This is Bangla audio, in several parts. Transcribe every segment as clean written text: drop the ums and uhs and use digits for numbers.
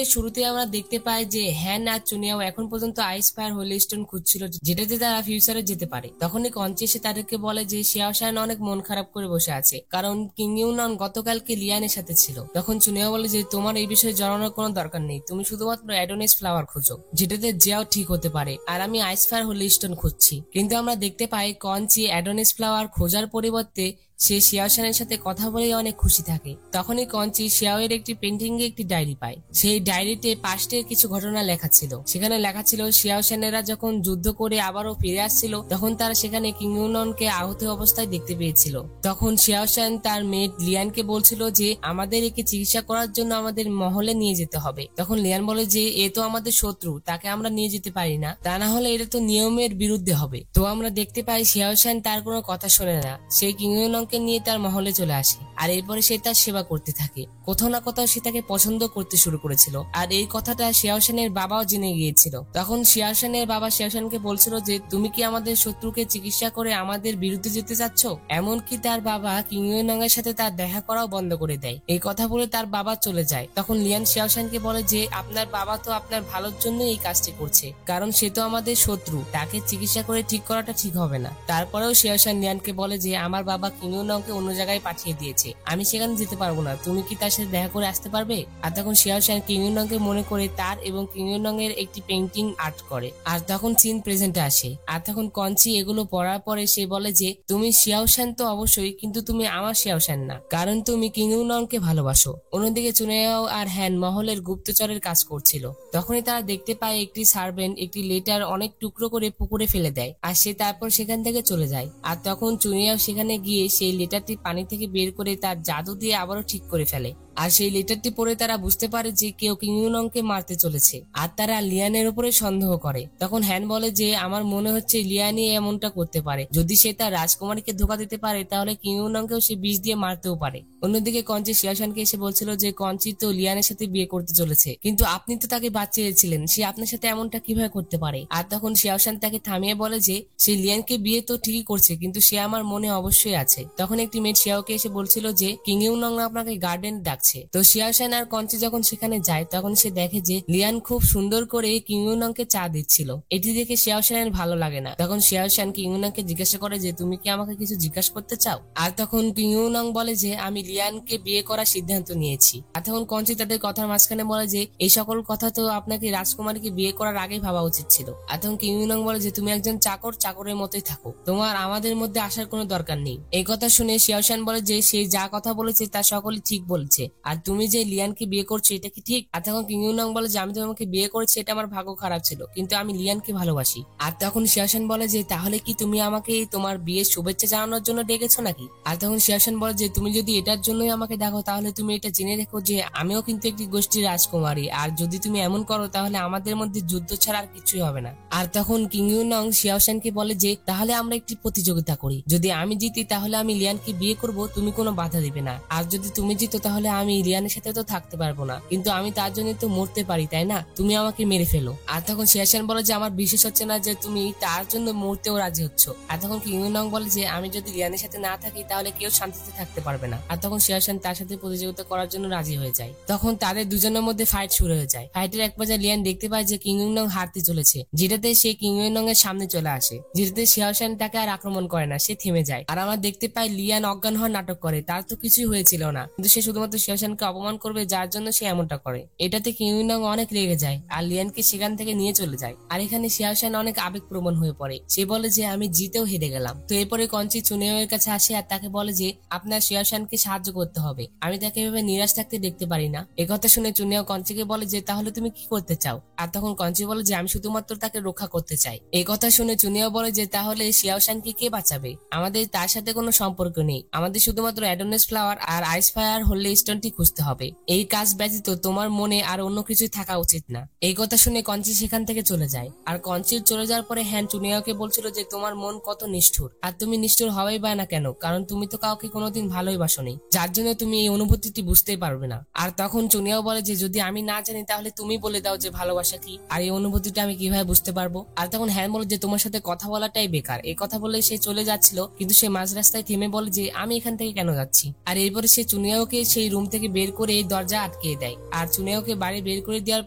এপিসোডের শুরুতে আমরা দেখতে পাই যে হ্যান আর চুনিয়াও এখন পর্যন্ত আইস ফায়ার হোলি স্টোন খুঁজছিল, যেটাতে তারা ফিউচারে যেতে পারে। তখনই কঞ্চি এসে তাদেরকে বলে যে শিয়াও শান অনেক মন খারাপ করে বসে আছে, কারণ কিং ইউনন গতকালকে লিয়ানের সাথে ছিল। তখন চুনিয়াও বলে যে তোমার এই বিষয়ে জানানোর কোনো দরকার নেই, তুমি শুধুমাত্র অ্যাডোনিস ফ্লাওয়ার খুঁজো, যেটাতে জিয়াও ঠিক হতে পারে, আর আমি আইস ফায়ার হোলি স্টোন খুঁজছি। কিন্তু আমরা দেখতে পাই কঞ্চি অ্যাডোনিস ফ্লাওয়ার খোঁজার পরিবর্তে সে শিয়াও শানের সাথে কথা বলে অনেক খুশি থাকে। তখনই কঞ্চি শিয়াও এর একটি পেন্টিং এ একটি ডায়েরি পায়। সেই ডায়েরিতে পাস্টের কিছু ঘটনা লেখা ছিল। সেখানে লেখা ছিল শিয়াও শানেরা যখন যুদ্ধ করে আবারও ফিরে আসছিল, তখন তারা সেখানে কিং ইউননকে আহত অবস্থায় দেখতে পেয়েছিল। তখন শিয়াও শান তার মেয়ে লিয়ানকে বলছিল যে আমাদের একে চিকিৎসা করার জন্য আমাদের মহলে নিয়ে যেতে হবে। তখন লিয়ান বলে যে এ তো আমাদের শত্রু, তাকে আমরা নিয়ে যেতে পারি না, তা না হলে এটা তো নিয়মের বিরুদ্ধে হবে। তো আমরা দেখতে পাই শিয়াও শান তার কোনো কথা শোনে না, সে কিং ইউননকে নিয়ে তার মহলে চলে আসে, আর এরপরে সে তার সেবা করতে থাকে। কোথাও না কোথাও সে তাকে পছন্দ করতে শুরু করেছিল, আর এই কথাটা শিয়াও শানের বাবাও জেনে গিয়েছিল। তখন শিয়াও শানের বাবা শিয়াও শানকে বলছিল যে তুমি কি আমাদের শত্রুকে চিকিৎসা করে আমাদের বিরুদ্ধে যেতে চাচ্ছ? এমনকি তার বাবা কিং ইউনং এর সাথে তার দেখা করাও বন্ধ করে দেয়। এই কথা বলে তার বাবা চলে যায়। তখন লিয়ান শিয়াও শানকে বলে যে আপনার বাবা তো আপনার ভালোর জন্য এই কাজটি করছে, কারণ সে তো আমাদের শত্রু, তাকে চিকিৎসা করে ঠিক করাটা ঠিক হবে না। তারপরেও শিয়াও শান লিয়ানকে বলে যে আমার বাবা কিং ইউনংকে অন্য জায়গায় পাঠিয়ে দিয়েছে, আমি সেখানে যেতে পারবো না, তুমি কি তার সাথে দেখা করে আসতে পারবে? আর তখন শিয়াও শান কিং ইউনংকে মনে করে তার এবং কিং ইউনং এর একটি পেইন্টিং আর্ট করে। আর তখন চিন প্রেজেন্টে আসে, আর তখন কঞ্চি এগুলো পড়ার পরে সে বলে যে তুমি শিয়াও শান তো অবশ্যই, কিন্তু তুমি আমার শিয়াও শান না, কারণ তুমি কিং ইউনংকে ভালোবাসো। অন্যদিকে চুনিয়াও আর হ্যান মহলের গুপ্তচরের কাজ করছিল। তখনই তারা দেখতে পায় একটি সার্ভেন্ট একটি লেটার অনেক টুকরো করে পুকুরে ফেলে দেয়, আর সে তারপর সেখান থেকে চলে যায়। আর তখন চুনিয়াও সেখানে গিয়ে সেই লেটারটি পানি থেকে বের করে তার জাদু দিয়ে আবারও ঠিক করে ফেলে। আর সেই লেটারটি পড়ে তারা বুঝতে পারে যে কেউ কিং ইউনংকে মারতে চলেছে, আর তারা লিয়ানের উপরে সন্দেহ করে। তখন হ্যান বলে যে আমার মনে হচ্ছে লিয়ানই এমনটা করতে পারে, যদি সে তার রাজকুমারীকে ধোকা দিতে পারে তাহলে কিং ইউনংকেও সে বিষ দিয়ে মারতেও পারে। অন্যদিকে কঞ্চি শিয়াও শানকে এসে বলছিল যে কঞ্চি তো লিয়ানের সাথে বিয়ে করতে চলেছে, কিন্তু আপনি তো তাকে বাঁচিয়েছিলেন, সে আপনার সাথে এমনটা কিভাবে করতে পারে? আর তখন শিয়াও শান তাকে থামিয়ে বলে যে সে লিয়ানকে বিয়ে তো ঠিকই করছে, কিন্তু সে আমার মনে অবশ্যই আছে। তখন একটি মেয়ে শিয়াওকে এসে বলছিল যে কিং ইউনং আপনাকে গার্ডেন ডাকছে। তো শিয়াও শান আর কঞ্চি যখন সেখানে যায় তখন সে দেখে যে লিয়ান খুব সুন্দর করে কিং ইউনংকে চা দিচ্ছিল। এটি দেখে শিয়াও শানের ভালো লাগে না। তখন শিয়াও শান কিং ইউনংকে জিজ্ঞাসা করে যে তুমি কি আমাকে কিছু জিজ্ঞাসা করতে চাও? আর তখন কিং ইউনং বলে যে আমি লিয়ানকে বিয়ে করার সিদ্ধান্ত নিয়েছি। আর তখন কঞ্চি তাদের কথার মাঝখানে বলে যে এই সকল কথা তো আপনাকে রাজকুমারীকে বিয়ে করার আগেই ভাবা উচিত ছিল। আর তখন কিং ইউনং বলে যে তুমি একজন চাকর, চাকরের মতোই থাকো, তোমার আমাদের মধ্যে আসার কোনো দরকার নেই। এই কথা শুনে শিয়াও শান বলে যে সে যা কথা বলেছে তা সকলে ঠিক বলেছে, আর তুমি যে লিয়ানকে বিয়ে করছো এটা কি ঠিক? আর তখন কিং ইউনং বলে যে আমি তোমাকে বিয়ে করেছি, এটা আমার ভাগ্য খারাপ ছিল, কিন্তু আমি লিয়ানকে ভালোবাসি। আর তখন শিয়াও শান বলে যে তাহলে কি তুমি আমাকে তোমার বিয়ের শুভেচ্ছা জানানোর জন্য ডেকেছো নাকি? আর তখন শিয়াও শান বলে যে তুমি যদি এটার জন্যই আমাকে দেখো তাহলে তুমি এটা জেনে রেখো যে আমিও কিন্তু একটি গোষ্ঠীর রাজকুমারী, আর যদি তুমি এমন করো তাহলে আমাদের মধ্যে যুদ্ধ ছাড়া আর কিছুই হবে না। আর তখন কিং ইউনং শিয়াও শানকে বলে যে তাহলে আমরা একটি প্রতিযোগিতা করি, যদি আমি জিতি তাহলে আমি লিয়ানকে বিয়ে করব, তুমি কোনো বাধা দিবে না, আর যদি তুমি জিতো তাহলে আমি লিয়ানের সাথে তো থাকতে পারবো না, কিন্তু আমি তার জন্য তো মরতে পারি তাই না, তুমি আমাকে মেরে ফেলো। আর তখন শিয়াও শান বলে যে আমার বিশ্বাস হচ্ছে না যে তুমি তার জন্য মরতেও রাজি হচ্ছ। আর তখন কিং ইউনং বলে যে আমি যদি লিয়ানের সাথে না থাকি তাহলে কেউ শান্তিতে থাকতে পারবে না। আর তখন শিয়াও শান তার সাথে প্রতিযোগিতা করার জন্য রাজি হয়ে যায়। তখন তাদের দুজনের মধ্যে ফাইট শুরু হয়ে যায়। ফাইটের এক পর্যায়ে লিয়ান দেখতে পায় যে কিং ইউনং হারতে চলেছে, যেটাতে সে কিং ইউনং এর সামনে চলে আসে, যেটাতে শিয়াও শান তাকে আর আক্রমণ করে না, সে থেমে যায়। আর আমরা দেখতে পাই লিয়ান অজ্ঞান হওয়ার নাটক করে, তার তো কিছুই হয়েছিল না, কিন্তু সে শুধুমাত্র শিয়াও শানকে অপমান করবে যার জন্য সে এমনটা করে। এটাতে কিং ইউনং অনেক রেগে যায় আর লিয়ানকে সেখান থেকে নিয়ে চলে যায়। আর এখানে শিয়াও শান অনেক আবেগপ্রবণ হয়ে পড়ে, সে বলে যে আমি জিতেও হেরে গেলাম। তো এরপরে কঞ্চি চুনিয়াও এর কাছে আসে আর তাকে বলে যে আপনার শিয়াও শানকে সাহায্য করতে হবে, আমি তাকে এভাবে নিরাশ থাকতে দেখতে পারি না। একথা শুনে চুনিয়াও কঞ্চিকে বলে যে তাহলে তুমি কি করতে চাও? আর তখন কঞ্চি বলে যে আমি শুধুমাত্র তাকে রক্ষা করতে চাই। এই কথা শুনে চুনিয়াও বলে যে তাহলে শিয়াও শানকে কে বাঁচাবে? আমাদের তার সাথে কোনো সম্পর্ক নেই, আমাদের শুধুমাত্র অ্যাডোনিস ফ্লাওয়ার আর আইস ফায়ার হোলি স্টোনটি খুঁজতে হবে, এই কাজ ব্যতীত তোমার মনে আর অন্য কিছুই থাকা উচিত না। এই কথা শুনে কঞ্চি সেখান থেকে চলে যায়। আর কঞ্চির চলে যাওয়ার পরে হ্যান চুনিয়াওকে বলছিল যে তোমার মন কত নিষ্ঠুর, আর তুমি নিষ্ঠুর হবেই বা না কেন, কারণ তুমি তো কাউকে কোনোদিন ভালোই বাসোনি, যার জন্য তুমি এই অনুভূতিটি বুঝতেই পারবে না। আর তখন চুনিয়াও বলে যে যদি আমি না জানি তাহলে তুমি বলে দাও যে ভালোবাসা কি, আর এই অনুভূতিটা আমি কিভাবে বুঝতে পারবো। আর তখন হ্যান বলে যে তোমার সাথে কথা বলাটাই বেকার। এই কথা বলে সে চলে যাচ্ছিল, কিন্তু সে মাঝ রাস্তায় থেমে বলে যে আমি এখান থেকে কেন যাচ্ছি। আর এরপরে সে চুনিয়াওকে সেই রুম থেকে বের করে দরজা আটকে দেয়। আর চুনিয়াওকে বাইরে বের করে দেওয়ার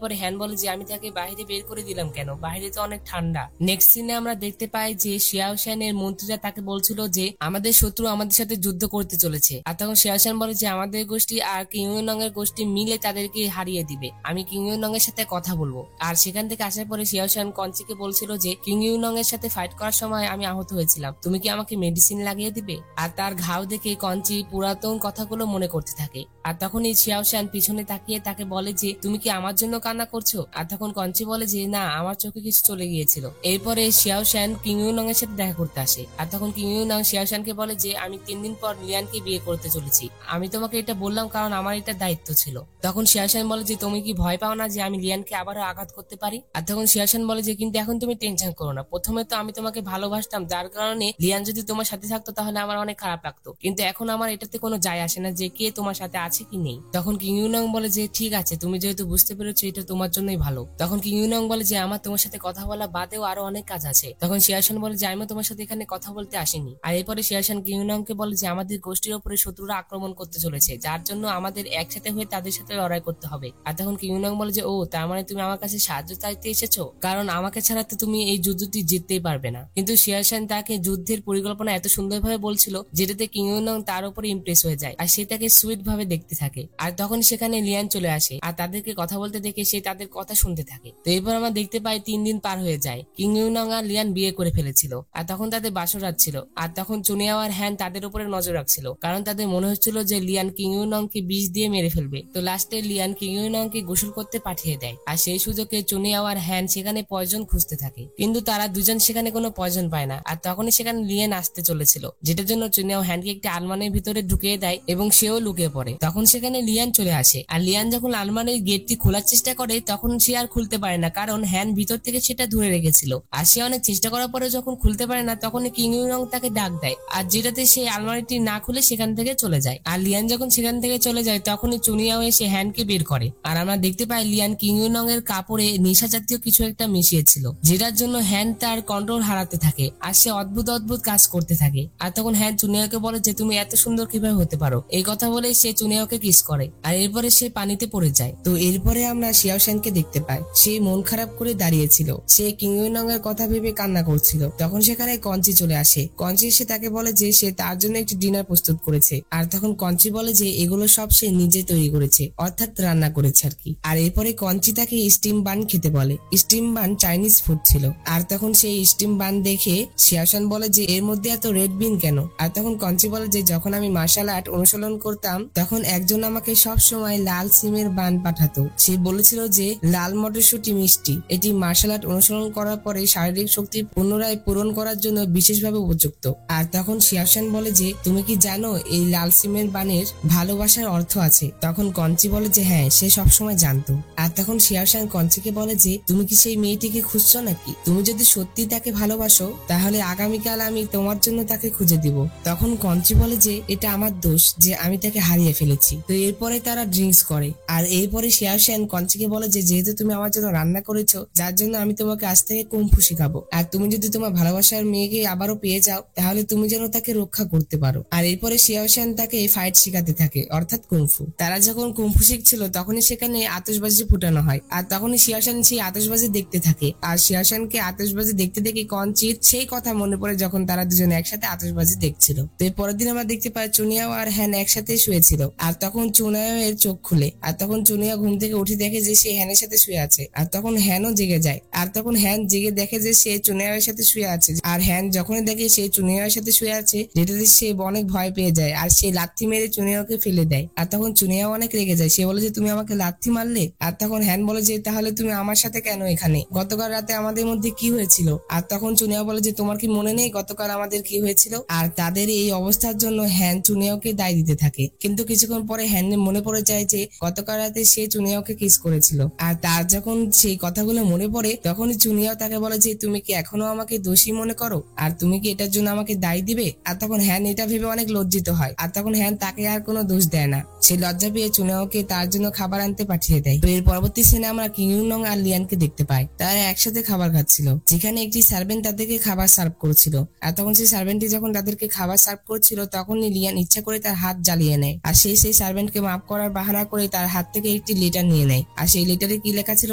পরে হ্যান বলে যে আমি তাকে বাইরে বের করে দিলাম কেন, বাইরে তো অনেক ঠান্ডা। নেক্সট সিনে আমরা দেখতে পাই যে শিয়াও শ্যানের মন্ত্রীরা তাকে বলছিল যে আমাদের শত্রু আমাদের সাথে যুদ্ধ করতে চলেছে। আর তখন শিয়াও শ্যান বলে যে আমাদের গোষ্ঠী আর কিং ইউনং এর গোষ্ঠী মিলে তাদেরকে হারিয়ে দিবে, আমি কিং ইউনং এর সাথে কথা বলবো। আর সেখান থেকে আসার পরে শিয়াও শ্যান কঞ্চিকে বলছিল যে কিং ইউনং এর সাথে ফাইট করার সময় আমি আহত হয়েছিলাম, তুমি কি আমাকে মেডিসিন লাগিয়ে দিবে। আর তার ঘাও দেখে কঞ্চি পুরাতন কথাগুলো মনে করতে থাকে। আর তখনই শিয়াও শ্যান পিছনে তাকিয়ে তাকে বলে যে তুমি কি আমার জন্য কান্না করছো। আর তখন কঞ্চি বলে যে না, আমার চোখে কিছু চলে গিয়েছিল। এরপরে শিয়াও শ্যান কিং ইউনং এর সাথে দেখা করতে আসে। আর তখন কিং ইউনং শিয়াও শ্যানকে বলে যে আমি 3 দিন পর লিয়ানকে বিয়ে করতে চলেছি, আমি তোমাকে এটা বললাম কারণ আমার এটা দায়িত্ব ছিল। তখন শিয়াও শ্যান বলে যে তুমি কি ভয় পাও না যে আমি লিয়ানকে আবারও আঘাত করতে পারি। আর তখন শিয়াও শ্যান বলে যে কিন্তু এখন তুমি টেনশন করো না, প্রথমে তো আমি তোমাকে ভালোবাসতাম, যার কারণে লিয়ান যদি তোমার সাথে থাকতো তাহলে আমার অনেক খারাপ লাগতো, কিন্তু এখন আমার এটাতে কোনো যায় আসে না যে কে তোমার সাথে আছে কি নেই। তখন কিং ইউনং বলে যে ঠিক আছে, তুমি যেহেতু বুঝতে পেরেছো এটা তোমার জন্যই ভালো। তখন কিং ইউনং বলে যে আমার তোমার সাথে কথা বলা বাদেও আরো অনেক কাজ আছে। তখন শিয়াও শ্যান বলে যে আমি তোমার সাথে এখানে কথা বলতে আসিনি। আর এরপরে শিয়াও শ্যান কিং ইউনংকে বলে যে আমাদের গোষ্ঠীর উপরে শত্রুরা আক্রমণ করতে চলেছে, যার জন্য আমাদের একসাথে হয়ে তাদের সাথে লড়াই করতে হবে। আর তখন কিং ইউনং বলে যে ও তার মানে তুমি আমার কাছে সাহায্য চাইতে এসেছো, কারণ আমাকে ছাড়া তো তুমি এই যুদ্ধটি জিততেই পারবে না। কিন্তু শিয়াও শ্যান তাকে যুদ্ধের পরিকল্পনা এত সুন্দরভাবে বলছিল যেটাতে কিং ইউনং তার উপরে ইমপ্রেস হয়ে যায় আর সে তাকে সুইট ভাবে দেখতে থাকে। আর তখন সেখানে লিয়ান চলে আসে আর তাদেরকে কথা বলতে দেখে সে তাদের কথা শুনতে থাকে। তো এরপর আমরা দেখতে পাই 3 দিন পার হয়ে যায়, কিং ইউনং আর লিয়ান বিয়ে করে ফেলেছিল। আর তখন তাদের বাসর রাত ছিল। আর তখন চুনিয়াও আর হ্যান তাদের উপরে নজর রাখছিল, কারণ তাদের মনে হচ্ছিল যে লিয়ান কিং ইউনং কে বিষ দিয়ে মেরে ফেলবে। তো লাস্টে লিয়ান কিং ইউনং কে গোসল করতে পাঠিয়ে দেয়। আর সেই সুযোগে চুনিয়াও আর হ্যান সেখানে পয়জন খুঁজতে থাকে, কিন্তু তারা দুজন সেখানে কোনো পয়জন পায় না। আর তখনই সেখানে লিয়ান আসতে চলেছিল, যেটার জন্য চুনিয়াও হ্যানকে একটি আলমারির ভিতরে ঢুকিয়ে দেয় এবং সেও লুকিয়ে পড়ে। তখন সেখানে লিয়ান চলে আসে। আর লিয়ান যখন আলমারির গেটটি খোলার চেষ্টা করে তখন সে আর খুলতে পারে না, কারণ হ্যান ভিতর থেকে সেটা ধরে রেখেছিল। আর সে অনেক চেষ্টা করার পরে যখন খুলতে পারে না তখন কিং ইউনং তাকে ডাক দেয়, আর যেটাতে সে আলমারিটি না খুলে সেখান থেকে চলে যায়। আর লিয়ান যখন সেখান থেকে চলে যায় তখনই চুনিয়াও এসে হ্যানকে বের করে। আর আমরা দেখতে পাই লিয়ান কিং ইউনং এর কাপড়ে নেশা জাতীয় কিছু একটা মিশিয়েছিল, যেটার জন্য হ্যান তার কন্ট্রোল হারাতে থাকে আর সে অদ্ভুত অদ্ভুত কাজ করতে থাকে। আর তখন হ্যান চুনিয়াকে বলে যে তুমি এত সুন্দর কিভাবে হতে পারো, এই কথা বলে সে চুনিয়াকে কিস করে। আর এরপরে সে পানিতে পড়ে যায়। তো এরপরে আমরা শিয়াও শ্যানকে দেখতে পাই, সে মন খারাপ করে দাঁড়িয়েছিল, সে কিং ইউনং এর কথা ভেবে কান্না করছিল। তখন সেখানে কঞ্চি চলে আসে। কঞ্চি এসে তাকে বলে যে সে তার জন্য একটি ডিনার প্রস্তুত করেছে। আর তখন কঞ্চি বলে যে এগুলো সব সে নিজে তৈরি করেছে, অর্থাৎ রান্না করেছে আর কি। আর এরপরে কঞ্চি তাকে স্টিম বান খেতে বলে। স্টিম বান চাইনিজ ফুড ছিল। আর তখন সেই স্টিম বান দেখে শিয়াও শ্যান বলে যে এর মধ্যে এত রেড বিন কেন। আর তখন কঞ্চি বলে যে যখন আমি মার্শাল আর্ট অনুশীলন করতাম তখন একজন আমাকে সব সময় লাল সিমের বান পাঠাতো। সে বলেছিল যে লাল মটরশুঁটি মিষ্টি, এটি মার্শাল আর্ট অনুসরণ করার পরে শারীরিক শক্তি পুনরায় পূরণ করার জন্য বিশেষভাবে উপযুক্ত। আর তখন শিয়াও শ্যান বলে যে তুমি কি জানো এই লাল সিমের বানের ভালোবাসার অর্থ আছে। তখন কঞ্চি বলে যে হ্যাঁ, সে সবসময় জানতো। আর তখন শিয়াও শ্যান কঞ্চিকে বলে যে তুমি কি সেই মেয়েটিকে খুঁজছো নাকি, তুমি যদি সত্যি তাকে ভালোবাসো তাহলে আগামীকাল আমি তোমার জন্য তাকে খুঁজে দিব। তখন কঞ্চি বলে যে এটা আমার দোষ যে আমি তাকে হারিয়ে ফেলেছি। তো এরপরে তারা ড্রিঙ্কস করে। আর এরপরে শিয়াও শ্যান কঞ্চিকে বলে যে যেহেতু তুমি আমার জন্য রান্না করেছো যার জন্য আমি তোমাকে আজ থেকে কুম্ফু শিখাবো, আর তুমি যদি তোমার ভালোবাসার মেয়েকে আবারও পেয়ে যাও তাহলে তুমি যেন তাকে রক্ষা করতে পারো। আর এরপরে শিয়াও শ্যান তাকে ফাইট শিখাতে থাকে, অর্থাৎ কুম্ফু। তারা যখন কুম্ফু শিখছিল তখনই সেখানে আতশবাজি ফুটানো হয়। আর তখনই শিয়াও শ্যান সেই আতশবাজি দেখতে থাকে। আর শিয়াও শ্যানকে আতশবাজি দেখতে দেখে কঞ্চির সেই কথা মনে পড়ে যখন তারা দুজনে একসাথে আতশবাজি দেখছিল। তো এর পরের দিন আমরা দেখতে পাই চুনিয়াও আর হ্যান একসাথে শুয়েছিল। আর তখন চুনিয়াও এর চোখ খুলে। আর তখন চুনিয়া ঘুম থেকে উঠে দেখে যে সে হ্যানের সাথে শুয়ে আছে। আর তখন হ্যানও জেগে যায়। আর তখন হ্যান জেগে দেখে যে সে চুনিয়াওয়ের সাথে শুয়ে আছে। আর হ্যান যখনই দেখে সে চুনিয়াওয়ের সাথে শুয়ে আছে যেটাতে সে অনেক ভয় পেয়ে যায় আর সে লাথি মেরে চুনিয়াওকে ফেলে দেয়। আর তখন চুনিয়াও অনেক রেগে যায়, সে বলে যে তুমি আমাকে লাথি মারলে। আর তখন হ্যান বলে যে তাহলে তুমি আমার সাথে কেন এখানে, গতকাল রাতে আমাদের মধ্যে কি হয়েছিল। আর তখন চুনিয়াও বলে যে তোমার কি মনে নেই গতকাল আমাদের কি হয়েছিল। আর তাদের এই অবস্থার জন্য হ্যান চুনিয়াওকে দায় দিতে থাকে। কিন্তু কিছুক্ষণ পরে হ্যানের মনে পড়ে যায় যে গতকাল রাতে সে চুনিয়াওকে কিস করেছিল। আর তার যখন সেই কথাগুলো মনে পড়ে তখনই চুনিয়াও তাকে বলে যে তুমি কি এখনো আমাকে দোষী মনে করো, আর তুমি কি এটার জন্য আমাকে দায় দিবে। আর তখন হ্যান এটা ভেবে অনেক লজ্জিত হয়। আর তখন হ্যান তাকে আর কোনো দোষ দেয় না, সে লজ্জা পেয়ে চুনিয়াওকে তার জন্য খাবার আনতে পাঠিয়ে দেয়। তো এর পরবর্তী সিনে আমরা কিং ইউনং আর লিয়ানকে দেখতে পাই, তারা একসাথে একসাথে খাবার খাচ্ছিল, যেখানে একটি সার্ভেন্ট তাদেরকে খাবার সার্ভ করছিল। আর তখন সেই সার্ভেন্টটি যখন তাদেরকে খাবার সার্ভ করছিল তখনই লিয়ান ইচ্ছা করে তার হাত জ্বালিয়ে নেয়। আর সেই সার্ভেন্টকে মাফ করার বাহানা করে তার হাত থেকে একটি লেটার নিয়ে নেয়। আর সেই লেটারে কি লেখা ছিল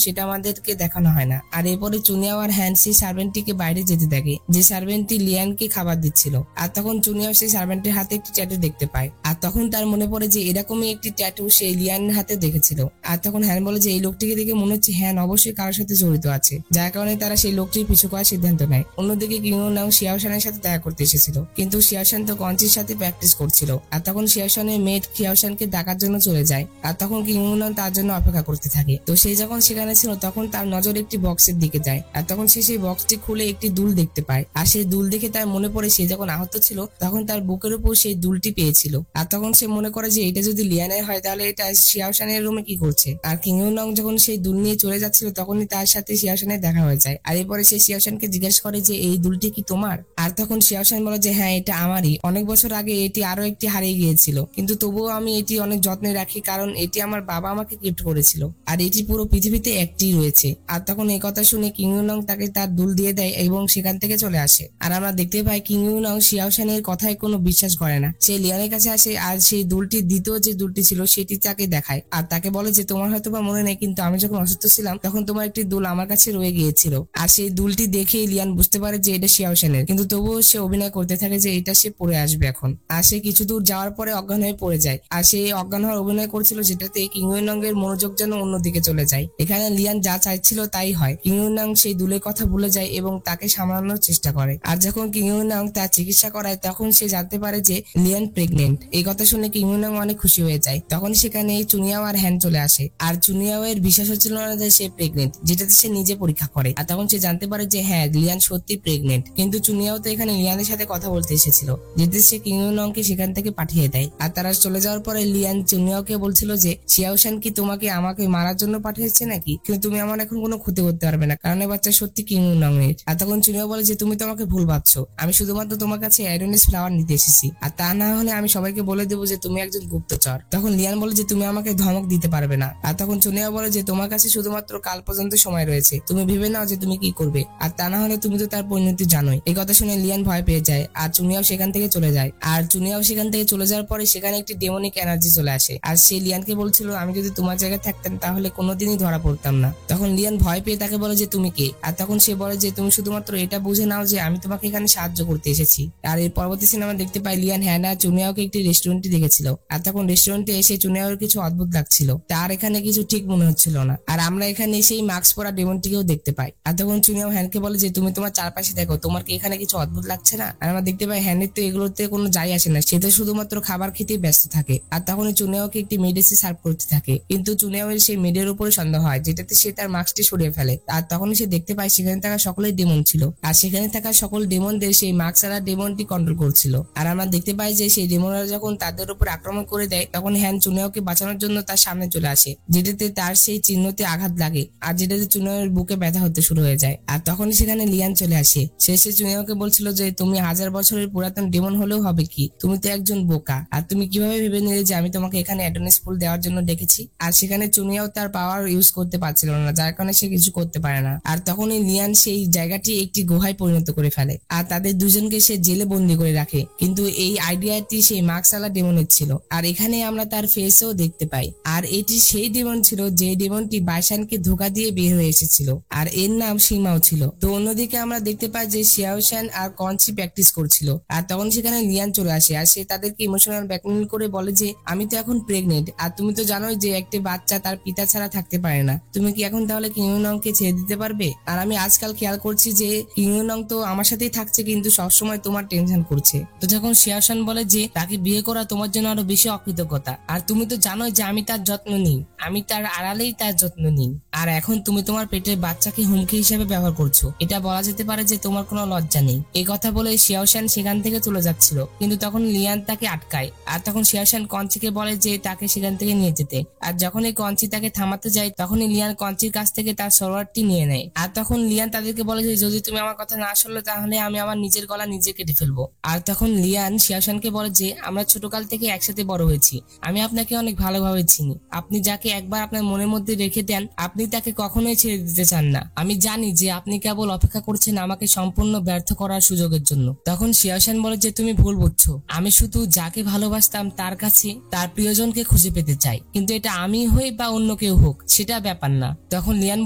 সেটা আমাদেরকে দেখানো হয় না। আর এরপরে চুনিয়াও আর হ্যান সেই সার্ভেন্টটিকে বাইরে যেতে দেখে, যে সার্ভেন্টটি লিয়ানকে খাবার দিচ্ছিল। আর তখন চুনিয়াও সেই সার্ভেন্টের হাতে একটি ট্যাটু দেখতে পায়। আর তখন তার মনে পড়ে যে এরকমই একটি ট্যাটু সেই লিয়ানের হাতে দেখেছিল। আর তখন হ্যান বলে যে এই লোকটিকে দেখে মনে হচ্ছে হ্যান অবশ্যই কারোর সাথে জড়িত আছে, যার কারণে তারা সেই লোকটির পিছু করার সিদ্ধান্ত নেয়। অন্যদিকে কিংনাও শিয়াওশানের সাথে দেখা করতে এসেছিল, কিন্তু শিয়াওশান তো কঞ্চির সাথে প্র্যাকটিস করছিল। আর তখন শিয়াওশানের মেয়েট শিয়াওশানকে ডাকার জন্য চলে যায়। আর তখন কিংনাও তার জন্য অপেক্ষা করতে থাকে। তো সে যখন সেখানে ছিল তখন তার নজর একটি বক্সের দিকে যায়। আর তখন সে সেই বক্সটি খুলে একটি দুল দেখতে পায়। আর সেই দুল দেখে তার মনে পড়ে সে যখন আহত ছিল তখন তার বুকের উপর সেই দুলটি পেয়েছিল। আর তখন সে মনে করে যে এটা যদি লিয়ানের হয় তাহলে এটা শিয়াওশানের রুমে কি করছে। আর কিংনাও যখন সেই দুল নিয়ে চলে যাচ্ছিল তখনই তার সাথে শিয়াওশানের দেখা হয়ে যায়। আর এরপরে সে শিয়াওশানকে জিজ্ঞেস করে যে এই দুলটি কি তোমার? আর তখন শিয়াওশান বলে যে হ্যাঁ এটা আমারই, অনেক বছর আগে এটি আরো একটি হারিয়ে গিয়েছিল, কিন্তু তবুও আমি এটি অনেক যত্নে রাখি কারণ এটি আমার বাবা আমাকে গিফট করেছিল আর এটি পুরো পৃথিবীতে একটি রয়েছে। আর তখন এই কথা শুনে কিংনাও তাকে তার দুল দিয়ে দেয় এবং সেখান থেকে চলে আসে। আর আমরা দেখতে পাই কিংনাও শিয়াওশানের কথায় কোনো বিশ্বাস করে না। সে লিয়ানের কাছে আসে আর সেই দুলটি দ্বিতীয় যে দুলটি ছিল সেটি তাকে দেখায়। আর তাকে বলে যে তোমার হয়তো বা মনে নেই, কিন্তু আমি যখন অসুস্থ ছিলাম তখন তোমার একটি দুল আমার কাছে রয়ে গিয়েছিল। আর সেই দুলটি দেখে লিয়ান বুঝতে পারে যে এটা শিয়াওশানের, কিন্তু তবুও সে অভিনয় করতে থাকে যে এটা সে পরে আসবে এখন। আর সে কিছু দূর যাওয়ার পরে অজ্ঞান হয়ে পড়ে যায়। আর সে অজ্ঞান হওয়ার অভিনয় করছিল, যেটাতে কিংনাও এর মনোযোগ যেন অন্যদিকে চলে যায়। এখানে লিয়ান যা চাইছিল তাই হয়। কিংনাও সেই দুলের কথা ভুলে যায় এবং তাকে সামলানোর চেষ্টা করে। আর যখন কিংনাও তার চিকিৎসা করায় তখন সে জানতে পারে যে লিয়ান প্রেগনেন্ট। এই কথা শুনে কিংনাও অনেক খুশি হয়ে যায়। তখন সেখানে চুনিয়াও আর হ্যান চলে আসে। আর চুনিয়াও এর বিশ্বাস হচ্ছিল না যে সে প্রেগনেন্ট, যেটাতে সে নিজে পরীক্ষা করে। আর তখন সে জানতে পারে যে হ্যাঁ লিয়ান সত্যি প্রেগনেন্ট। কিন্তু চুনিয়াও তো এখানে লিয়ানের সাথে কথা বলতে এসেছিল, যেতে সে কিংনাওকে সেখান থেকে পাঠিয়ে দেয়। আর তারা চলে যাওয়ার পরে লিয়ান চুনিয়াওকে বলছিল যে শিয়াওশান কি তোমাকে আমাকে মারার জন্য পাঠিয়েছে নাকি, কিন্তু তুমি আমার এখন কোনো ক্ষতি করতে পারবে না কারণ এই বাচ্চা সত্যি কিংনাও এর। আর তখন চুনিয়াও বলে যে তুমি তো আমাকে ভুল ভাবছো, আমি শুধুমাত্র তোমার কাছে অ্যাডোনিস ফ্লাওয়ার নিতে এসেছি, আর তা না হলে আমি সবাইকে বলে দেবো যে তুমি একজন গুপ্তচর। তখন লিয়ান বলে যে তুমি আমাকে ধমক দিতে পারবে না। আর তখন চুনিয়াও বলে যে তোমার কাছে শুধুমাত্র কাল পর্যন্ত সময় রয়েছে, তুমি ভেবে নাও যে তুমি কি করবে, আর তা না হলে তুমি তো তার পরিণতি জানোই। এই কথা শুনে লিয়ান ভয় পেয়ে যায় আর চুনিয়াও সেখান থেকে চলে যায়। আর চুনিয়াও সেখান থেকে চলে যাওয়ার পরে সেখানে একটি ডেমনিক এনার্জি চলে আসে। আর সে লিয়ানকে বলছিল আমি যদি তোমার জায়গায় থাকতাম তাহলে কোনোদিনই ধরা পড়তাম না। তখন লিয়ান ভয় পেয়ে তাকে বলে যে তুমি কে। আর তখন সে বলে যে তুমি শুধুমাত্র এটা বুঝে নাও যে আমি তোমাকে এখানে সাহায্য করতে এসেছি। আর এর পরবর্তী সিনেমা দেখতে পাই লিয়ান হ্যানা চুনিয়াওকে একটি রেস্টুরেন্টে দেখেছিল। আর তখন রেস্টুরেন্টে এসে চুনিয়াওর কিছু অদ্ভুত লাগছিল, তার এখানে কিছু ঠিক মনে হচ্ছিল না। আর আমরা এখানে সেই মাস্ক পরা ডেমনটিকেও দেখতে পাই। আর তখন চুনিয়াও হ্যানকে বলে যে তুমি তোমার চারপাশে দেখো, তোমার কি এখানে কিছু অদ্ভুত লাগছে না? আর আমরা দেখতে পাই হ্যানের তো এগুলোতে কোনো যাই আসে না, সে তো শুধুমাত্র খাবার খেতেই ব্যস্ত থাকে। আর তখন চুনিয়াওকে একটি মেড এসে সার্ভ করতে থাকে, কিন্তু চুনিয়াওয়ের সেই মেডের উপরে সন্দেহ হয়, যেটাতে সে তার মাস্কটি সরিয়ে ফেলে। আর তখন সে দেখতে পায় সেখানে থাকা সকলেই ডেমন ছিল, আর সেখানে থাকা সকল ডেমনদের সেই মাস্ক ছাড়া ডেমনটি কন্ট্রোল করছিল। আর আমরা দেখতে পাই যে সেই ডেমনরা যখন তাদের উপর আক্রমণ করে দেয় তখন হ্যান চুনিয়াওকে বাঁচানোর জন্য তার সামনে চলে আসে, যেটাতে তার সেই চিহ্নতে আঘাত লাগে আর যেটাতে চুনিয়াওয়ের বুকে ব্যথা হতে শুরু হয়ে যায়। আর তখনই সেখানে লিয়ান চলে আসে। সে চুনিয়াওকে বলছিল যে তুমি 1000 বছরের পুরাতন ডেমন হলেও হবে কি, তুমি তো একজন বোকা, আর তুমি কিভাবে ভেবে নিলে যে আমি তোমাকে এখানে অ্যাডোনিস ফুল দেওয়ার জন্য ডেকেছি। আর সেখানে চুনিয়াও তার পাওয়ার ইউজ করতে পারছিল না, যার কারণে সে কিছু করতে পারে না। আর তখনই লিয়ান সেই জায়গাটি একটি গুহায় পরিণত করে ফেলে আর তাদের দুজনকে সে জেলে বন্দি করে রাখে। কিন্তু এই আইডিয়াটি সেই মার্কসালা ডেমনের ছিল, আর এখানে আমরা তার ফেসও দেখতে পাই। আর এটি সেই ডেমন ছিল যে ডেমনটি বাইশানকে ধোকা দিয়ে বের হয়ে এসেছিল, আর এর নাম সীমাও ছিল। তো অন্যদিকে আমরা দেখতে পাই যে শিয়াওশান আর কঞ্চি প্র্যাকটিস করছিল। আর তখন সেখানে লিয়ান চলে আসে আর সে তাদেরকে ইমোশনাল ব্ল্যাকমেল করে বলে যে আমি তো এখন প্রেগনেন্ট, আর তুমি তো জানোই যে একটি বাচ্চা তার পিতা ছাড়া থাকতে পারে না, তুমি কি এখন তাহলে কিংনাওকে ছেড়ে দিতে পারবে? আর আমি আজকাল খেয়াল করছি যে কিংনাও তো আমার সাথেই থাকছে কিন্তু সবসময় তোমার টেনশন করছে। তো যখন শিয়াওশান বলে যে তাকে বিয়ে করা তোমার জন্য আরো বেশি অকৃতজ্ঞতা, আর তুমি তো জানোই যে আমি তার যত্ন নিই, আমি তার আড়ালেই তার যত্ন নিই, আর এখন তুমি তোমার পেটের বাচ্চাকে হুমকি হিসেবে ব্যবহার করছো, এটা বলা যেতে পারে যে তোমার কোনো লজ্জা নেই। এই কথা বলে শিয়াওশান সেখান থেকে চলে যাচ্ছিল, কিন্তু তখন লিয়ান তাকে আটকায়। আর তখন শিয়াওশান কঞ্চিকে বলে যে তাকে সেখান থেকে নিয়ে যেতে। আর যখনই কঞ্চি তাকে থামাতে যায় তখনই লিয়ান কঞ্চির কাছ থেকে তার সরোয়ারটি নিয়ে নেয়। আর তখন লিয়ান তাদেরকে বলে যে যদি তুমি আমার কথা না শুনলে তাহলে আমি আমার নিজের গলা নিজে কেটে ফেলবো। আর তখন লিয়ান শিয়াওশানকে বলে যে আমরা ছোটকাল থেকে একসাথে বড় হয়েছি, আমি আপনাকে অনেক ভালোভাবে চিনি, আপনি যাকে একবার আপনার মনের মধ্যে রেখে দেন আপনি তাকে কখনোই ছেড়ে দিতে চান না। না, আমি জানি যে আপনি কেবল অপেক্ষা করছেন আমাকে সম্পূর্ণ ব্যর্থ করার সুযোগের জন্য। তখন শিয়াওশান বলে যে তুমি ভুল বুঝছো, আমি শুধু যাকে ভালোবাসতাম তার কাছে তার প্রিয়জনকে খুঁজে পেতে চাই, কিন্তু এটা আমি হই বা অন্য কেউ হোক সেটা ব্যাপার না। তখন লিয়ান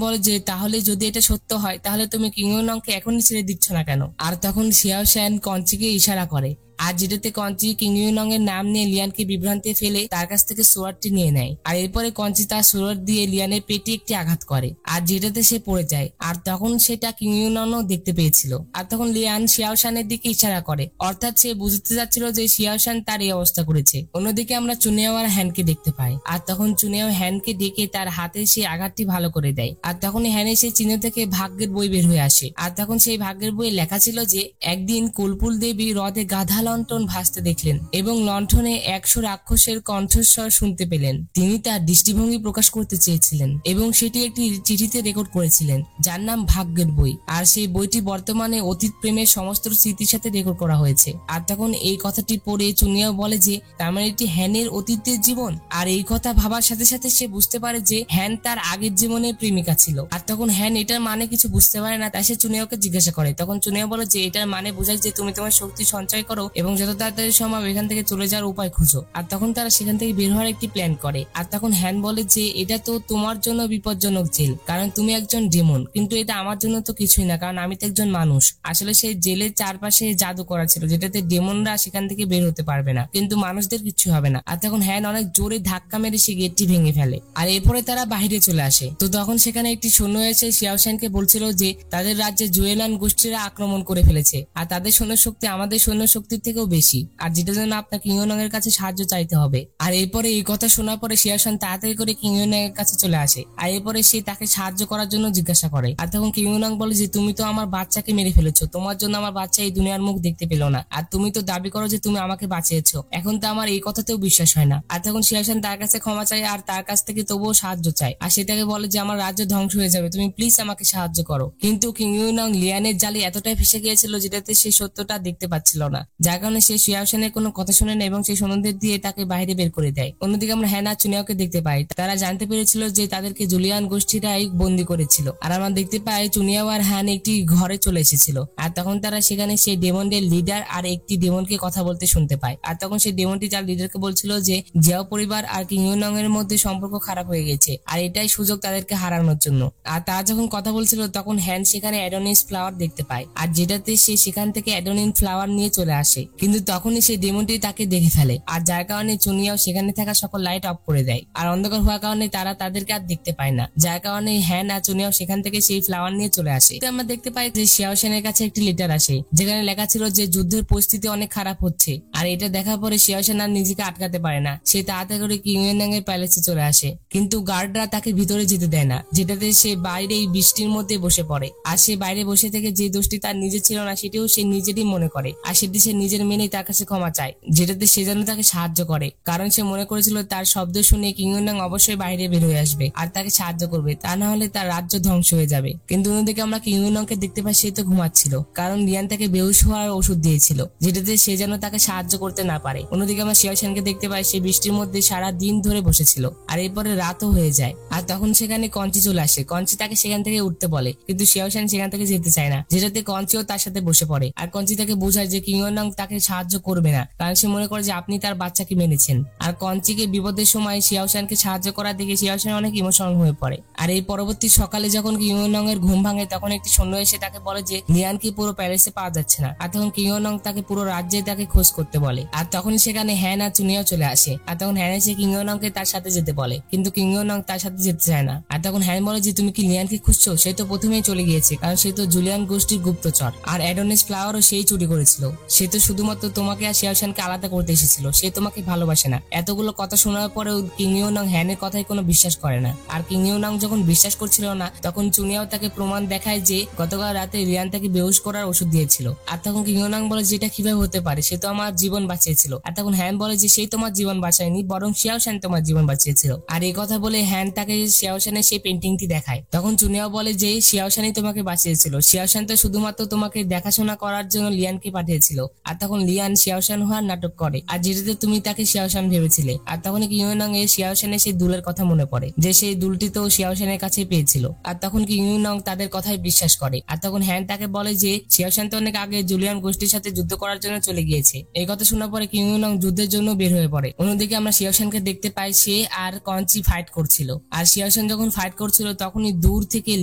বলে যে তাহলে যদি এটা সত্য হয় তাহলে তুমি কিং ইউনংকে এখনই ছেড়ে দিচ্ছ না কেন? আর তখন শিয়াওশান কঞ্চিকে ইশারা করে, আর যেটাতে কঞ্চি কিং ইউনং এর নাম নিয়ে লিয়ানকে বিভ্রান্তি ফেলে তার কাছ থেকে সোয়ার্ডটি নিয়ে নেয়। আর এরপরে কঞ্চি তার সোয়ার্ড দিয়ে লিয়ানের পেটে একটি আঘাত করে, আর যেটাতে সে পড়ে যায়। আর তখন সেটা কিং ইউনংও দেখতে পেয়েছিল। আর তখন লিয়ান শিয়াওশানের দিকে ইশারা করে, অর্থাৎ সে বুঝতে যাচ্ছিল যে শিয়াওশান তার এই অবস্থা করেছে। অন্যদিকে আমরা চুনিয়াও আর হ্যানকে দেখতে পাই, আর তখন চুনিয়াও হ্যানকে ডেকে তার হাতে সেই আঘাতটি ভালো করে দেয়। আর তখন হ্যানে সেই চিহ্ন থেকে ভাগ্যের বই বের হয়ে আসে। আর তখন সেই ভাগ্যের বইয়ে লেখা ছিল যে একদিন কুলপুল দেবী হ্রদে গাধা লণ্ঠন ভাসতে দেখলেন এবং লণ্ঠনে 100 রাক্ষসের কণ্ঠস্বর শুনতে পেলেন। তিনি তার দৃষ্টিভঙ্গি প্রকাশ করতে চেয়েছিলেন এবং সেটি একটি চিঠিতে রেকর্ড করেছিলেন যার নাম ভাগ্যের বই। আর সেই বইটি বর্তমানে অতীত প্রেমের সমস্ত স্মৃতির সাথে রেকর্ড করা হয়েছে। আর তখন এই কথাটি পড়ে চুনিয়াও বলে যে তার মানে এটি হ্যানের অতীতের জীবন। আর এই কথা ভাবার সাথে সাথে সে বুঝতে পারে যে হ্যান তার আগের জীবনের প্রেমিকা ছিল। আর তখন হ্যান এটার মানে কিছু বুঝতে পারে না, তাই সে চুনিয়াওকে জিজ্ঞাসা করে। তখন চুনিয়াও বলে যে এটার মানে বোঝায় যে তুমি তোমার শক্তি সঞ্চয় করো এবং যত তাড়াতাড়ি সম্ভব এখান থেকে চলে যাওয়ার উপায় খুঁজো। আর তখন তারা সেখান থেকে বের হওয়ার একটি প্ল্যান করে। আর তখন হ্যান বলে যে এটা তো তোমার জন্য বিপজ্জনক জেল, কারণ তুমি একজন ডেমন, কিন্তু এটা আমার জন্য তো কিছুই না, কারণ আমি তো একজন মানুষ। আসলে সেই জেলের চারপাশে জাদু করা ছিল যেটাতে ডেমনরা সেখান থেকে বের হতে পারবে না, কিন্তু মানুষদের কিছু হবে না। আর তখন হ্যান অনেক জোরে ধাক্কা মেরে সে গেটটি ভেঙে ফেলে। আর এরপরে তারা বাইরে চলে আসে। তো তখন সেখানে একটি সৈন্য এসে শিয়াওশানকে বলছিল যে তাদের রাজ্যে জুয়েলান গোষ্ঠীরা আক্রমণ করে ফেলেছে, আর তাদের সৈন্য শক্তি আমাদের সৈন্য শক্তির থেকেও বেশি, আর যেটার জন্য আপনার কিং ইউনং এর কাছে সাহায্য চাইতে হবে। আর এরপরে এই কথা শোনার পরে শিয়াওশান তাড়াতাড়ি করে কিং ইউনং এর কাছে চলে আসে। আর এরপরে সে তাকে সাহায্য করার জন্য জিজ্ঞাসা করে। আর তখন কিং ইউনং বলে যে তুমি তো আমার বাচ্চাকে মেরে ফেলেছো, তোমার জন্য আমার বাচ্চা এই দুনিয়ার মুখ দেখতে পেল না, আর তুমি তো দাবি করো যে তুমি আমাকে বাঁচিয়েছো, এখন তো আমার এই কথাতেও বিশ্বাস হয় না। আর তখন শিয়াওশান তার কাছে ক্ষমা চায় আর তার কাছ থেকে তবুও সাহায্য চায়, আর সেটাকে বলে যে আমার রাজ্য ধ্বংস হয়ে যাবে, তুমি প্লিজ আমাকে সাহায্য করো। কিন্তু কিং ইউনং লিয়ানের জালে এতটাই ফেসে গিয়েছিল যেটাতে সে সত্যটা দেখতে পাচ্ছিল না, যার কারণে সে শিয়াওশানের কোনো কথা শুনে না এবং সেই সৈন্যদের দিয়ে তাকে বাইরে বের করে দেয়। অন্যদিকে আমরা হ্যান আর চুনিয়াওকে দেখতে পাই, তারা জানতে পেরেছিল যে তাদেরকে জুলিয়ান গোষ্ঠীরাই বন্দী করেছিল। আর আমরা দেখতে পাই চুনিয়াও আর হ্যান একটি ঘরে চলে এসেছিল। আর তখন তারা সেখানে সেই ডেমনদের লিডার আর একটি ডেমনকে কথা বলতে শুনতে পায়। আর তখন সেই ডেমনটি তার লিডারকে বলছিল যে জিয়াও পরিবার আর কিং ইউনং এর মধ্যে সম্পর্ক খারাপ হয়ে গেছে, আর এটাই সুযোগ তাদেরকে হারানোর জন্য। আর তারা যখন কথা বলছিল তখন হ্যান সেখানে অ্যাডোনিস ফ্লাওয়ার দেখতে পায়, আর যেটাতে সে সেখান থেকে অ্যাডোনিন ফ্লাওয়ার নিয়ে চলে আসে। কিন্তু তখনই সেই ডেমনটি তাকে দেখে ফেলে, আর যার কারণে চুনিয়াও সেখানে থাকা সকল লাইট অফ করে দেয়। আর অন্ধকার হওয়ার কারণে তারা তাদেরকে আর দেখতে পায় না, যার কারণে হ্যান আর চুনিয়াও সেখান থেকে সেই ফ্লাওয়ার নিয়ে চলে আসে। আমরা দেখতে পাই যে শিয়াওশানের কাছে একটি লেটার আসে যেখানে লেখা ছিল যে যুদ্ধের পরিস্থিতি অনেক খারাপ হচ্ছে। আর এটা দেখার পরে শিয়াওশান আর নিজেকে আটকাতে পারে না, সে তাড়াতাড়ি করে কিং ইউনং এর প্যালেসে চলে আসে। কিন্তু গার্ডরা তাকে ভিতরে যেতে দেয় না, যেটাতে সে বাইরে এই বৃষ্টির মধ্যে বসে পড়ে। আর সে বাইরে বসে থেকে যে দোষটি তার নিজের ছিল না সেটিও সে নিজেরই মনে করে, আর সেটি সে নিজের মেনেই তার কাছে ক্ষমা চায়, যেটাতে সে যেন তাকে সাহায্য করে, কারণ সে মনে করেছিল তার শব্দ শুনে কিং ইউনং অবশ্যই বাইরে বের হয়ে আসবে আর তাকে সাহায্য করবে, তা না হলে তার রাজ্য ধ্বংস হয়ে যাবে। কিন্তু অন্যদিকে আমরা কিং ইউনংকে দেখতে পাই সে তো ঘুমাচ্ছিল, কারণ লিয়ান তাকে বেহুশ হওয়ার ওষুধ দিয়েছিল, যেটাতে সে যেন তাকে সাহায্য করতে না পারে। অন্যদিকে আমরা শিয়াওশানকে দেখতে পাই সে বৃষ্টির মধ্যে সারা দিন ধরে বসেছিল, আর এরপরে রাতও হয়ে যায়। আর তখন সেখানে কঞ্চি চলে আসে। কঞ্চি তাকে সেখান থেকে উঠতে বলে, কিন্তু শিয়াওশান সেখান থেকে যেতে চায় না, যেটাতে কঞ্চিও তার সাথে বসে পড়ে। আর কঞ্চি তাকে বোঝায় যে কিং ইউনং তাকে সাহায্য করবে না, কারণ সে মনে করে যে আপনি তার বাচ্চাকে মেরেছেন। আর কঞ্চিকে বিপদের সময় শিয়াওশানকে সাহায্য করার দিকে শিয়াওশান অনেক ইমোশনাল হয়ে পড়ে। আর এই পরবর্তী সকালে যখন কিং ইউনং এর ঘুম ভাঙে তখন একটি সৈন্য এসে তাকে বলে যে লিয়ানকে পুরো প্যালেসে পাওয়া যাচ্ছে না। আর তখন কিং ইউনং তাকে পুরো রাজ্যে তাকে খোঁজ করতে বলে। আর তখন সেখানে হ্যান আর চুনিয়াও চলে আসে। আর তখন হ্যান এসে কিং ইউনংকে তার সাথে যেতে বলে, কিন্তু কিং ইউনং তার সাথে যেতে চায় না। আর তখন হ্যান বলে যে তুমি কি লিয়ানকে খুঁজছো? সে তো প্রথমেই চলে গিয়েছে, কারণ সে তো জুলিয়ান গোষ্ঠীর গুপ্তচর, আর অ্যাডোনিস ফ্লাওয়ারও সেই চুরি করেছিল। সে তো শুধুমাত্র তোমাকে আর শিয়াওশানকে আলাদা করতে এসেছিল, সে তোমাকে ভালোবাসে না। এতগুলো কথা শোনার পরেও কিং ইউনং হ্যানের কথায় কোনো বিশ্বাস করে না। আর কিং ইউনং যখন বিশ্বাস করছিল না তখন চুনিয়াও তাকে প্রমাণ দেখায় যে গতকাল রাতে লিয়ান তাকে বেহুশ করার ওষুধ দিয়েছিল। আর তখন কিং ইউনং বলে যে এটা কিভাবে হতে পারে, সে তো আমার জীবন জীবন বাঁচিয়েছিল। আর তখন হ্যান বলে যে সেই তোমার জীবন বাঁচায়নি, বরং শিয়াও শান তোমার জীবন বাঁচিয়েছিল। আর এই কথা বলে হ্যান তাকে শিয়াও শানের সেই পেন্টিংটি দেখায়। তখন চুনিয়াও বলে যে শিয়াও শানই তোমাকে বাঁচিয়েছিল, শিয়াও শান তো শুধুমাত্র তোমাকে দেখাশোনা করার জন্য লিয়ানকে পাঠিয়েছিল। আর তখন লিয়ান শিয়াও শান হওয়ার নাটক করে, আর যেটাতে তুমি তাকে শিয়াও শান ভেবেছিলে। আর তখন কিংইউনং এর শিয়াও শানের সেই দুলের কথা মনে পড়ে, যে সেই দুলটি তো শিয়াও শানের কাছে পেয়েছিল। আর তখন কিংইউনং তাদের কথায় বিশ্বাস করে। আর তখন হ্যান তাকে বলে যে শিয়াও শান তো অনেক আগে জুলিয়ান গোষ্ঠীর সাথে যুদ্ধ করার জন্য চলে গিয়েছে। এই কথা শোনার পরে কিংইউনং যুদ্ধের জন্য বের হয়ে পড়ে। অন্যদিকে আমরা শিয়াও শানকে দেখতে পাই, সে আর কঞ্চি ফাইট করছিল। আর শিয়াও শান যখন ফাইট করছিল তখনই দূর থেকে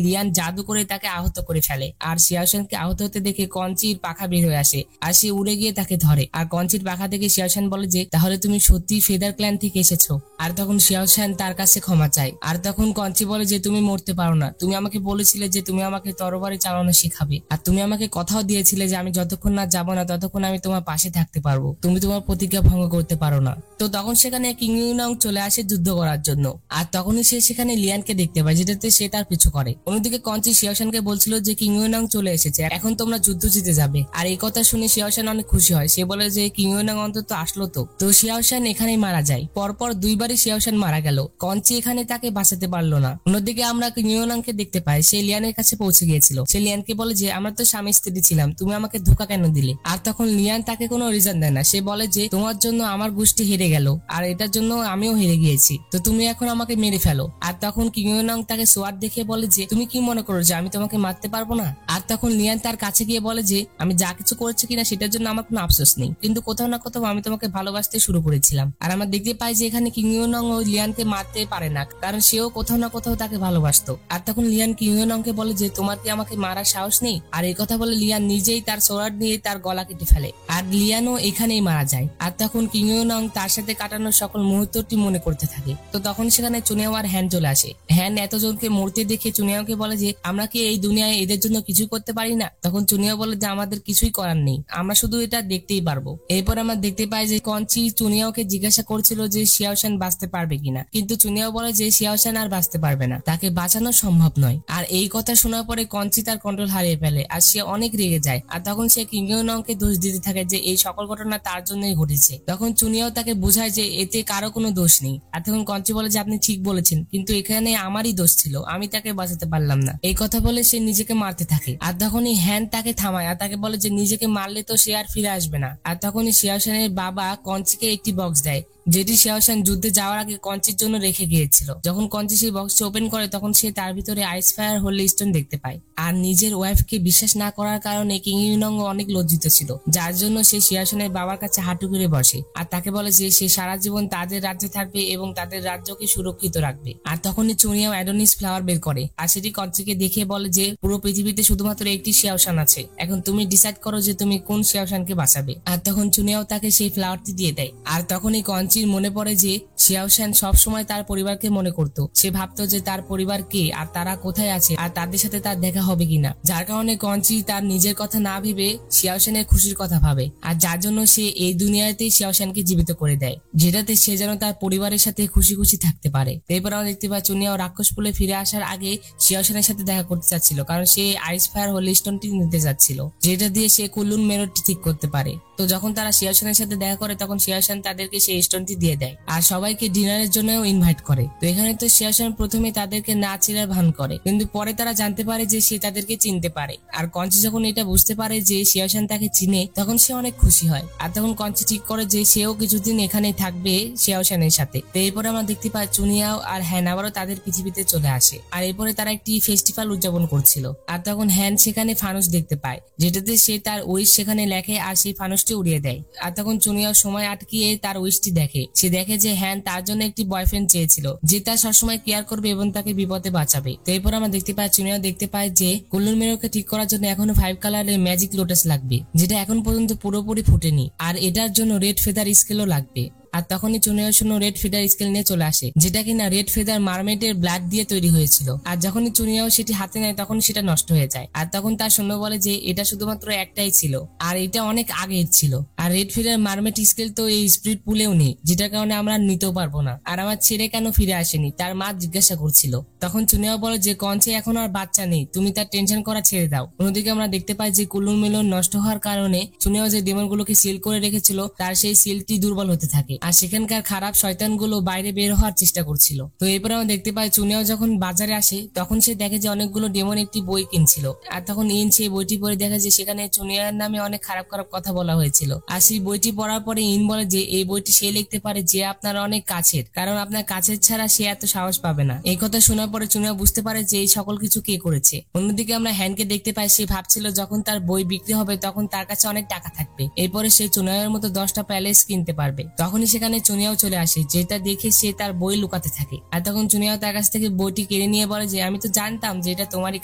লিয়ান জাদু করে তাকে আহত করে ফেলে। আর শিয়াও শানকে আহত হতে দেখে কঞ্চির পাখা বের হয়ে আসে, আর সে উড়ে গিয়ে তাকে ধরে। আর কঞ্চির পাখা থেকে শিয়াও শান বলে যে তাহলে তুমি সত্যি ফেদার ক্ল্যান থেকে এসেছো। আর তখন শিয়াও শান তার কাছে ক্ষমা চায়। আর তখন কঞ্চি বলে যে তুমি মরতে পারো না, তুমি আমাকে বলেছিলে যে তুমি আমাকে তরবারি চালানো শেখাবে, আর তুমি আমাকে কথাও দিয়েছিলে যে আমি যতক্ষণ না যাবো না ততক্ষণ আমি তোমার পাশে থাকতে পারবো, তুমি তোমার প্রতিজ্ঞা ভঙ্গ করতে পারো না। তো তখন সেখানে কিংইউনং চলে আসে যুদ্ধ করার জন্য। আর তখনই সে সেখানে লিয়ানকে দেখতে পায়, যেটাতে সে তার পিছু করে। অন্যদিকে কঞ্চি শিয়াও শানকে বলছিল যে কিংইউনং চলে এসেছে, এখন তোমরা যুদ্ধ জিতে যাবে। আর এই কথা শুনে শিয়াও শান অনেক খুশি হয়। সে বলে যে কিংইউনং অন্তত আসলো। তো শিয়াও শান এখানেই মারা যায়। পরপর দুইবারই শিয়াও শান মারা গেল, কঞ্চি এখানে তাকে বাঁচাতে পারলো না। অন্যদিকে আমরা কিংইউনংকে দেখতে পাই, সে লিয়ানের কাছে পৌঁছে গিয়েছিল। সে লিয়ানকে বলে যে আমরা তো স্বামী স্ত্রী ছিলাম, তুমি আমাকে ধোঁকা কেন দিলে? আর তখন লিয়ান তাকে কোনো রিজন দেয় না। সে বলে যে তোমার জন্য আমার গোষ্ঠী হেরে গেল, আর এটার জন্য আমিও হেরে গিয়েছি, তো তুমি এখন আমাকে মেরে ফেলো। আর তখন কিংইউনং তাকে সোয়ার্ড দেখে বলে যে তুমি কি মনে করো যে আমি তোমাকে মারতে পারবো না? আর তখন লিয়ান তার কাছে গিয়ে বলে যে আমি যা কিছু করেছি কিনা সেটার জন্য আমার কোনো আফসোস নেই, কিন্তু কোথাও না কোথাও আমি তোমাকে ভালোবাসতে শুরু করেছিলাম। আর আমরা দেখতে পাই যে এখানে কিংইউনং ও লিয়ানকে মারতে পারে না, কারণ সেও কোথাও না কোথাও তাকে ভালোবাসতো। আর তখন লিয়ান কিংইউনংকে বলে যে তোমার কি আমাকে মারার সাহস নেই? আর এই কথা বলে লিয়ান নিজেই তার সোয়ার্ড নিয়ে তার গলা কেটে ফেলে, আর লিয়ানও এখানেই মারা যায়। আর তখন কিংইউনং তার সাথে কাটানো সকল মুহূর্তটি মনে করতে থাকে। তো তখন সেখানে চুনিয়াও আর হ্যান চলে আসে। হ্যান এতজনকে মরতে দেখে চুনিয়াওকে বলে যে আমরা কি এই দুনিয়ায় এদের জন্য কিছু করতে পারি না? তখন চুনিয়াও বলে যে আমাদের কিছুই করার নেই, আমরা শুধু এটা দেখতেই পারবো। এরপর আমরা দেখতে পাই যে কঞ্চি চুনিয়াওকে জিজ্ঞাসা করছিল যে শিয়াও শান বাঁচতে পারবে কিনা, কিন্তু চুনিয়াও বলে যে শিয়াও শান আর বাঁচতে পারবে না, তাকে বাঁচানো সম্ভব নয়। আর এই কথা শোনার পরে কঞ্চি তার কন্ট্রোল হারিয়ে ফেলে, আর সে অনেক রেগে যায়। আর তখন সে কিংইউনংকে দোষ দিতে থাকে যে এই সকল ঘটনা তার জন্যই ঘটেছে। তখন চুনিয়াও তাকে বোঝায় যে এতে কারো কোনো দোষ নেই। আর তখন কঞ্চি বলে যে আপনি ঠিক বলেছেন, কিন্তু এখানে আমারই দোষ ছিল, আমি তাকে বাঁচাতে পারলাম না। এই কথা বলে সে নিজেকে মারতে থাকে। আর তখনই হ্যান তাকে থামায়, আর তাকে বলে যে নিজেকে মারলে তো সে আর ফিরে আসবে না। আর তখনই শিয়াও শানের বাবা কঞ্চিকে একটি বক্স দেয়, যেটি শিয়াও শান যুদ্ধে যাওয়ার আগে কঞ্চির জন্য রেখে গিয়েছিল। যখন কঞ্চি সেই বক্সটি ওপেন করে তখন সে তার ভিতরে আইস ফায়ার হোলি স্টোন দেখতে পায়। আর নিজের ওয়াইফকে বিশ্বাস না করার কারণে কিংইউনং অনেক লজ্জিত ছিল, যার জন্য সে শিয়াও শানের বাবার কাছে হাঁটু করে বসে। আর তাকে বলে যে সে সারা জীবন তাদের রাজ্যে থাকবে এবং তাদের রাজ্যকে সুরক্ষিত রাখবে। আর তখনই চুনিয়াও অ্যাডোনিস ফ্লাওয়ার বের করে, আর সেটি কঞ্চিকে দেখিয়ে বলে যে পুরো পৃথিবীতে শুধুমাত্র একটি শিয়াও শান আছে, এখন তুমি ডিসাইড করো যে তুমি কোন শিয়াও শানকে বাঁচাবে। আর তখন চুনিয়াও তাকে সেই ফ্লাওয়ারটি দিয়ে দেয়। আর তখনই কঞ্চির মনে পড়ে যে শিয়াও শান সবসময় তার পরিবারকে মনে করতো। সে ভাবতো যে তার পরিবার কে আর তারা কোথায় আছে আর তাদের সাথে তার দেখা হবে কিনা, যার কারণে কঞ্চি তার নিজের কথা না ভেবে শিয়াও শানের খুশির কথা ভাবে। আর যার জন্য সে এই দুনিয়াতেই শিয়াও শানকে জীবিত করে দেয়, যেটাতে সে যেন তার পরিবারের সাথে খুশি খুশি থাকতে পারে। এরপর আমরা দেখতে পাই চুনিয়াও রাক্ষস পুলে ফিরে আসার আগে শিয়াও শানের সাথে দেখা করতে চাচ্ছিল, কারণ সে আইস ফায়ার হোলি স্টোনটি নিতে যাচ্ছিল, যেটা দিয়ে সে কুলুন মেরোটি ঠিক করতে পারে। তো যখন তারা শিয়াও শানের সাথে দেখা করে তখন শিয়াও শান তাদেরকে সেই স্টোনটি দিয়ে দেয়, আর সবাইকে ডিনারের জন্য ইনভাইট করে। তো এখানে তো শিয়াও শান প্রথমে তাদেরকে না চেনার ভান করে, কিন্তু পরে তারা জানতে পারে যে সে তাদেরকে চিনতে পারে। আর কঞ্চি যখন এটা বুঝতে পারে যে শিয়াও শান তাকে চিনে তখন সে অনেক খুশি হয়। আর তখন কঞ্চি ঠিক করে যে সেও কিছুদিন এখানেই থাকবে শিয়াও শানের সাথে। তো এরপরে আমরা দেখতে পাই চুনিয়াও আর হ্যান আবারও তাদের পৃথিবীতে চলে আসে, আর এরপরে তারা একটি ফেস্টিভ্যাল উদযাপন করছিল। আর তখন হ্যান সেখানে ফানুস দেখতে পায়, যেটাতে সে তার উইশ সেখানে লেখে আর সেই ফানুসটি উড়িয়ে দেয়। আর তখন চুনিয়াও সময় আটকিয়ে তার উইশটি দেখে। সে দেখে যে হ্যান তার জন্য একটি বয়ফ্রেন্ড চেয়েছিল, যে তার সবসময় কেয়ার করবে এবং তাকে বিপদে বাঁচাবে। তো এরপর আমরা দেখতে পাই চুনিয়াও দেখতে পায় যে কুল্লুর মেরোকে ঠিক করার জন্য এখনো 5 কালারের ম্যাজিক লোটাস লাগবে, যেটা এখন পর্যন্ত পুরোপুরি ফুটেনি, আর এটার জন্য রেড ফেদার স্কেলও লাগবে। আর তখনই চুনিয়ার জন্য রেড ফেদার স্কেল নিয়ে চলে আসে, যেটা কিনা রেড ফেদার মারমেডের ব্লাড দিয়ে তৈরি হয়েছিল। আর যখনই চুনিয়াও সেটি হাতে নেয় তখন সেটা নষ্ট হয়ে যায়। আর তখন তার সৈন্য বলে যে এটা শুধুমাত্র একটাই ছিল আর এটা অনেক আগের ছিল, আর রেড ফেদার মারমেড স্কেল তো এই স্পিরিট পুলেও নেই, যেটার কারণে আমরা নিতেও পারবো না। আর আমার ছেলে কেন ফিরে আসেনি তার মা জিজ্ঞাসা করছিল। তখন চুনিয়াও বলে যে কঞ্চে এখন আর বাচ্চা নেই, তুমি তার টেনশন করা ছেড়ে দাও। অন্যদিকে আমরা দেখতে পাই যে কুল্লুর মিলন নষ্ট হওয়ার কারণে চুনিয়াও যে ডেমনগুলোকে সিল করে রেখেছিল তার সেই সিলটি দুর্বল হতে থাকে, আর সেখানকার খারাপ শয়তানগুলো বাইরে বের হওয়ার চেষ্টা করছিল। তো এরপর আমরা দেখতে পাই চুনিয়াও যখন বাজারে আসে তখন সে দেখে যে অনেকগুলো ডেমন একটি বই কিনছিল, আর তখন ইন সেই বইটি পড়ে দেখে যে সেখানে চুনিয়ার নামে অনেক খারাপ খারাপ কথা বলা হয়েছিল। আর সেই বইটি পড়ার পরে ইন বলে যে এই বইটি সে লিখতে পারে যে আপনার অনেক কাছের, কারণ আপনার কাছের ছাড়া সে এত সাহস পাবে না। এই কথা শোনার পরে চুনিয়া বুঝতে পারে যে এই সকল কিছু কে করেছে। অন্যদিকে আমরা হ্যানকে দেখতে পাই সে ভাবছিল যখন তার বই বিক্রি হবে তখন তার কাছে অনেক টাকা থাকবে, এরপরে সে চুনিয়ার মতো 10টা প্যালেস কিনতে পারবে। তখনই সেখানে চুনিয়াও চলে আসে, যেটা দেখে সে তার বই লুকাতে থাকে। আর তখন চুনিয়াও তার কাছ থেকে বইটি কেড়ে নিয়ে বলে যে আমি তো জানতাম যে এটা তোমারই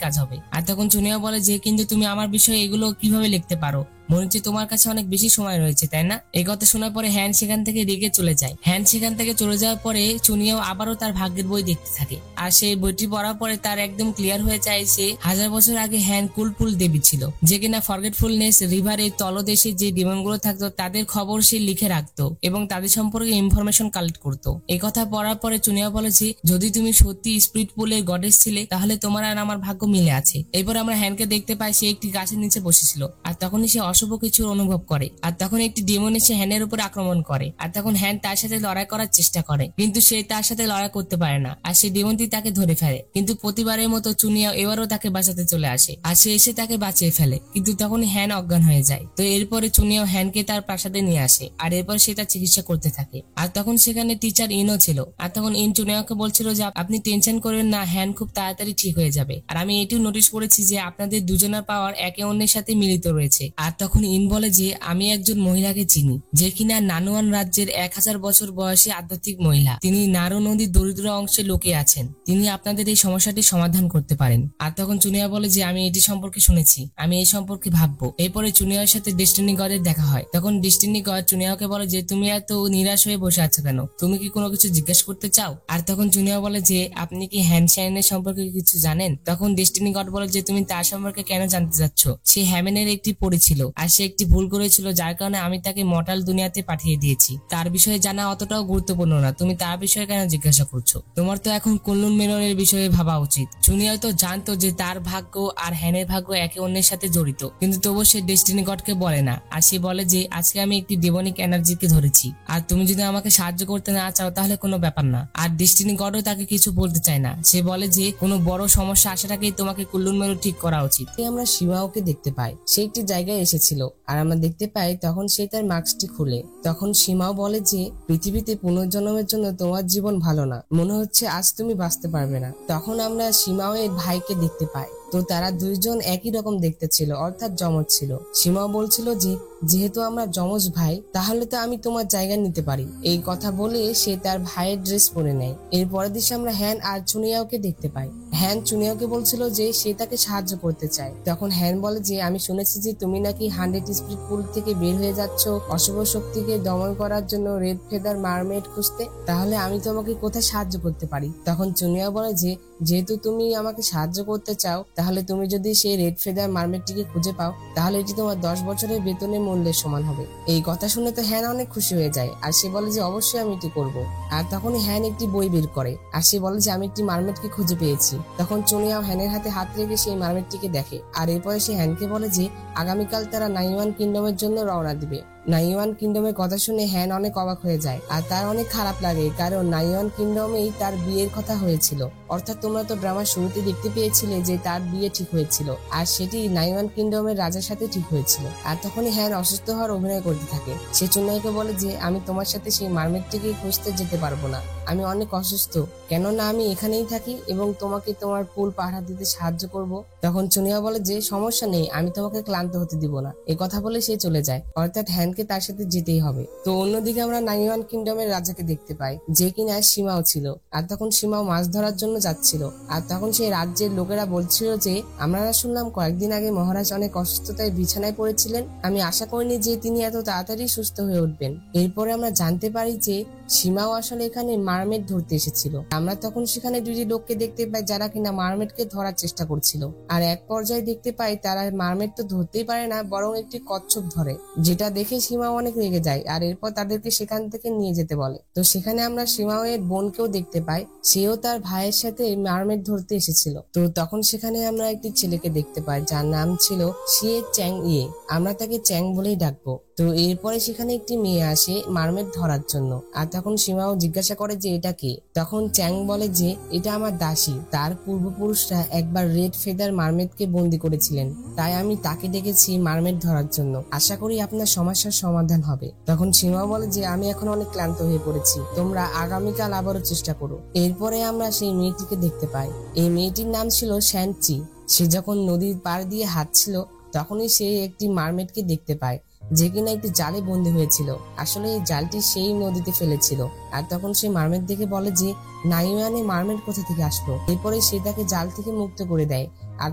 কাজ হবে। আর তখন চুনিয়াও বলে যে কিন্তু তুমি আমার বিষয়ে এগুলো কিভাবে লিখতে পারো, মনে হচ্ছে তোমার কাছে অনেক বেশি সময় রয়েছে তাই না। এই কথা শোনার পরে হ্যান সেখান থেকে রেগে চলে যায়। হ্যান সেখান থেকে চলে যাওয়ার পরে চুনিয়াও আবারও তার ভাগ্যের বই দেখতে থাকে, আর সেই বইটি পড়ার পরে তার একদম ক্লিয়ার হয়ে যায় সে 1000 বছর আগে হ্যান কুলপুল দেবী ছিল, যে কিনা ফরগেটফুলনেস রিভারের তলদেশে যে ডিমনগুলো থাকতো তাদের খবর সে লিখে রাখতো এবং তাদের সম্পর্কে ইনফরমেশন কালেক্ট করতো। এই কথা পড়ার পরে চুনিয়া বলেছে যদি তুমি সত্যি স্পিরিট পুলের গডেস ছিলে তাহলে তোমার আর আমার ভাগ্য মিলে আছে। এরপর আমরা হ্যানকে দেখতে পাই সে একটি গাছের নিচে বসেছিল, আর তখনই সে অশুভ কিছুর অনুভব করে, আর তখন একটি ডেমন এসে হ্যানের উপর আক্রমণ করে। আর তখন হ্যান তার সাথে লড়াই করার চেষ্টা করে, কিন্তু সে তার সাথে লড়াই করতে পারে না, আর সেই ডেমনটি তাকে ধরে ফেলে। কিন্তু প্রতিবারের মতো চুনিয়া এবারও তাকে বাঁচাতে চলে আসে, আর সে এসে তাকে বাঁচিয়ে ফেলে, কিন্তু তখন হ্যান অজ্ঞান হয়ে যায়। তো এরপরে চুনিয়াও হ্যানকে তার প্রাসাদে নিয়ে আসে, আর এরপর সে তার চিকিৎসা করতে থাকে। আর তখন সেখানে টিচার ইনও ছিল, আর তখন ইন চুনিয়াকে বলছিল যে আপনি টেনশন করবেন না, হ্যান খুব তাড়াতাড়ি ঠিক হয়ে যাবে। আর আমি এটিও নোটিশ করেছি যে আপনাদের দুজনের পাওয়ার একে অন্যের সাথে মিলিত রয়েছে। আর তখন ইন বলে যে আমি একজন মহিলাকে চিনি যে কিনা নানুয়ান রাজ্যের 1000 বছর বয়সী আধ্যাত্মিক মহিলা, তিনি নারু নদীর দরিদ্র অংশে লোকে আছেন, তিনি আপনাদের এই সমস্যাটি সমাধান করতে পারেন। আর তখন চুনিয়া বলে যে আমি এটি সম্পর্কে শুনেছি, আমি এই সম্পর্কে ভাববো। এরপরে চুনিয়ার সাথে ডেস্টিনি গডের দেখা হয়। তখন ডেস্টিনি গড চুনিয়াকে বলে যে তুমি এত নিরাশ হয়ে বসে আছো কেন, তুমি কি কোনো কিছু জিজ্ঞেস করতে চাও। আর তখন চুনিয়া বলে যে আপনি কি হ্যান্ডশাইনের সম্পর্কে কিছু জানেন। তখন ডেস্টিনি গড বলে যে তুমি তার সম্পর্কে কেন জানতে চাচ্ছ, সে হ্যামেনের একটি পরী ছিল, আর সে একটি ভুল করেছিল যার কারণে আমি তাকে মর্টাল দুনিয়াতে পাঠিয়ে দিয়েছি। তার বিষয়ে জানা অতটাও গুরুত্বপূর্ণ না, তুমি তার বিষয়ে কেন জিজ্ঞাসা করছো, তোমার তো এখন কুল্লুন মেলনের বিষয়ে ভাবা উচিত। চুনিয়া তো জানতো যে তার ভাগ্য আর হ্যানের ভাগ্য একে অন্যের সাথে জড়িত, কিন্তু তবুও সে ডেস্টিনি গডকে বলে না। আর সে বলে যে আজকে আমি একটি ডেমনিক এনার্জিকে ধরেছি, আর তুমি যদি আমাকে সাহায্য করতে না চাও তাহলে কোনো ব্যাপার না। আর ডেস্টিনি গডও তাকে কিছু বলতে চায় না, সে বলে যে কোনো বড় সমস্যা আসার আগেই তোমাকে কুল্লুন মেলু ঠিক করা উচিত। আমরা শিমাওকে দেখতে পাই, সে একটি জায়গায় এসেছিল, আর আমরা দেখতে পাই তখন সে তার মাস্কটি খুলে। তখন সীমাও বলে যে পৃথিবীতে পুনর্জন্মের জন্য তোমার জীবন ভালো না, মনে হচ্ছে আজ তুমি বাঁচতে পারবে না। তখন আমরা সীমাও এর ভাইকে দেখতে পাই, তো তারা দুইজন একই রকম দেখতে ছিল, অর্থাৎ যমজ ছিল। সীমাও বলছিল যে যেহেতু আমরা যমজ ভাই তাহলে তো আমি তোমার জায়গা নিতে পারি। এই কথা বলে সে তার ভাইয়ের ড্রেস পরে নেয়। এর পরের দিন আমরা হ্যান আর চুনিয়াওকে দেখতে পাই। হ্যান চুনিয়াওকে বলছিল যে সে তাকে সাহায্য করতে চায়। তখন হ্যান বলে যে আমি শুনেছি যে তুমি নাকি 100 স্পিরিট পুল থেকে বের হয়ে যাচ্ছ অশুভ শক্তিকে দমন করার জন্য রেড ফেদার মারমেড খুঁজতে, তাহলে আমি তোমাকে কোথায় সাহায্য করতে পারি। তখন চুনিয়াও বলে যে যেহেতু তুমি আমাকে সাহায্য করতে চাও তাহলে তুমি যদি সেই রেড ফেদার মারমেডটিকে খুঁজে পাও তাহলে এটি তোমার 10 বছরের বেতনের মূল্যের সমান হবে। এই কথা শুনে তো হ্যান অনেক খুশি হয়ে যায়, আর সে বলে যে অবশ্যই আমি এটি করবো। আর তখনই হ্যান একটি বই বের করে, আর সে বলে যে আমি একটি মারমেডকে খুঁজে পেয়েছি। তখন চুনিয়াও হ্যানের হাতে হাত রেখে সেই মারমেডটিকে দেখে, আর এরপরে সে হ্যানকে বলে যে আগামীকাল তারা নাইওয়ান কিংডমের জন্য রওনা দিবে। নাইওয়ান কিংডমের কথা শুনে হ্যান অনেক অবাক হয়ে যায়, আর তার অনেক খারাপ লাগে, কারণ নাইওয়ান কিংডমেই তার বিয়ের কথা হয়েছিল। অর্থাৎ তোমরা তো ড্রামার শুরুতে দেখতে পেয়েছিলে যে তার বিয়ে ঠিক হয়েছিল, আর সেটি নাইওয়ান কিংডমের রাজার সাথে ঠিক হয়েছিল। আর তখনই হ্যান অসুস্থ হওয়ার অভিনয় করতে থাকে। সে চুনাইকে বলে যে আমি তোমার সাথে সেই মারমেডটিকে খুঁজতে যেতে পারবো না, আমি অনেক অসুস্থ, কেননা আমি এখানেই থাকি এবং তোমাকে তোমার পুল পাহারা দিতে সাহায্য করব। তখন চুনিয়া বলে যে সমস্যা নেই, আমি তোমাকে ক্লান্ত হতে দিব না। এই কথা বলে সে চলে যায়। অর্থাৎ হ্যান হ্যানকে তার সাথে যেতেই হবে। তো অন্যদিকে আমরা নাইওয়ান কিংডমের রাজাকে দেখতে পাই, যে কিনা সীমাও ছিল। আর তখন সীমাও মাছ ধরার জন্য যাচ্ছিল। আর তখন সেই রাজ্যের লোকেরা বলছিল যে আমরা শুনলাম কয়েকদিন আগে মহারাজ অনেক অসুস্থতায় বিছানায় পড়েছিলেন, আমি আশা করিনি যে তিনি এত তাড়াতাড়ি সুস্থ হয়ে উঠবেন। এরপরে আমরা জানতে পারি যে সীমাও আসলে এখানে মারমেড ধরতে এসেছিল। আমরা তখন সেখানে দুটি লোককে দেখতে পাই যারা কিনা মারমেডকে ধরার চেষ্টা করছিল। আর এক পর্যায়ে দেখতে পাই তারা মারমেড তো ধরতেই পারে না, বরং একটি কচ্ছপ ধরে, যেটা দেখে সীমাও অনেক রেগে যায়। আর এরপর তাদেরকে সেখান থেকে নিয়ে যেতে বলে। তো সেখানে আমরা সীমাওয়ের বোনকেও দেখতে পাই, সেও তার ভাইয়ের সাথে মারমেড ধরতে এসেছিল। তো তখন সেখানে আমরা একটি ছেলেকে দেখতে পাই যার নাম ছিল শিয়ে চ্যাং ইয়ে, আমরা তাকে চ্যাং বলেই ডাকবো। তো এরপরে সেখানে একটি মেয়ে আসে মারমেড ধরার জন্য। আর তখন সীমাও জিজ্ঞাসা করে যে এটা কে। তখন চ্যাং বলে যে এটা আমার দাসী, তার পূর্বপুরুষরা একবার রেড ফেদার মারমেডকে বন্দি করেছিলেন, তাই আমি তাকে ডেকেছি মারমেড ধরার জন্য। আশা করি আপনার সমস্যার সমাধান হবে। তখন সীমাও বলে যে আমি এখন অনেক ক্লান্ত হয়ে পড়েছি, তোমরা আগামীকাল আবারও চেষ্টা করো। এরপরে আমরা সেই মেয়েটিকে দেখতে পাই। এই মেয়েটির নাম ছিল শ্যানচি। সে যখন নদীর পার দিয়ে হাঁটছিল তখনই সে একটি মারমেডকে দেখতে পায়, যে কিনা একটি জালে বন্দী হয়েছিল। আসলে এই জালটি সেই নদীতে ফেলেছিল। আর তখন সে মারমেড দেখে বলে যে নাইওয়ানে মারমেড কোথা থেকে আসলো। এরপরে সে তাকে জাল থেকে মুক্ত করে দেয় আর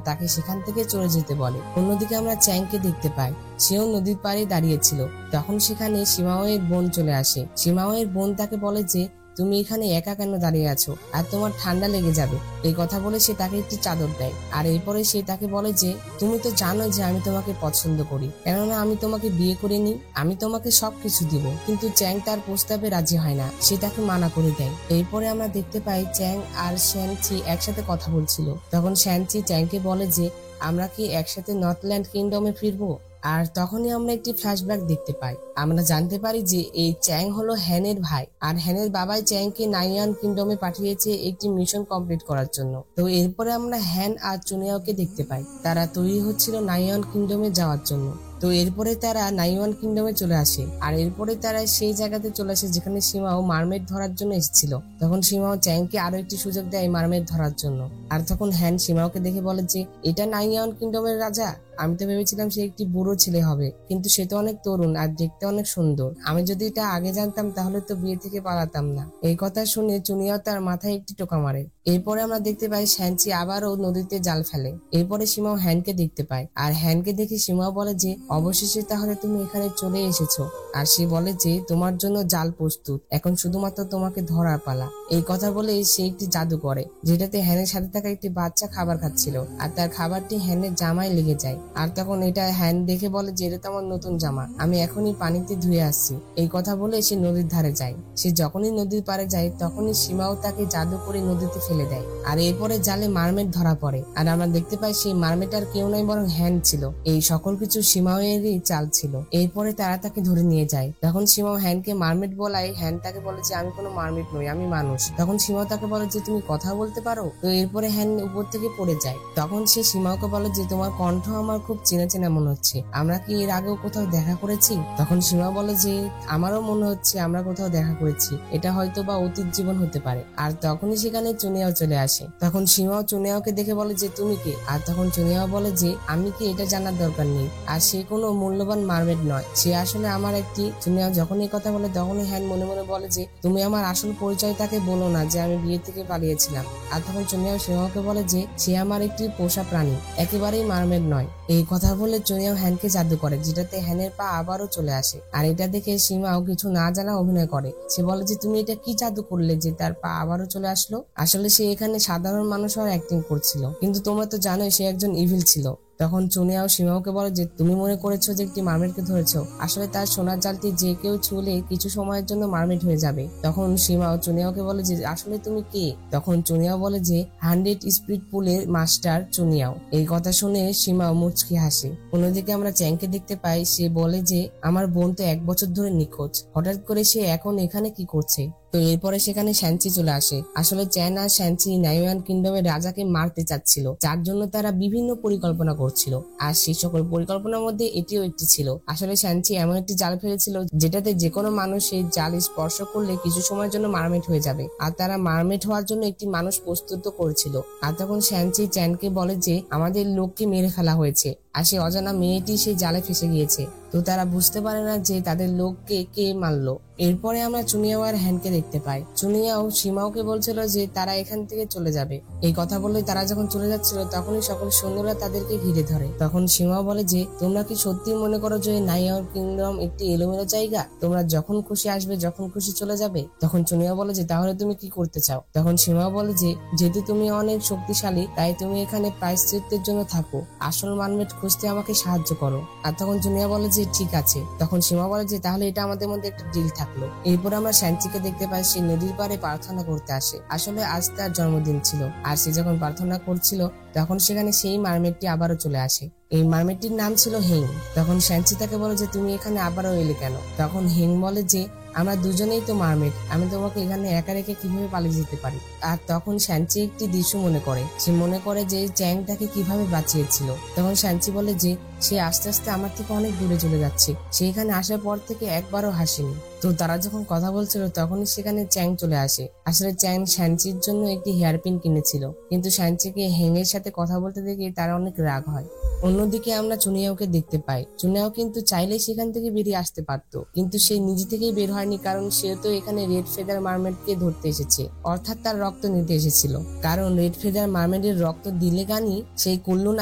তাকে সেখান থেকে চলে যেতে বলে। অন্যদিকে আমরা চ্যাংকে দেখতে পাই, সেও নদীর পাড়ে দাঁড়িয়েছিল। তখন সেখানে সীমাওয়ের বোন চলে আসে। সীমাওয়ের বোন তাকে বলে যে তুমি এখানে একা কেন দাঁড়িয়ে আছো, আর তোমার ঠান্ডা লেগে যাবে। এই কথা বলে সে তাকে একটি চাদর দেয়। আর এরপরে সে তাকে বলে যে তুমি তো জানো যে আমি তোমাকে পছন্দ করি, কেননা আমি তোমাকে বিয়ে করিনি, আমি তোমাকে সবকিছু দিব। কিন্তু চ্যাং তার প্রস্তাবে রাজি হয় না, সে তাকে মানা করে দেয়। এরপরে আমরা দেখতে পাই চ্যাং আর শ্যানচি একসাথে কথা বলছিল। তখন শ্যানচি চ্যাংকে বলে যে আমরা কি একসাথে নর্থল্যান্ড কিংডমে ফিরবো। আর তখনই আমরা একটি ফ্ল্যাশব্যাক দেখতে পাই। আমরা জানতে পারি যে এই চ্যাং হলো হ্যানের ভাই, আর হ্যানের বাবাই চ্যাংকে নাইওয়ান কিংডমে পাঠিয়েছে একটি মিশন কমপ্লিট করার জন্য। তো এরপরে আমরা হ্যান আর চুনিয়াওকে দেখতে পাই, তারা তৈরি হচ্ছিল নাইওয়ান কিংডমে যাওয়ার জন্য। তো এরপরে তারা নাইওয়ান কিংডমে চলে আসে। আর এরপরে তারা সেই জায়গাতে চলে আসে যেখানে সীমাও মারমেড ধরার জন্য এসেছিল। তখন সীমাও চ্যাংকে আরো একটি সুযোগ দেয় মারমেড ধরার জন্য। আর তখন হ্যান সীমাওকে দেখে বলে যে এটা নাইওয়ান কিংডমের রাজা, আমি তো ভেবেছিলাম সে একটি বুড়ো ছেলে হবে, কিন্তু সে তো অনেক তরুণ আর দেখতে অনেক সুন্দর। আমি যদি এটা আগে জানতাম তাহলে তো বিয়ে থেকে পালাতাম না। এই কথা শুনে চুনিয়াও তার মাথায় একটি টোকা মারে। এরপরে আমরা দেখতে পাই শ্যানচি আবারও নদীতে জাল ফেলে। এরপরে সীমাও হ্যানকে দেখতে পায়, আর হ্যানকে দেখে সীমাও বলে যে অবশেষে তাহলে তুমি এখানে চলে এসেছো। আর সে বলে যে তোমার জন্য জাল প্রস্তুত, এখন শুধুমাত্র তোমাকে ধরার পালা। এই কথা বলে সে একটি জাদু করে, যেটাতে হ্যানের সাথে থাকা একটি বাচ্চা খাবার খাচ্ছিল, আর তার খাবারটি হ্যানের জামায় লেগে যায়। আর তখন এটা হ্যান দেখে বলে যে এটা তো আমার নতুন জামা, আমি এখনই পানিতে ধুয়ে আসছি। এই কথা বলে সে নদীর ধারে যায়। সে যখনই নদীর পাড়ে যায় তখনই সীমাও তাকে জাদু করে নদীতে ফেলে দেয়। আর এরপরে জালে মারমেড ধরা পড়ে। আর আমরা দেখতে পাই সেই মারমেড আর কেউ নয় বরং হ্যান ছিল। এই সকল কিছু সীমাওয়েরই চাল ছিল। এরপরে তারা তাকে ধরে নিয়ে যায়। তখন সীমাও হ্যানকে মারমেড বলায় হ্যান তাকে বলে যে আমি কোনো মারমেড নই, আমি মানুষ। তখন সীমাও তাকে বলে যে তুমি কথা বলতে পারো। তো এরপরে হ্যান উপর থেকে পড়ে যায়। তখন সে সীমাওকে বলে যে তোমার কণ্ঠ আমার খুব চেনা চেনা মনে হচ্ছে, আমরা কি এর আগেও কোথাও দেখা করেছি। তখন সীমা বলে যে আমারও মনে হচ্ছে আমরা কোথাও দেখা করেছি, এটা হয়তো বা অতীত জীবন হতে পারে। আর তখনই সেখানে চুনিয়াও চলে আসে। তখন সীমাও চুনিয়াওকে দেখে বলে যে তুমি কে। আর তখন চুনিয়াও বলে যে আমি কি এটা জানার দরকার নেই, আর সে কোনো মূল্যবান মারমেড নয়, সে আসলে আমার একটি। চুনিয়াও যখন এই কথা বলে তখনই হ্যান মনে মনে বলে যে তুমি আমার আসল পরিচয়টাকে বলো না যে আমি বিয়ে থেকে পালিয়েছিলাম। আর তখন চুনিয়াও সীমাওকে বলে যে সে আমার একটি পোষা প্রাণী, একেবারেই মারমেড নয়। এই কথা বলে চুনিয়াও হ্যানকে জাদু করে, যেটাতে হ্যানের পা আবারও চলে আসে। আর এটা দেখে সীমাও কিছু না জানা অভিনয় করে। সে বলে যে তুমি এটা কি জাদু করলে যে তার পা আবারও চলে আসলো। আসলে সে এখানে সাধারণ মানুষ হওয়ার অ্যাক্টিং করছিল, কিন্তু তোমরা তো জানোই সে একজন ইভিল ছিল। তখন চুনিয়াও সীমাওকে বলে যে তুমি মনে করেছো যে একটি মারমেডকে ধরেছো, আসলে তার সোনার জালটি যে কেউ ছুঁলে কিছু সময়ের জন্য মারমেড হয়ে যাবে। তখন সীমাও চুনিয়াওকে বলে যে আসলে তুমি কে। তখন চুনিয়াও বলে যে 100 স্পিড পুলের মাস্টার চুনিয়াও। এই কথা শুনে সীমাও মুচকি হাসে। অন্যদিকে আমরা চ্যাংকে দেখতে পাই, সে বলে যে আমার বোন তো 1 বছর ধরে নিখোঁজ, হঠাৎ করে সে এখন এখানে কি করছে। তো এরপরে সেখানে শ্যানচি চলে আসে। আসলে চ্যান আর শ্যানচি নাইওয়ান কিংডমের রাজাকে মারতে চাচ্ছিল, যার জন্য তারা বিভিন্ন পরিকল্পনা করছিল। আর সেই সকল পরিকল্পনার মধ্যে এটিও একটি ছিল। আসলে শ্যানচি এমন একটি জাল ফেলেছিল যেটাতে যে কোনো মানুষ সেই জাল স্পর্শ করলে কিছু সময়ের জন্য মারমেড হয়ে যাবে। আর তারা মারমেড হওয়ার জন্য একটি মানুষ প্রস্তুত করেছিল। আর তখন শ্যানচি চ্যানকে বলে যে আমাদের লোককে মেরে ফেলা হয়েছে, আর সেই অজানা মেয়েটি সেই জালে ফেসে গিয়েছে। তো তারা বুঝতে পারে না যে তাদের লোককে কে মারলো। এরপরে আমরা চুনিয়াও আর হ্যানকে দেখতে পাই। চুনিয়াও সীমাওকে বলছিল যে তারা এখান থেকে চলে যাবে। এই কথা বলে তারা যখন চলে যাচ্ছিল তখনই সকল সৈন্যরা তাদেরকে ঘিরে ধরে। তখন সীমাও বলে যে তোমরা কি সত্যি মনে করো যে নাইয়ার কিংডম একটি এলোমেলো জায়গা, তোমরা যখন খুশি আসবে যখন খুশি চলে যাবে? তখন চুনিয়া বলে যে তাহলে তুমি কি করতে চাও? তখন সীমাও বলে যে যেহেতু তুমি অনেক শক্তিশালী তাই তুমি এখানে প্রায়শ্চিত্তের জন্য থাকো, আসল মানমেট খুঁজতে আমাকে সাহায্য করো। আর তখন চুনিয়া বলে যে ঠিক আছে। তখন সীমা বলে যে তাহলে এটা আমাদের মধ্যে একটা ডিল থাকলো। এরপর আমরা শান্তিকে দেখতে পাই সে নদীর পাড়ে প্রার্থনা করতে আসে। আসলে আজ তার জন্মদিন ছিল, আর সে যখন প্রার্থনা করছিল তখন সেখানে সেই মারমেটটি আবারও চলে আসে। এই মারমেটটির নাম ছিল হিং। তখন শ্যানচি তাকে বলে যে তুমি এখানে আবারও এলে কেন? তখন হিং বলে যে আমরা দুজনেই তো মারমেট, আমি তোমাকে এখানে একা রেখে কিভাবে পালিয়ে যেতে পারি? আর তখন শ্যানচি একটি দৃশ্য মনে করে। সে মনে করে যে চ্যাং তাকে কিভাবে বাঁচিয়েছিল। তখন শ্যানচি বলে যে সে আস্তে আস্তে আমার থেকে অনেক দূরে চলে যাচ্ছে, সে এখানে আসার পর থেকে একবারও হাসেনি। তো তারা যখন কথা বলছিল তখনই সেখানে চ্যাং চলে আসে। আসলে চ্যাং শ্যানচির জন্য একটি হেয়ারপিন কিনেছিল, কিন্তু শ্যানচিকে হেং এর সাথে কথা বলতে দেখে তার অনেক রাগ হয়। অন্যদিকে আমরা চুনিয়াওকে দেখতে পাই। চুনিয়াও কিন্তু চাইলেই সেখান থেকে বেরিয়ে আসতে পারতো, কিন্তু সে নিজে থেকেই বের হয়নি, কারণ সে তো এখানে রেড ফেদার মারমেডকে ধরতে এসেছে, অর্থাৎ তার রক্ত নিতে এসেছিল। কারণ রেড ফেদার মারমেডের রক্ত দিলে গানি সেই কুল্লুন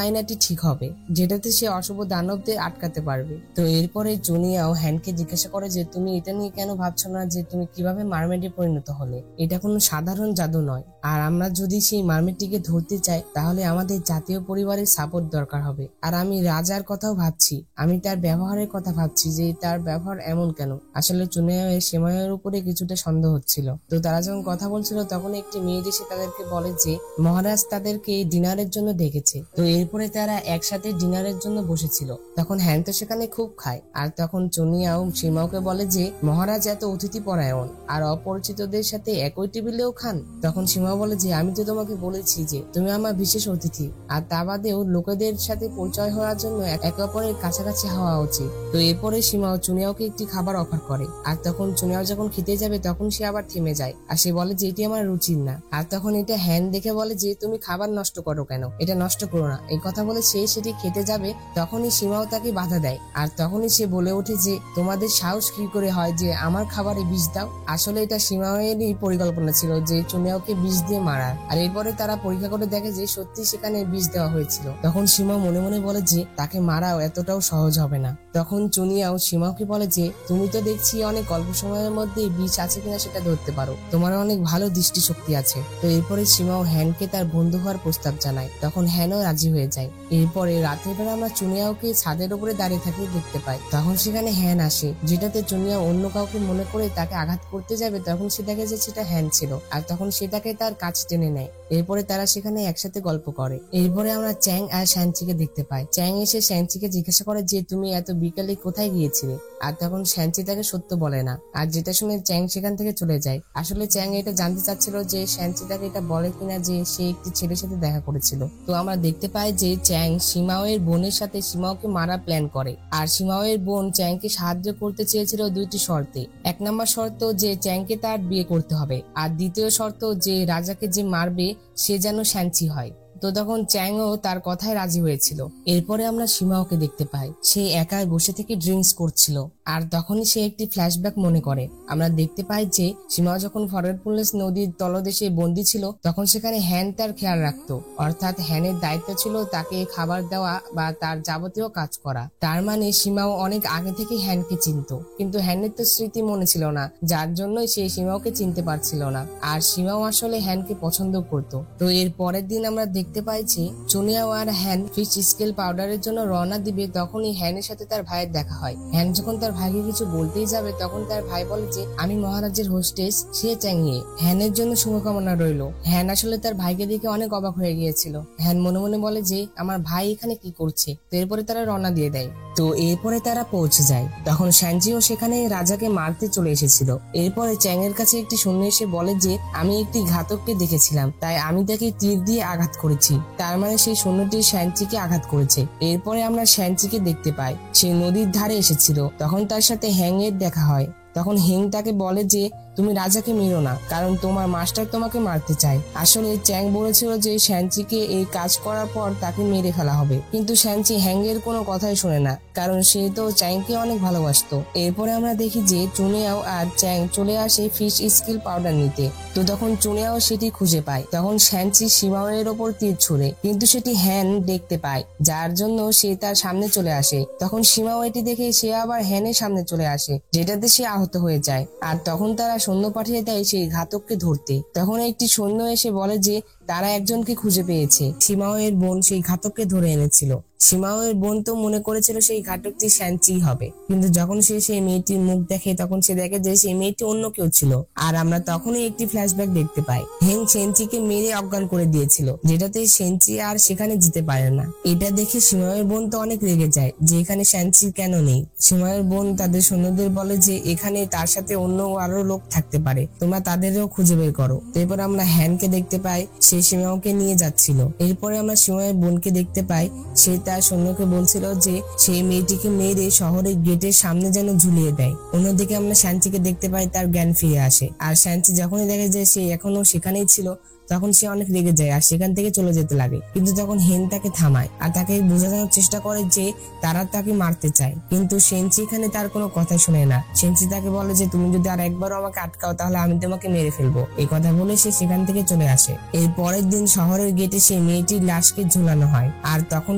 আয়নাটি ঠিক হবে, যেটাতে সে অশুভ দানবদের আটকাতে পারবে। তো এরপরে চুনিয়াও হ্যানকে জিজ্ঞাসা করে যে তুমি এটা নিয়ে কেন ভাবছো না যে তুমি কিভাবে মারমেডে পরিণত হলে? এটা কোনো সাধারণ জাদু নয়, আর আমরা যদি সেই মারমেডটিকে ধরতে চাই তাহলে আমাদের জাতীয় পরিবারের সাপোর্ট দরকার হবে। আর আমি রাজার কথাও ভাবছি, আমি তার ব্যবহারের কথা ভাবছি যে তার ব্যবহার এমন কেন। আসলে চুনিয়াওয়ের সেমাইয়ের উপরে কিছুটা সন্দেহ হচ্ছিল। তো তারা যখন কথা বলছিল তখন একটি মেয়ে এসে তাদেরকে বলে যে মহারাজ তাদেরকে ডিনারের জন্য ডেকেছে। তো এরপরে তারা একসাথে ডিনারের জন্য বসেছিল। তখন হ্যান তো সেখানে খুব খায়। আর তখন চুনিয়াও সীমাওকে বলে যে মহারাজ এত অতিথি পরায়ণ আর অপরিচিতদের সাথে একই টেবিলেও খান। তখন সীমাও বলে যে আমি তো তোমাকে বলেছি যে তুমি আমার বিশেষ অতিথি, আর তা বাদেও লোকেদের সাথে পরিচয় হওয়ার জন্য একে অপরের কাছাকাছি হওয়া উচিত। তো এরপরে সীমাও চুনিয়াওকে একটি খাবার অফার করে। আর তখন চুনিয়াও যখন খেতে যাবে তখন সে আবার থেমে যায়, আর সে বলে যে এটি আমার রুচির না। আর তখন এটা হ্যান দেখে বলে যে তুমি খাবার নষ্ট করো কেন, এটা নষ্ট করো না। এই কথা বলে সে সেটি খেতে যাবে, তখনই সীমাও তাকে বাধা দেয়। আর তখনই সে বলে ওঠে যে তোমাদের সাহস কি করে হয় যে আমার খাবারে বিষ দাও? আসলে এটা সীমাওয়েরই পরিকল্পনা ছিল যে চুনিয়াওকে বিষ দিয়ে মারার। আর এরপরে তারা পরীক্ষা করে দেখে যে সত্যি সেখানে বিষ দেওয়া হয়েছিল। তখন সীমা মনে মনে বলে যে তাকে মারাও এতটাও সহজ হবে না। তখন চুনিয়াও সীমাকে বলে যে তুমি তো দেখছি অনেক অল্প সময়ের মধ্যে বিষ আছে কিনা সেটা ধরতে পারো, তোমার অনেক ভালো দৃষ্টিশক্তি আছে। তো এরপরে সীমাও হ্যানকে তার বন্ধু হওয়ার প্রস্তাব জানায়। তখন হ্যানও রাজি হয়ে যায়। এরপরে রাতের বেলা আমরা চুনিয়াওকে ছাদের উপরে দাঁড়িয়ে থাকতে দেখতে পাই। তখন সেখানে হ্যান আসে, যেটাতে চুনিয়া অন্য কাউকে মনে করে তাকে আঘাত করতে যাবে, তখন সে দেখে যে সেটা হ্যান ছিল। আর তখন সে তাকে তার কাছে টেনে নেয়। এরপরে তারা সেখানে একসাথে গল্প করে। এরপরে আমরা চ্যাং আর শ্যানচিকে দেখতে পাই। চ্যাং এসে শ্যানচিকে জিজ্ঞাসা করে যে তুমি এত বিকালে কোথায় গিয়েছিলে? আর তখন শ্যানচি তাকে সত্য বলে না, আর যেটা শুনে চ্যাং সেখান থেকে চলে যায়। আসলে চ্যাং এটা জানতে চাচ্ছিল যে শ্যানচি তাকে এটা বলে কিনা যে সে একটি ছেলের সাথে দেখা করেছিল। তো আমরা দেখতে পাই যে চ্যাং সীমাওয়ের বোনের সাথে সীমাওকে মারা প্ল্যান করে। আর সীমাওয়ের বোন চ্যাংকে সাহায্য করতে চেয়েছিল দুইটি শর্তে। এক নম্বর শর্ত যে চ্যাংকে তার বিয়ে করতে হবে, আর দ্বিতীয় শর্ত যে রাজাকে যে মারবে সে যেন শ্যানচি হয়। তো তখন চ্যাংও তার কথায় রাজি হয়েছিল। এরপরে আমরা সীমাওকে দেখতে পাই, সে একাই বসে থেকে ড্রিঙ্কস করছিল। আর তখনই সে একটি ফ্ল্যাশব্যাক মনে করে। আমরা দেখতে পাই যে সীমাও যখন ফরওয়ার্ড নদীর তলদেশে বন্দী ছিল তখন সেখানে হ্যান তার খেয়াল রাখতো, অর্থাৎ হ্যানের দায়িত্ব ছিল তাকে খাবার দেওয়া বা তার যাবতীয় কাজ করা। তার মানে সীমাও অনেক আগে থেকে হ্যানকে চিনতো, কিন্তু হ্যানের তো স্মৃতি মনে ছিল না, যার জন্যই সে সীমাওকে চিনতে পারছিল না। আর সীমাও আসলে হ্যানকে পছন্দ করতো। তো এর পরের দিন আমরা দেখতে পাইছি চুনিয়াও আর হ্যান ফিশ স্কেল পাউডারের জন্য রওনা দিবে। তখনই হ্যানের সাথে তার ভাইয়ের দেখা হয়। হ্যান যখন তার ভাইকে কিছু বলতেই যাবে তখন তার ভাই বলে যে আমি মহারাজের হোস্টেস, সে চ্যাংয়ে, হ্যানের জন্য শুভকামনা রইল। হ্যান আসলে তার ভাইকে দেখে অনেক অবাক হয়ে গিয়েছিল। হ্যান মনে মনে বলে যে আমার ভাই এখানে কি করছে। তো এরপরে তারা রওনা দিয়ে দেয়। তো এরপরে তারা পৌঁছে যায়। তখন শ্যানচিও সেখানে রাজাকে মারতে চলে এসেছিল। এরপরে চ্যাং এর কাছে একটি সৈন্য এসে বলে যে আমি একটি ঘাতককে দেখেছিলাম, তাই আমি তাকে তীর দিয়ে আঘাত করেছি। তার মানে সেই সৈন্যটি শ্যানচিকে আঘাত করেছে। এরপরে আমরা শ্যানচিকে দেখতে পাই, সে নদীর ধারে এসেছিল। তখন তার সাথে হ্যাং এর দেখা হয়। তখন হিং তাকে বলে যে তুমি রাজাকে মেরো না, কারণ তোমার মাস্টার তোমাকে মারতে চায়। আসলে চ্যাং বলেছিল যে শ্যানচিকে এই কাজ করার পর তাকে মেরে ফেলা হবে, কিন্তু শ্যানচি হ্যাংয়ের কোনো কথাই শোনে না, কারণ সে তো চ্যাংকে অনেক ভালোবাসতো। এরপরে আমরা দেখি যে চুনিয়াও আর চ্যাং চলে আসে ফিশ স্কিল পাউডার নিতে। তো তখন চুনিয়াও সেটি খুঁজে পায়। তখন শ্যানচি শিমাওয়ের ওপর তীর ছুড়ে, কিন্তু সেটি হ্যান দেখতে পায়, যার জন্য সে তার সামনে চলে আসে। তখন শিমাও এটি দেখে সে আবার হ্যানের সামনে চলে আসে, যেটাতে সে আহত হয়ে যায়। আর তখন তারা সৈন্য পাঠিয়ে দেয় সেই ঘাতককে ধরতে। তখন একটি সৈন্য এসে বলে যে তারা একজনকে খুঁজে পেয়েছে। শিমাওয়ের বোন সেই ঘাতককে ধরে এনেছিল। শিমাওয়ের বোন তো মনে করেছিল সেই ঘাতকটি শ্যানচি হবে, কিন্তু যখন সে সেই মেয়েটির মুখ দেখে তখন সে দেখে যে সেই মেয়েটি অন্য কেউ ছিল। আর আমরা তখনই একটি ফ্ল্যাশব্যাক দেখতে পাই। হেং শ্যানচিকে মেরে অজ্ঞান করে দিয়েছিল, যেটাতে শ্যানচি আর সেখানে যেতে পারে না। এটা দেখে শিমাওয়ের বোন তো অনেক রেগে যায় যে এখানে শ্যানচি কেন নেই। শিমাওয়ের বোন তাদের সৈন্যদের বলে যে এখানে তার সাথে অন্য আরো লোক থাকতে পারে, তোমরা তাদেরও খুঁজে বের করো। এরপর আমরা হ্যানকে দেখতে পাই, সে শিমাওকে নিয়ে যাচ্ছিল। এরপরে আমরা শিমাওয়ের বোনকে দেখতে পাই, সে তার সৈন্যকে বলছিল যে সেই মেয়েটিকে মেরে শহরের গেটের সামনে যেন ঝুলিয়ে দেয়। অন্যদিকে আমরা শ্যানচিকে দেখতে পাই, তার জ্ঞান ফিরে আসে। আর শ্যানচি যখনই দেখে যে সে এখনো সেখানেই ছিল তখন সে অনেক রেগে যায় আর সেখান থেকে চলে যেতে লাগে। কিন্তু তখন হেন তাকে থামায় আর তাকে বোঝানোর চেষ্টা করে যে তারা তাকে মারতে চায়, কিন্তু শ্যানচি এখানে তার কোনো কথা শুনে না। শ্যানচি তাকে বলে যে তুমি যদি আর একবারও আমাকে আটকাও তাহলে আমি তোমাকে মেরে ফেলবো। এই কথা বলে সে সেখান থেকে চলে আসে। এর পরের দিন শহরের গেটে সেই মেয়েটির লাশকে ঝুলানো হয়, আর তখন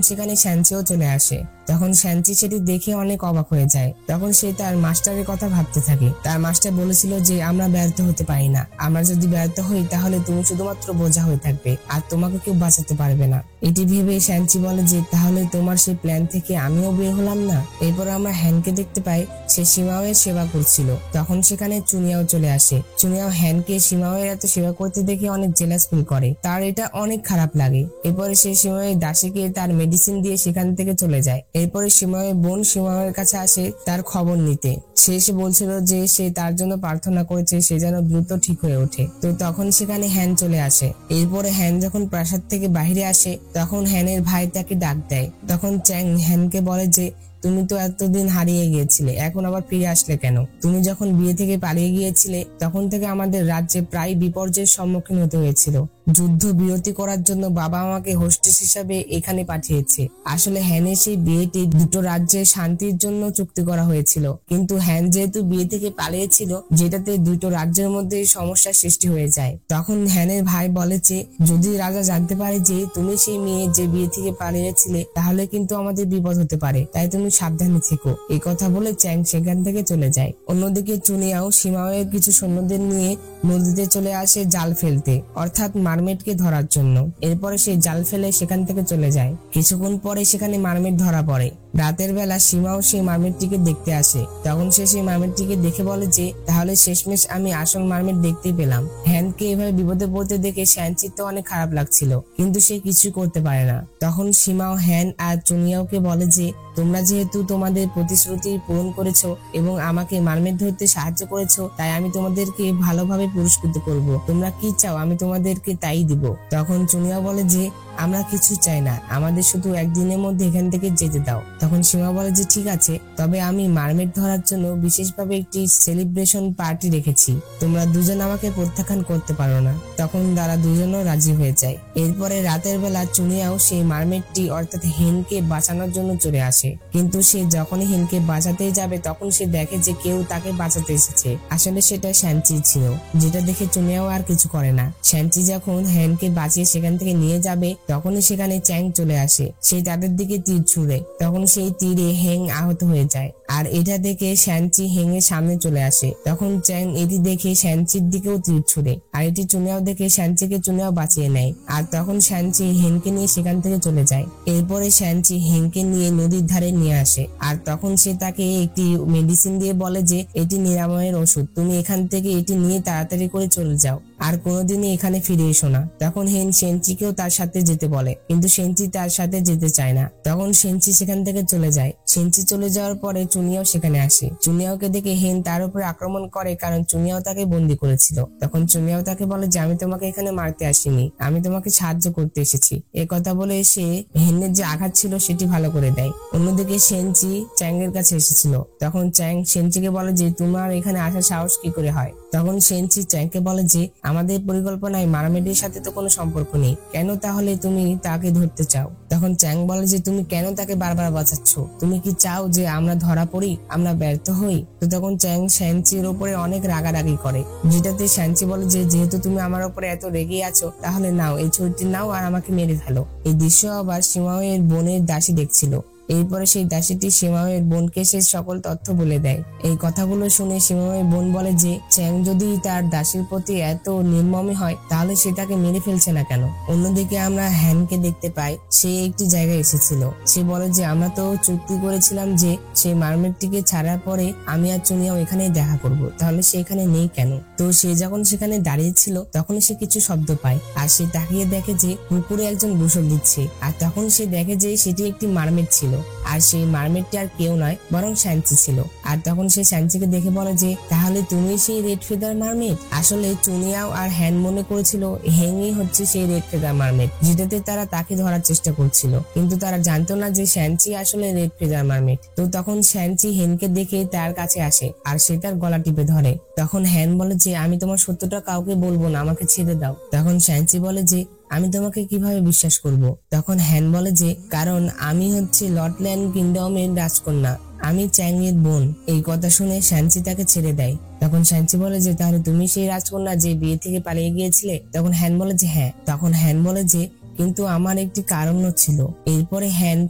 সেখানে শ্যানচিও চলে আসে। তখন শ্যানচি সেটি দেখে অনেক অবাক হয়ে যায়। তখন সে তার মাস্টারের কথা ভাবতে থাকে। তার মাস্টার বলেছিল যে আমরা ব্যর্থ হতে পারি না, আমরা যদি ব্যর্থ হই তাহলে তুমি শুধুমাত্র বোঝা হয়ে থাকবে আর তোমাকে কেউ বাঁচাতে পারবে না। এটি ভেবে শ্যানচি বলে যে তাহলে তোমার সেই প্ল্যান থেকে আমিও বের হলাম না। এরপর আমরা হ্যানকে দেখতে পাই, সে শিমাওয়ের সেবা করছিল। তখন সেখানে চুনিয়াও চলে আসে। চুনিয়াও হ্যানকে শিমাওয়ের এত সেবা করতে দেখে অনেক জেলাস ফিল করে, তার এটা অনেক খারাপ লাগে। এরপরে সে শিমাওয়ের দাসীকে তার মেডিসিন দিয়ে সেখান থেকে চলে যায়। এরপরে শিমাওয়ের বোন শিমাওয়ের কাছে আসে তার খবর নিতে। সে এসে বলছিল যে সে তার জন্য প্রার্থনা করেছে সে যেন দ্রুত ঠিক হয়ে ওঠে। তো তখন সেখানে হ্যান চলে আসে। এরপরে হ্যান যখন প্রাসাদ থেকে বাইরে আসে তখন হ্যানের ভাই তাকে ডাক দেয়। তখন চ্যাং হ্যানকে বলে যে তুমি তো এতদিন হারিয়ে গিয়েছিলে, এখন আবার ফিরে আসলে কেন? তুমি যখন বিয়ে থেকে পালিয়ে গিয়েছিলে তখন থেকে আমাদের রাজ্যে প্রায় বিপর্যয়ের সম্মুখীন হতে হয়েছিল। যুদ্ধ বিরতি করার জন্য বাবা আমাকে হোস্টেস হিসাবে এখানে পাঠিয়েছে। আসলে হ্যানের সেই বিয়েটি দুটো রাজ্যের শান্তির জন্য চুক্তি করা হয়েছিল, কিন্তু হ্যান যেহেতু বিয়ে থেকে পালিয়েছিল যেটাতে দুটো রাজ্যের মধ্যে সমস্যার সৃষ্টি হয়ে যায়। তখন হ্যানের ভাই বলে যে যদি রাজা জানতে পারে যে তুমি সেই মেয়ে যে বিয়ে থেকে পালিয়েছিলে তাহলে কিন্তু আমাদের বিপদ হতে পারে, তাই তুমি সাবধানে থেকো। এই কথা বলে চ্যাং সেখান থেকে চলে যায়। অন্যদিকে চুনিয়াও শিমাওয়ের কিছু সৈন্যদের নিয়ে নদীতে চলে আসে জাল ফেলতে, অর্থাৎ মারমেডকে ধরার জন্য। এরপরে সে জাল ফেলে সেখান থেকে চলে যায়। কিছুক্ষণ পরে সেখানে মারমেড ধরা পড়ে। রাতের বেলা সীমাও সেই মারমেডটিকে দেখতে আসে। তখন সে সেই মারমেডটিকে দেখে বলে যে তাহলে শেষমেশ আমি আসল মারমেড দেখতেই পেলাম। হ্যানকে এভাবে বিপদে পড়তে দেখে শ্যানচির তো অনেক খারাপ লাগছিল, কিন্তু সে কিছু করতে পারে না। তখন সীমাও হ্যান আর চুনিয়াওকে বলে যে তোমরা যেহেতু তোমাদের প্রতিশ্রুতি পূরণ করেছো এবং আমাকে মারমেড ধরতে সাহায্য করেছো, তাই আমি তোমাদেরকে ভালোভাবে পুরস্কৃত করব। তোমরা কি চাও আমি তোমাদেরকে তাই দিব। তখন চুনিয়াও বলে যে আমরা কিছু চাই না, আমাদের শুধু একদিনের মধ্যে এখান থেকে যেতে দাও। তখন সীমা বলে যে ঠিক আছে, তবে আমি মারমেড ধরার জন্য বিশেষভাবে একটি সেলিব্রেশন পার্টি রেখেছি, তোমরা দুজন আমাকে প্রত্যাখ্যান করতে পারো না। তখন তারা দুজনও রাজি হয়ে যায়। এরপরে রাতের বেলা চুনিয়াও সেই মারমেডটি অর্থাৎ হেনকে বাঁচানোর জন্য চলে আসে, কিন্তু সে যখনই হেনকে বাঁচাতে যাবে তখন সে দেখে যে কেউ তাকে বাঁচাতে এসেছে। আসলে সেটা শ্যানচি ছিল, যেটা দেখে চুনিয়াও আর কিছু করে না। শ্যানচি যখন হেনকে বাঁচিয়ে সেখান থেকে নিয়ে যাবে তখনই সেখানে চ্যাং চলে আসে। সে তাদের দিকে তীর ছুড়ে, তখন সেই তীরে হেং আহত হয়ে যায়। আর এটা দেখে শ্যানচি হেং এর সামনে চলে আসে। তখন চ্যাং এটি দেখে শ্যানচির দিকেও তীর ছুড়ে, আর এটি চুনিয়াও দেখে শ্যানচিকে চুনিয়াও বাঁচিয়ে নেয়। আর তখন শ্যানচি হেংকে নিয়ে সেখান থেকে চলে যায়। এরপরে শ্যানচি হেংকে নিয়ে নদীর ধারে নিয়ে আসে, আর তখন সে তাকে একটি মেডিসিন দিয়ে বলে যে এটি নিরাময়ের ওষুধ, তুমি এখান থেকে এটি নিয়ে তাড়াতাড়ি করে চলে যাও আর কোনোদিনই এখানে ফিরে এসো না। তখন হেন শ্যানচিকেও তার সাথে যেতে বলে, কিন্তু সেনচি তার সাথে যেতে চায় না। তখন সেনচি সেখান থেকে চলে যায়। সেনচি চলে যাওয়ার পরে চুনিয়াও সেখানে আসে। চুনিয়াওকে দেখে হেন তার উপরে আক্রমণ করে, কারণ চুনিয়াও তাকে বন্দি করেছিল। তখন চুনিয়াও তাকে বলে যে আমি তোমাকে এখানে মারতে আসিনি, আমি তোমাকে সাহায্য করতে এসেছি। এ কথা বলে সে হেনের যে আঘাত ছিল সেটি ভালো করে দেয়। অন্যদিকে সেনচি চ্যাং এর কাছে এসেছিল। তখন চ্যাং সেনচিকে বলে যে তোমার এখানে আসার সাহস কি করে হয়। তখন সেনচি চ্যাংকে বলে যে আমাদের পরিকল্পনায় মারামেডির সাথে তো কোনো সম্পর্ক নেই, কেন তাহলে তুমি তাকে ধরতে চাও। তখন চ্যাং বলে যে তুমি কেন তাকে বারবার বাঁচাচ্ছ, তুমি কি চাও যে আমরা ধরা পড়ি, আমরা ব্যর্থ হই। তো তখন চ্যাং সেনচির উপরে অনেক রাগারাগি করে, যেটাতে সেনচি বলে যে যেহেতু তুমি আমার উপরে এত রেগে আছো, তাহলে নাও এই ছুরিটি নাও আর আমাকে মেরে ফেলো। এই দৃশ্য আবার সিমাওয়ের বোনের দাসী দেখছিল। এরপরে সেই দাসীটি সিমাওয়ের বোনকে সে সকল তথ্য বলে দেয়। এই কথাগুলো শুনে সিমাওয়ের বোন বলে যে চ্যাং যদি তার দাসীর প্রতি এত নির্মমী হয়, তাহলে সে তাকে মেরে ফেলছে না কেন। অন্যদিকে আমরা হ্যানকে দেখতে পাই, সে একটি জায়গায় এসেছিল। সে বলে যে আমরা তো চুক্তি করেছিলাম যে সেই মারমেডটিকে ছাড়ার পরে আমি আর চুনিয়াও এখানেই দেখা করব, তাহলে সে এখানে নেই কেন। তো সে যখন সেখানে দাঁড়িয়েছিল তখন সে কিছু শব্দ পায়, আর সে তাকিয়ে দেখে যে পুকুরে একজন গোসল দিচ্ছে। আর তখন সে দেখে যে সেটি একটি মারমেড ছিল, আর সেই মারমেডটি আর কেউ নয় বরং সেনচি ছিল। আর তখন সে সেনচিকে দেখে বলে যে তাহলে তুমি সেই রেড ফেদার মারমেড। আসলে চুনিয়াও আর হ্যান মনে করেছিল হেংই হচ্ছে সেই রেড ফেদার মারমেড, যেটাতে তারা তাকে ধরার চেষ্টা করছিল, কিন্তু তারা জানতো না যে সেনচি আসলে রেড ফেদার মারমেড। তো তখন সেনচি হেনকে দেখে তার কাছে আসে আর সে তার গলা টিপে ধরে। তখন হ্যান বলে যে আমি তোমার সত্যটা কাউকে বলবো না, আমাকে ছেড়ে দাও। তখন সেনচি বলে যে আমি তোমাকে কিভাবে বিশ্বাস করব। তখন হ্যান বলে যে কারণ আমি হচ্ছে লটল্যান্ড কিংডমের রাজকন্যা, আমি চ্যাং এর বোন। এই কথা শুনে সেনচি তাকে ছেড়ে দেয়। তখন সেনচি বলে যে তাহলে তুমি সেই রাজকন্যা যে বিয়ে থেকে পালিয়ে গিয়েছিলে। তখন হ্যান বলে যে হ্যাঁ। তখন হ্যান বলে যে কিন্তু আমার একটি কারণও ছিল। এরপরে হ্যান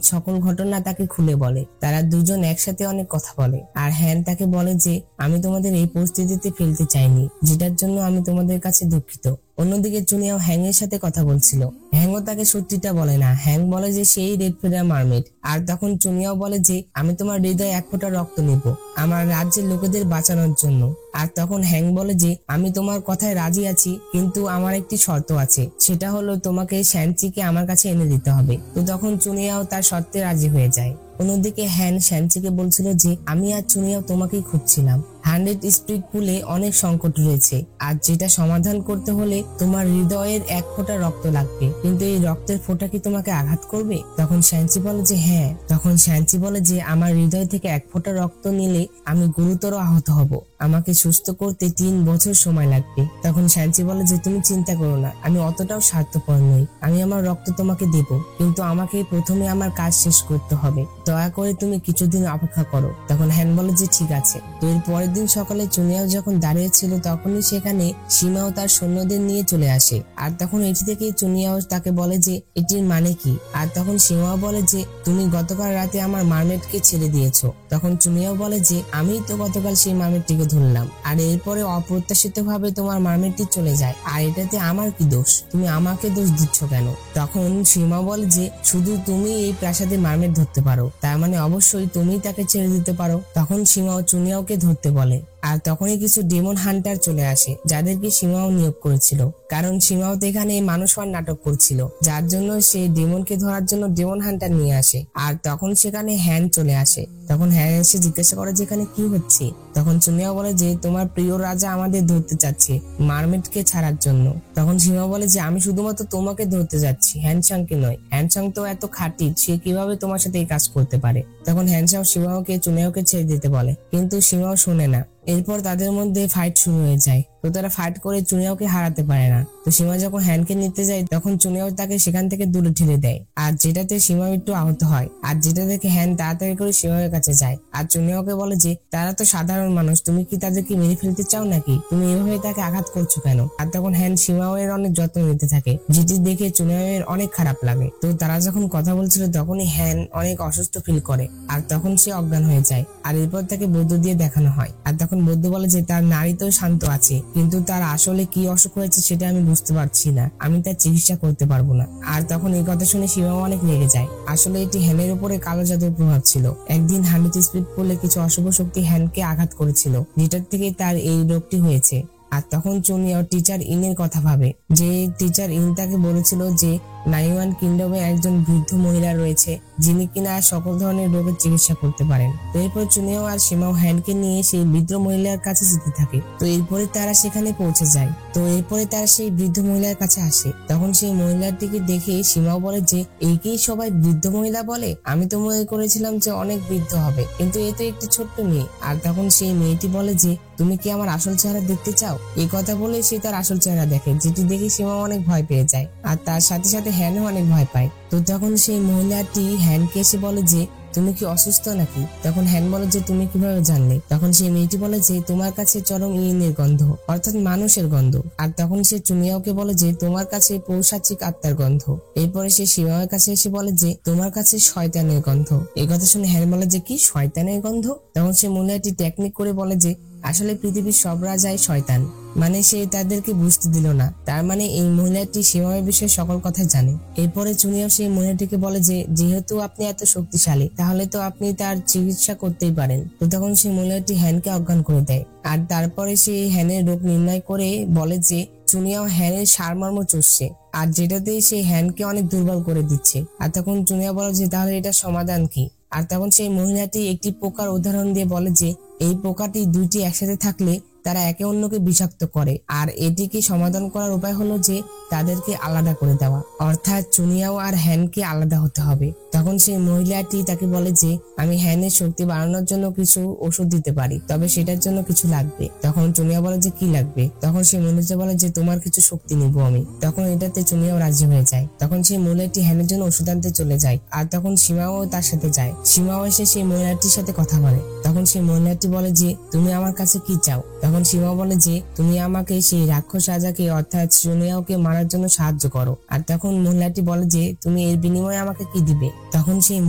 সকল ঘটনা তাকে খুলে বলে। তারা দুজন একসাথে অনেক কথা বলে, আর হ্যান তাকে বলে যে আমি তোমাদের এই পরিস্থিতিতে ফেলতে চাইনি, যেটার জন্য আমি তোমাদের কাছে দুঃখিত। অন্যদিকে চুনিয়াও হ্যাং এর সাথে কথা বলছিল। হ্যাংও তাকে সত্যিটা বলে না। হ্যাং বলে যে সেই রেড ফেদার মারমেড। আর তখন চুনিয়াও বলে যে আমি তোমার হৃদয়ে এক ফোঁটা রক্ত নিব আমার রাজ্যের লোকেদের বাঁচানোর জন্য। আর তখন হ্যাং বলে যে আমি তোমার কথায় রাজি আছি, কিন্তু আমার একটি শর্ত আছে, সেটা হলো তোমাকে সেনচিকে আমার কাছে এনে দিতে হবে। তো তখন চুনিয়াও তার শর্তে রাজি হয়ে যায়। অন্যদিকে হ্যান সেনচিকে বলছিল যে আমি আর চুনিয়াও তোমাকেই খুঁজছিলাম। 100 স্পিরিট পুলে অনেক সংকট রয়েছে, আর যেটা সমাধান করতে হলে তোমার হৃদয়ের এক ফোঁটা রক্ত লাগবে, কিন্তু এই রক্তের ফোঁটা কি তোমাকে আঘাত করবে। তখন সেনচি বলে যে হ্যাঁ। তখন সেনচি বলে যে আমার হৃদয় থেকে এক ফোঁটা রক্ত নিলে আমি গুরুতর আহত হব, আমাকে সুস্থ করতে 3 বছর সময় লাগবে। তখন সেনচি বলে যে তুমি চিন্তা করো না, আমি অতটাও স্বার্থপর নই, আমি আমার রক্ত তোমাকে দেব, কিন্তু আমাকে প্রথমে আমার কাজ শেষ করতে হবে, দয়া করে তুমি কিছুদিন অপেক্ষা করো। তখন হ্যান বলে যে ঠিক আছে। তো এর পরের দিন সকালে চুনিয়াও যখন দাঁড়িয়েছিল তখনই সেখানে সীমাও তার সৈন্যদের নিয়ে চলে আসে। আর তখন এটি থেকে চুনিয়াও তাকে বলে যে এটির মানে কি। আর তখন সীমাও বলে যে তুমি গতকাল রাতে আমার মারমেডকে ছেড়ে দিয়েছো। তখন চুনিয়াও বলে যে আমি তো গতকাল সেই মারমেডটিকে ধরলাম, আর এরপরে অপ্রত্যাশিত ভাবে তোমার মারমেডটি চলে যায়, আর এটাতে আমার কি দোষ, তুমি আমাকে দোষ দিচ্ছ কেন। তখন সীমা বলে যে শুধু তুমি এই প্রাসাদে মারমেড ধরতে পারো, তার মানে অবশ্যই তুমি তাকে ছেড়ে দিতে পারো। তখন সীমাও চুনিয়াওকে ধরতে বলে, আর তখনই কিছু ডেমন হান্টার চলে আসে যাদেরকে সীমাও নিয়োগ করেছিল, কারণ সীমাও তো এখানে মানুষ হওয়ার নাটক করছিল, যার জন্য সে ডেমনকে ধরার জন্য ডেমন হান্টার নিয়ে আসে। আর তখন সেখানে হ্যান চলে আসে। তখন হ্যান এসে জিজ্ঞাসা করে যে এখানে কি হচ্ছে। তখন চুনিয়াও বলে যে তোমার প্রিয় রাজা আমাদের ধরতে চাচ্ছে মারমেডকে ছাড়ার জন্য। তখন সীমা বলে যে আমি শুধুমাত্র তোমাকে ধরতে যাচ্ছি, হ্যানসাংকে নয়, হ্যানসাং তো এত খাঁটি, সে কিভাবে তোমার সাথে এই কাজ করতে পারে। তখন হ্যানসাং সীমাওকে চুনিয়াওকে ছেড়ে দিতে বলে, কিন্তু সীমাও শোনে না। এরপর তাদের মধ্যে ফাইট শুরু হয়ে যায়, তো তারা ফাইট করে চুনিয়াওকে হারাতে পারে না। তো সীমা যখন হ্যানকে নিতে যায় তখন চুনিয়াও তাকে সেখান থেকে দূরে ঠেলে দেয়, আর যেটাতে সীমাও একটু আহত হয়। আর যেটা দেখে হ্যান তাড়াতাড়ি করে সীমাওয়ের কাছে যায়, আর চুনিয়াওকে বলে যে তারা তো সাধারণ মানুষ, তুমি কি তাদেরকে মেরে ফেলতে চাও নাকি, তুমি এভাবে তাকে আঘাত করছো কেন। আর তখন হ্যান সীমাওয়ের অনেক যত্ন নিতে থাকে, যেটি দেখে চুনিয়াওয়ের অনেক খারাপ লাগে। তো তারা যখন কথা বলছিল তখনই হ্যান অনেক অসুস্থ ফিল করে, আর তখন সে অজ্ঞান হয়ে যায়। আর এরপর তাকে বৌদ্ধ দিয়ে দেখানো হয়, আর তখন বৌদ্ধ বলে যে তার নাড়িতেও শান্ত আছে, কিন্তু তার আসলে কি অসুখ হয়েছে সেটা আমি বুঝতে পারছি না, আমি তার চিকিৎসা করতে পারবো না। আর তখন এই কথা শুনে সীমাও অনেক রেগে যায়। আসলে এটি হ্যানের উপরে কালো জাদুর প্রভাব ছিল। একদিন 100 স্পিড পুলে কিছু অশুভ শক্তি হ্যানকে আঘাত করেছিল, যেটার থেকে তার এই রোগটি হয়েছে। আর তখন চুনিয়াও টিচার ইনের কথা ভাবে, যে টিচার ইন তাকে বলেছিল যে নাইওয়ান কিংডমে একজন বৃদ্ধ মহিলা রয়েছে যিনি কিনা সকল ধরনের রোগের চিকিৎসা করতে পারেন। তো এরপর চুনিয়াও আর সীমাও হ্যানকে নিয়ে সেই বৃদ্ধ মহিলার কাছে যেতে থাকে। তো এরপরে তারা সেখানে পৌঁছে যায়। তো এরপরে তারা সেই বৃদ্ধ মহিলার কাছে আসে। তখন সেই মহিলাটিকে দেখে সীমাও বলে যে একেই সবাই বৃদ্ধ মহিলা বলে, আমি তো মনে করেছিলাম যে অনেক বৃদ্ধ হবে, কিন্তু এ তো একটি ছোট্ট মেয়ে। আর তখন সেই মেয়েটি বলে যে তুমি কি আমার আসল চেহারা দেখতে চাও? এই কথা বলে সে তার আসল চেহারা দেখে, যেটি দেখে সীমা অনেক ভয় পেয়ে যায়। আর তার সাথে সাথে হ্যানও অনেক ভয় পায়। তো তখন সেই মহিলাটি হ্যানকে এসে বলে যে তুমি কি অসুস্থ নাকি? তখন হ্যান বলে যে তুমি কিভাবে জানলে? তখন সেই মেয়েটি বলে যে তোমার কাছে চরম ইনের গন্ধ, অর্থাৎ মানুষের গন্ধ। আর তখন সে চুনিয়াওকে বলে যে তোমার কাছে পৌষাচিক আত্মার গন্ধ। এরপরে সে সীমাওয়ের কাছে এসে বলে যে তোমার কাছে শয়তানের গন্ধ। এই কথা শুনে হ্যান বলে যে কি শয়তানের গন্ধ? তখন সে মহিলাটি টেকনিক করে বলে যে আসলে পৃথিবীর সব রাজাই শয়তান। মানে সে তাদেরকে বুঝতে দিল না, তার মানে এই মহিলাটি সীমায়ের বিষয়ে সকল কথা জানে। এরপরে চুনিয়াও সেই মহিলাটিকে বলে যে যেহেতু আপনি এত শক্তিশালী তাহলে তো আপনি তার চিকিৎসা করতেই পারেন। তো তখন সেই মহিলাটি হ্যানকে অজ্ঞান করে দেয়। আর তারপরে সে হ্যানের রোগ নির্ণয় করে বলে যে চুনিয়াও হ্যানের সারমর্ম চুষছে, আর যেটাতে সে হ্যানকে অনেক দুর্বল করে দিচ্ছে। আর তখন চুনিয়া বলে যে তাহলে এটা সমাধান কি? আর তখন সেই মহিলাটি একটি পোকার উদাহরণ দিয়ে বলে যে এই পোকাটি দুইটি একসাথে থাকলে তারা একে অন্যকে বিষাক্ত করে, আর এটিকে সমাধান করার উপায় হলো যে তাদেরকে আলাদা করে দেওয়া, অর্থাৎ চুনিয়াও আর হ্যানকে আলাদা হতে হবে। তখন সেই মহিলাটি তাকে বলে যে আমি হ্যানের শক্তি বাড়ানোর জন্য কিছু ওষুধ দিতে পারি, তবে সেটার জন্য কিছু লাগবে। তখন চুনিয়া বলে যে কি লাগবে? তখন সেই মহিলাটি বলে যে তোমার কিছু শক্তি নিব আমি। তখন এটাতে চুনিয়াও রাজি হয়ে যায়। তখন সেই মহিলাটি হ্যানের জন্য ওষুধ আনতে চলে যায়, আর তখন সীমাও তার সাথে যায়। সীমাও এসে সেই মহিলাটির সাথে কথা বলে। তখন সেই মহিলাটি বলে যে তুমি আমার কাছে কি চাও? তখন সীমা বলে যে তুমি আমাকে সেই রাক্ষস রাজাকে অর্থাৎ চুনিয়াওকে মারার জন্য সাহায্য করো। আর তখন মহিলাটি বলে যে তুমি এর বিনিময়ে আমাকে কি দিবে? তখন সেই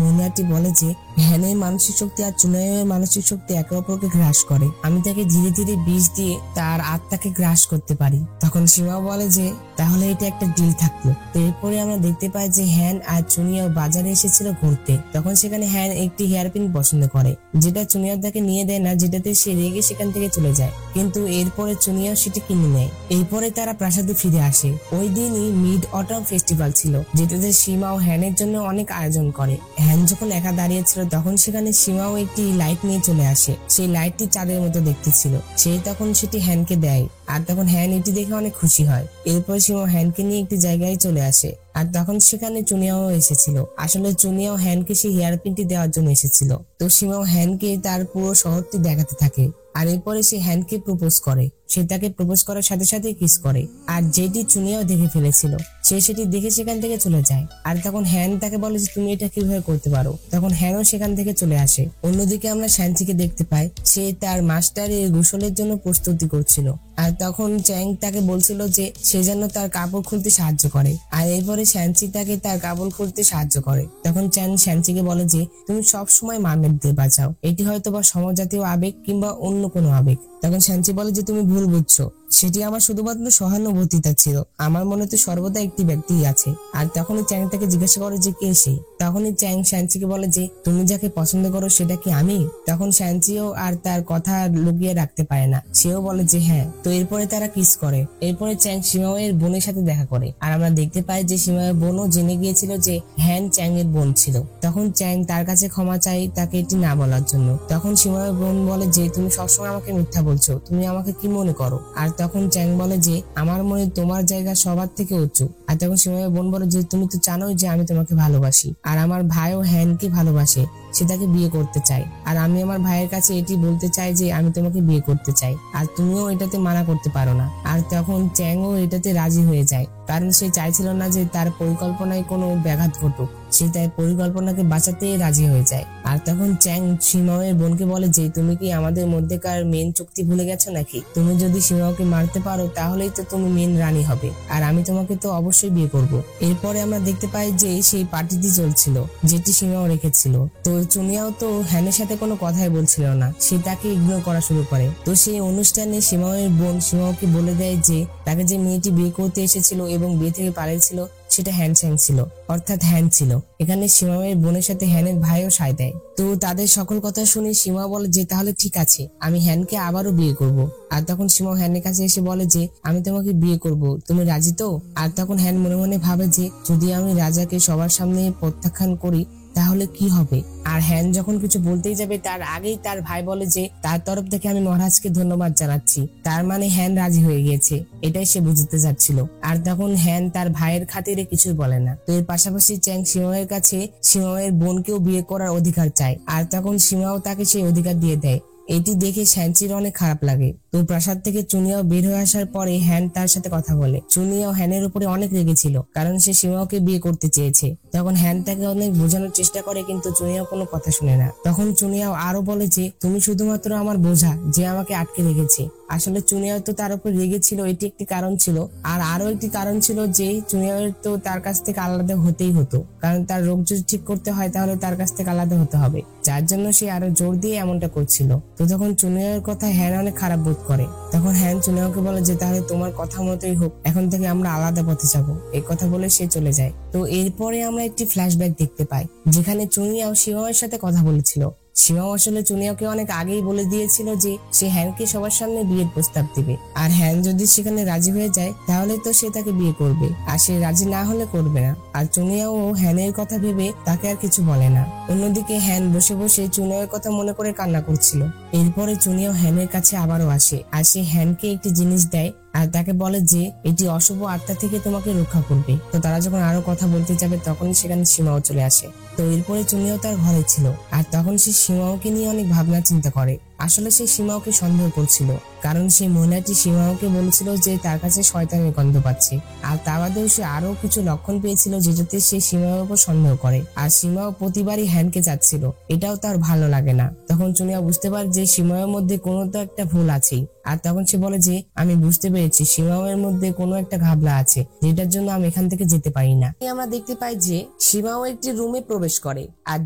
মহিলাটি বলে যে হ্যানের মানসিক শক্তি আর চুনিয়াওয়ের মানসিক শক্তি একে অপরকে গ্রাস করে, আমি তাকে ধীরে ধীরে বিষ দিয়ে তার আত্মাকে গ্রাস করতে পারি। তখন সীমা বলে যে তাহলে এটা একটা ডিল থাকলো। তো এরপরে আমরা দেখতে পাই যে হ্যান আর চুনিয়াও বাজারে এসেছিল ঘুরতে। তখন সেখানে হ্যান একটি হেয়ারপিন পছন্দ করে, যেটা চুনিয়াও তাকে নিয়ে দেয় না, যেটাতে সে রেগে সেখান থেকে চলে যায়। কিন্তু এরপরে চুনিয়াও সেটি কিনে নেয়। এরপরে তারা প্রাসাদে ফিরে আসে। ওই দিনই মিড অটম ফেস্টিভ্যাল ছিল, যেটাতে সীমা ও হ্যানের জন্য অনেক আয়োজন করে। হ্যান যখন একা দাঁড়িয়েছিল তখন সেখানে সীমাও একটি লাইট নিয়ে চলে আসে। সেই লাইটটি চাঁদের মতো দেখতে ছিল। সেই তখন সেটি হ্যানকে দেয়, আর তখন হ্যান এটি দেখে অনেক খুশি হয়। এরপর সীমা হ্যানকে নিয়ে একটি জায়গায় চলে আসে, আর তখন সেখানে চুনিয়াও এসেছিল। আসলে চুনিয়াও হ্যানকে সেই হেয়ারপিনটি দেওয়ার জন্য এসেছিল। তো সীমাও হ্যানকে তার পুরো শহরটি দেখাতে থাকে। আর এরপরে সে হ্যানকে প্রপোজ করে। সে তাকে প্রপোজ করার সাথে সাথে কিস করে, আর যেটি চুনিয়াও দেখে ফেলেছিল সে সেটি দেখে সেখান থেকে চলে যায়। আর তখন হ্যান তাকে বলে যে তুমি এটা কিভাবে করতে পারো? তখন হ্যানও সেখান থেকে চলে আসে। অন্যদিকে আমরা শ্যানচিকে দেখতে পাই, সে তার মাস্টারের গোসলের জন্য প্রস্তুতি করছিল। আর তখন চ্যাং তাকে বলছিল যে সে যেন তার কাপড় খুলতে সাহায্য করে, আর এরপরে শ্যানচি তাকে তার কাপড় খুলতে সাহায্য করে। তখন চ্যাং শ্যানচিকে বলে যে তুমি সব সময় মারমেড দিয়ে বাঁচাও, এটি হয়তো বা সমজাতীয় আবেগ কিংবা অন্য কোনো আবেগ। তখন শ্যানচি বলে যে তুমি ভুল বুঝছো, সেটি আমার শুধুমাত্র সহানুভূতিতা ছিল, আমার মনে তো সর্বদা একটি ব্যক্তি আছে। আর তখনই চ্যাং তাকে জিজ্ঞাসা করে যে কে সে? তখনই চ্যাং শ্যানচিকে বলে যে তুমি যাকে পছন্দ করো সেটা কি আমি? তখন শ্যানচিও আর তার কথা লুকিয়ে রাখতে পারে না, সেও বলে যে হ্যাঁ। তো এরপরে তারা কিস করে। এরপরে চ্যাং সীমাওয়ের বোনের সাথে দেখা করে, আর আমরা দেখতে পাই যে সীমাওয়ের বোনও জেনে গিয়েছিল যে হ্যান চ্যাং এর বোন ছিল। তখন চ্যাং তার কাছে ক্ষমা চাই তাকে এটি না বলার জন্য। তখন সীমাওয়ের বোন বলে যে তুমি সবসময় আমাকে মিথ্যা বলছো, তুমি আমাকে কি মনে করো? আর তখন চ্যাং বলে যে আমার মনে তোমার জায়গা সবার থেকে উঁচু। আর তখন সীমাওয়ের বোন বলে যে তুমি তো জানোই যে আমি তোমাকে ভালোবাসি, আর আমার ভাইও হ্যানকে ভালোবাসে, সে তাকে বিয়ে করতে চায়। আর আমি আমার ভাইয়ের কাছে এটি বলতে চাই যে আমি তোমাকে বিয়ে করতে চাই, আর তুমিও এটাতে মানা করতে পারো না। আর তখন চ্যাংও এটাতে রাজি হয়ে যায়, কারণ সে চাইছিল না যে তার পরিকল্পনায় কোনো ব্যাঘাত ঘটুক। সে তার পরিকল্পনাকে বাঁচাতে রাজি হয়ে যায়। আর তখন চ্যাং সীমাওয়ের বোনকে বলে যে তুমি কি আমাদের মধ্যেকার মেন চুক্তি ভুলে গেছো নাকি? তুমি যদি সীমাওকে মারতে পারো তাহলেই তো তুমি মেন রানী হবে, আর আমি তোমাকে তো অবশ্যই বিয়ে করব। এরপরে আমরা দেখতে পাই যে সেই পার্টিটি চলছিল যেটি সীমাও রেখেছিল। তো চুনিয়াও তো হ্যানের সাথে কোনো কথাই বলছিল না, সে তাকে ইগনোর করা শুরু করে। তো সেই অনুষ্ঠানে সীমাওয়ের বোন সীমাওকে বলে দেয় যে তাকে যে মেয়েটি বিয়ে করতে এসেছিল এবং বিয়ে থেকে পালিয়েছিল সেটা হ্যান চ্যাং ছিল, অর্থাৎ হ্যান ছিল। এখানে সীমাওয়ের বোনের সাথে হ্যানের ভাইও সায় দেয়। তো তাদের সকল কথা শুনে সীমা বলে যে তাহলে ঠিক আছে, আমি হ্যানকে আবারও বিয়ে করব। আর তখন সীমা হ্যানের কাছে এসে বলে যে আমি তোমাকে বিয়ে করব, তুমি রাজি তো? আর তখন হ্যান মনে মনে ভাবে যে যদি আমি রাজাকে সবার সামনে প্রত্যাখ্যান করি তাহলে কি হবে। আর হ্যান যখন কিছু বলতেই যাবে তার আগেই তার ভাই বলে যে তার তরফ থেকে আমি মহারাজকে ধন্যবাদ জানাচ্ছি। তার মানে হ্যান রাজি হয়ে গিয়েছে, এটাই সে বুঝতে চাচ্ছিল। আর তখন হ্যান তার ভাইয়ের খাতিরে কিছুই বলে না। তো এর পাশাপাশি চ্যাং সীমাওয়ের কাছে সীমাওয়ের বোনকেও বিয়ে করার অধিকার চায়, আর তখন সীমাও তাকে সেই অধিকার দিয়ে দেয়। এটি দেখে শ্যানচির অনেক খারাপ লাগে। তো প্রাসাদ থেকে চুনিয়াও বের হয়ে আসার পরে হ্যান তার সাথে কথা বলে। চুনিয়াও হ্যানের উপরে অনেক রেগেছিল, কারণ সে সীমাওকে বিয়ে করতে চেয়েছে। তখন হ্যান তাকে অনেক বোঝানোর চেষ্টা করে, কিন্তু চুনিয়াও কোনো কথা শুনে না। তখন চুনিয়াও আরো বলে যে তুমি শুধুমাত্র আমার বোঝা যে আমাকে আটকে রেখেছে। আসলে চুনিয়াও তো তার উপর রেগেছিল, এটি একটি কারণ ছিল। আর আরো একটি কারণ ছিল যে চুনিয়াওয়ের তো তার কাছ থেকে আলাদা হতেই হতো, কারণ তার রোগ যদি ঠিক করতে হয় তাহলে তার কাছ থেকে আলাদা হতে হবে, যার জন্য সে আরো জোর দিয়ে এমনটা করছিল। তো তখন চুনিয়াওয়ের কথা হ্যান অনেক খারাপ বোধ করে। তখন হ্যান চুনিয়াওকে বলে যে তাহলে তোমার কথা মতোই হোক, এখন থেকে আমরা আলাদা পথে যাবো। এই কথা বলে সে চলে যায়। তো এরপরে আমরা একটি ফ্ল্যাশব্যাক দেখতে পাই, যেখানে চুনিয়াও সীমাওয়ের সাথে কথা বলেছিল। সীমাও আসলে চুনিয়াওকে অনেক আগেই বলে দিয়েছিল যে সে হ্যানকে সবার সামনে বিয়ের প্রস্তাব দিবে, আর হ্যান যদি সেখানে রাজি হয়ে যায় তাহলে তো সে তাকে বিয়ে করবে, আর সে রাজি না হলে করবে না। আর চুনিয়াও হ্যানের কথা ভেবে তাকে আর কিছু বলে না। অন্যদিকে হ্যান বসে বসে চুনিয়াওয়ের কথা মনে করে কান্না করছিল। এরপরে চুনিয়াও হ্যানের কাছে আবারও আসে, আর সে হ্যানকে একটি জিনিস দেয় আর তাকে বলে যে এটি অশুভ আত্মা থেকে তোমাকে রক্ষা করবে। তো তারা যখন আরো কথা বলতে যাবে তখন সেখানে সীমাও চলে আসে। তো এরপরে চুনিয়াও তার ঘরে ছিল, আর তখন সে সীমাওকে নিয়ে অনেক ভাবনা চিন্তা করে। আসলে সে সীমাওকে সন্দেহ করছিল, কারণ সেই মহিলাটি সীমাওকে বলেছিল যে তার কাছে শয়তানের গন্ধ পাচ্ছে। আর তা বাদেও সে আরো কিছু লক্ষণ পেয়েছিল যেটাতে সে সীমার উপর সন্দেহ করে। আর সীমাও প্রতিবারই হ্যানকে চাচ্ছিল, এটাও তার ভালো লাগে না। তখন চুনিয়া বুঝতে পারে যে সীমার মধ্যে কোনো তো একটা ভুল আছেই। আর তখন সে বলে যে আমি বুঝতে পেরেছি সীমাওয়ের মধ্যে কোনো একটা ঘাবলা আছে, যেটার জন্য আমি এখান থেকে যেতে পারি না। আমরা দেখতে পাই যে সীমাও একটি রুমে প্রবেশ করে, আর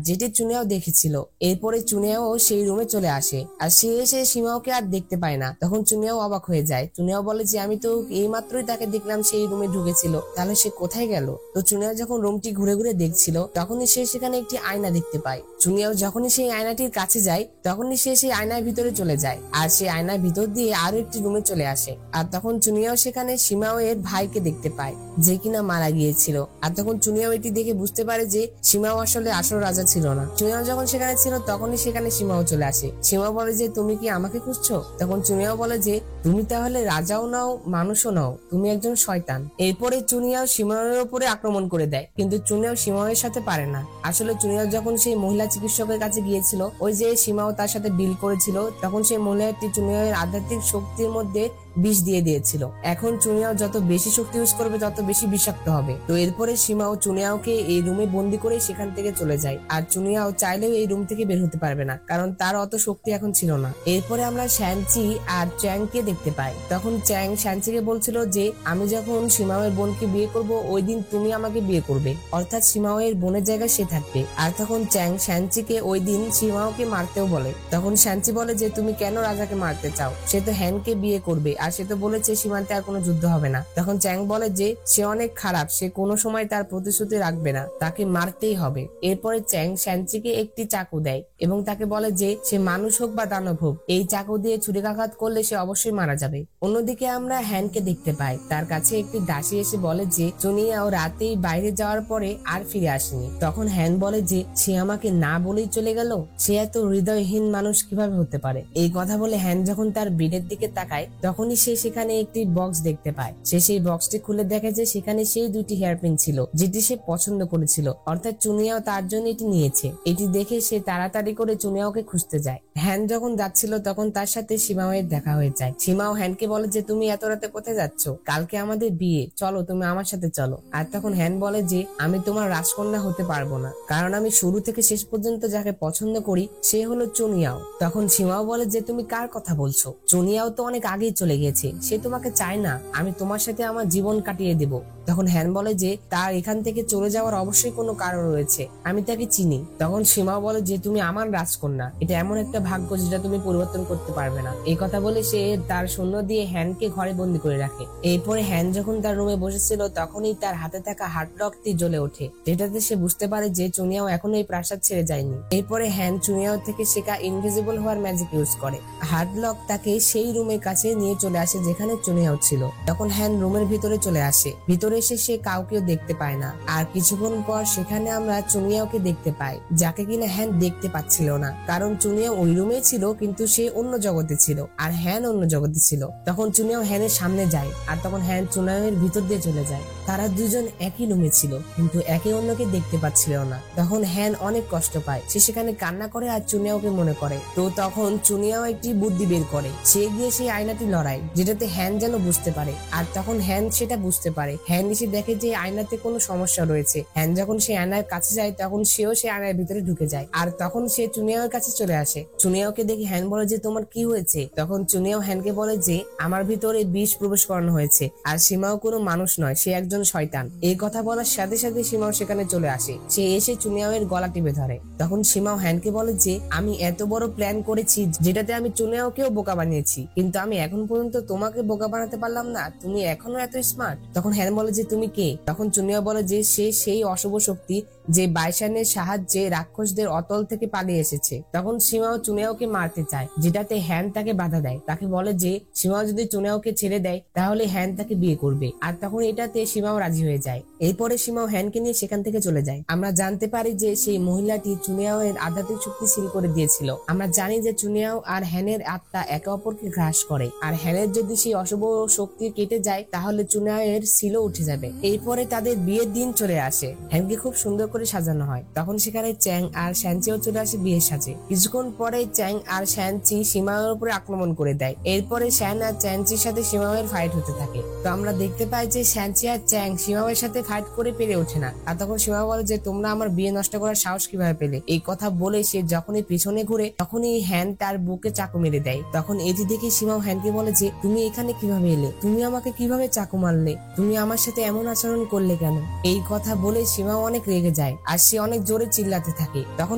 যেটি চুনিয়াও দেখেছিল। এরপরে চুনিয়াও সেই রুমে চলে আসে, আর সে এসে সীমাওকে আর দেখতে পায় না। তখন চুনিয়াও অবাক হয়ে যায়। চুনিয়াও বলে যে আমি তো এই মাত্রই তাকে দেখলাম সেই রুমে ঢুকেছিল, তাহলে সে কোথায় গেল? তো চুনিয়াও যখন রুমটি ঘুরে ঘুরে দেখছিল তখনই সে সেখানে একটি আয়না দেখতে পায়। চুনিয়াও যখনই সেই আয়নাটির কাছে যায় তখনই সে সেই আয়নার ভিতরে চলে যায়, আর সেই আয়নার ভিতর দিয়ে আরো একটি রুমে চলে আসে। আর তখন চুনিয়াও সেখানে সীমাওয়ের ভাইকে দেখতে পায়, যে কিনা মারা গিয়েছিল। আর তখন চুনিয়াও এটি দেখে বুঝতে পারে যে সীমাও আসলে আসল রাজা ছিল না। চুনিয়াও যখন সেখানে ছিল তখনই সেখানে সীমাও চলে আসে। সীমা বলে যে তুমি কি আমাকে খুঁজছো? তখন চুনিয়াও বলে যে তুমি তাহলে রাজাও নাও মানুষও নাও, তুমি একজন শয়তান। এরপরে চুনিয়াও সীমাওয়ের উপরে আক্রমণ করে দেয়, কিন্তু চুনিয়াও সীমাওয়ের সাথে পারে না। আসলে চুনিয়াও যখন সেই মহিলা চিকিৎসকের কাছে গিয়েছিল, ওই যে সীমাও তার সাথে ডিল করেছিল, তখন সেই মহিলাটি চুনিয়াওয়ের আধ্যাত্মিক শক্তির মধ্যে বিষ দিয়ে দিয়েছিল। এখন চুনিয়াও যত বেশি শক্তি ইউজ করবে তত বেশি বিষাক্ত হবে। তো এরপরে সীমাও চুনিয়াওকে এই রুমে বন্দি করে সেখান থেকে চলে যায়। আর চুনিয়াও চাইলেও এই রুম থেকে বের হতে পারবে না, কারণ তার অত শক্তি এখন ছিল না। এরপরে আমরা শ্যানচি আর চ্যাংকে দেখতে পাই। তখন চ্যাং শ্যানচিকে বলছিল যে আমি যখন সীমাওয়ের বোনকে বিয়ে করব ওই দিন তুমি আমাকে বিয়ে করবে, অর্থাৎ সীমাওয়ের বোনের জায়গায় সে থাকবে। আর তখন চ্যাং শ্যানচিকে ওই দিন সীমাওকে মারতেও বলে। তখন শ্যানচি বলে যে তুমি কেন রাজাকে মারতে চাও? সে তো হ্যানকে বিয়ে করবে, আর সে তো বলেছে সীমান্তে আর কোনো যুদ্ধ হবে না। তখন চ্যাং বলে যে সে অনেক খারাপ, সে কোনো সময় তার প্রতিশ্রুতি রাখবে না, তাকে মারতেই হবে। এরপরে চ্যাং শ্যানচিকে একটি চাকু দেয় এবং তাকে বলে যে সে মানুষ হোক বা দানব হোক, এই চাকু দিয়ে ছুরিকাঘাত করলে সে অবশ্যই মারা যাবে। অন্যদিকে আমরা হ্যানকে দেখতে পাই, তার কাছে একটি দাসী এসে বলে যে চুনিয়াও রাতেই বাইরে যাওয়ার পরে আর ফিরে আসেনি। তখন হ্যান বলে যে সে আমাকে না বলেই চলে গেল, সে এত হৃদয়হীন মানুষ কিভাবে হতে পারে? এই কথা বলে হ্যান যখন তার বেডের দিকে তাকায় তখনই সে সেখানে একটি বক্স দেখতে পায়। সে সেই বক্সটি খুলে দেখে যে সেখানে সেই দুটি হেয়ারপিন ছিল যেটি সে পছন্দ করেছিল, অর্থাৎ চুনিয়াও তার জন্য এটি নিয়েছে। এটি দেখে সে তাড়াতাড়ি করে চুনিয়াওকে খুঁজতে যায়। হ্যান যখন যাচ্ছিল তখন তার সাথে সীমাওয়ের দেখা হয়ে যায়। সীমাও হ্যানকে বলে যে তুমি এত রাতে কোথায় যাচ্ছ? কালকে আমাদের বিয়ে, চলো তুমি আমার সাথে চলো। আর তখন হ্যান বলে যে আমি তোমার রাজকন্যা হতে পারবো না, কারণ আমি শুরু থেকে শেষ পর্যন্ত যাকে পছন্দ করি সে হলো চুনিয়াও। তখন সীমাও বলে যে তুমি কার কথা বলছো? চুনিয়াও তো অনেক আগেই চলে গেছে, সে তোমাকে চায় না, আমি তোমার সাথে আমার জীবন কাটিয়ে দেব। তখন হ্যান বলে যে তার এখান থেকে চলে যাওয়ার অবশ্যই কোনো কারণ রয়েছে, আমি তাকে চিনি। তখন সীমাও বলে যে তুমি আমার রাজকন্যা, এটা এমন একটা ভাগ্য যেটা তুমি পরিবর্তন করতে পারবে না। এই কথা বলে সে তার সৈন্য দিয়ে হ্যানকে ঘরে বন্দি করে রাখে। এরপরে হ্যান যখন তার রুমে বসেছিল তখনই তার হাতে থাকা হার্ডলকটি জ্বলে ওঠে, যেটাতে সে বুঝতে পারে যে চুনিয়াও এখনো এই প্রাসাদ ছেড়ে যায়নি। এরপরে হ্যান চুনিয়াও থেকে শেখা ইনভিজিবল হওয়ার ম্যাজিক ইউজ করে। হার্ডলক তাকে সেই রুমের কাছে নিয়ে চলে আসে যেখানে চুনিয়াও ছিল। তখন হ্যান রুমের ভিতরে চলে আসে, ভিতরে এসে সে কাউকেও দেখতে পায় না। আর কিছুক্ষণ পর সেখানে আমরা চুনিয়াওকে দেখতে পাই, যাকে কিনা হ্যান দেখতে পাচ্ছিল না, কারণ চুনিয়াও ওই রুমেই ছিল কিন্তু সে অন্য জগতে ছিল আর হ্যান অন্য জগতে ছিল। তখন চুনিয়াও হ্যানের সামনে যায় আর তখন হ্যান চুনিয়াওয়ের ভিতর দিয়ে চলে যায়। তারা দুজন একই রুমে ছিল কিন্তু একে অন্যকে দেখতে পাচ্ছিল না। তখন হ্যান অনেক কষ্ট পায়, সে সেখানে কান্না করে আর চুনিয়াওকে মনে করে। তো তখন চুনিয়াও একটি বুদ্ধি বের করে, সে গিয়ে সেই আয়নাটি লড়ায় যেটাতে হ্যান যেন বুঝতে পারে। আর তখন হ্যান সেটা বুঝতে পারে, হ্যান এসে দেখে যে আয়নাতে কোনো সমস্যা রয়েছে। হ্যান যখন সেই আয়নার কাছে যায় তখন সেও সেই আয়নার ভিতরে ঢুকে যায় আর তখন সে চুনিয়াওয়ের কাছে চলে আসে। চুনিয়াওকে দেখে হ্যান বলে যে তোমার কি হয়েছে? তখন চুনিয়াও হ্যানকে বলে যে আমার ভিতরে বিষ প্রবেশ করানো হয়েছে আর সীমাও কোনো মানুষ নয়, সে একজন শয়তান। এই কথা বলার সাথে সাথে সীমাও সেখানে চলে আসে, সে এসে চুনিয়াওয়ের গলা টিপে ধরে। তখন সীমাও হ্যানকে বলে যে আমি এত বড় প্ল্যান করেছি যেটাতে আমি চুনিয়াওকেও বোকা বানিয়েছি, কিন্তু আমি এখন পর্যন্ত তোমাকে বোকা বানাতে পারলাম না, তুমি এখনো এত স্মার্ট। তখন হ্যান বলে যে তুমি কে? তখন চুনিয়াও বলে যে সে সেই অশুভ শক্তি যে বাইশানের সাহায্যে রাক্ষসদের অতল থেকে পালিয়ে এসেছে। তখন সীমাও চুনিয়াওকে মারতে চায়, যেটাতে হ্যান তাকে বাধা দেয়, তাকে বলে যে সীমাও যদি চুনিয়াওকে ছেড়ে দেয় তাহলে হ্যান তাকে বিয়ে করবে। আর তখন এটাতে সীমাও রাজি হয়ে যায়। এরপরে সীমাও হ্যানকে নিয়ে সেখান থেকে চলে যায়। আমরা জানতে পারি যে সেই মহিলাটি চুনিয়াও এর আধ্যাত্মিক শক্তি সিল করে দিয়েছিল। আমরা জানি যে চুনিয়াও আর হ্যানের আত্মা একে অপরকে গ্রাস করে, আর হ্যানের যদি সেই অশুভ শক্তি কেটে যায় তাহলে চুনিয়াও এর সিলও উঠে যাবে। এরপরে তাদের বিয়ের দিন চলে আসে, হ্যানকে খুব সুন্দর করে সাজানো হয়। তখন সেখানে চ্যাং আর শ্যানচিও চলে আসে বিয়ের সাজে। কিছুক্ষণ পরে চ্যাং আর শ্যানচি সীমাওয়ের উপরে আক্রমণ করে দেয়। এরপরে শ্যান আর চ্যানচির সাথে সীমাওয়ের ফাইট হতে থাকে। তো আমরা দেখতে পাই যে শ্যানচি আর চ্যাং সীমাওয়ের সাথে ফাইট করে পেরে ওঠে না। আর তখন সীমা বলে যে তোমরা আমার বিয়ে নষ্ট করার সাহস কিভাবে পেলে? এই কথা বলে সে যখনই পিছনে ঘুরে তখনই হ্যান তার বুকে চাকু মেরে দেয়। তখন এটি দেখে সীমাও হ্যানকে বলে যে তুমি এখানে কিভাবে এলে? তুমি আমাকে কিভাবে চাকু মারলে? তুমি আমার সাথে এমন আচরণ করলে কেন? এই কথা বলে সীমাও অনেক রেগে যায় আর সে অনেক জোরে চিল্লাতে থাকে। তখন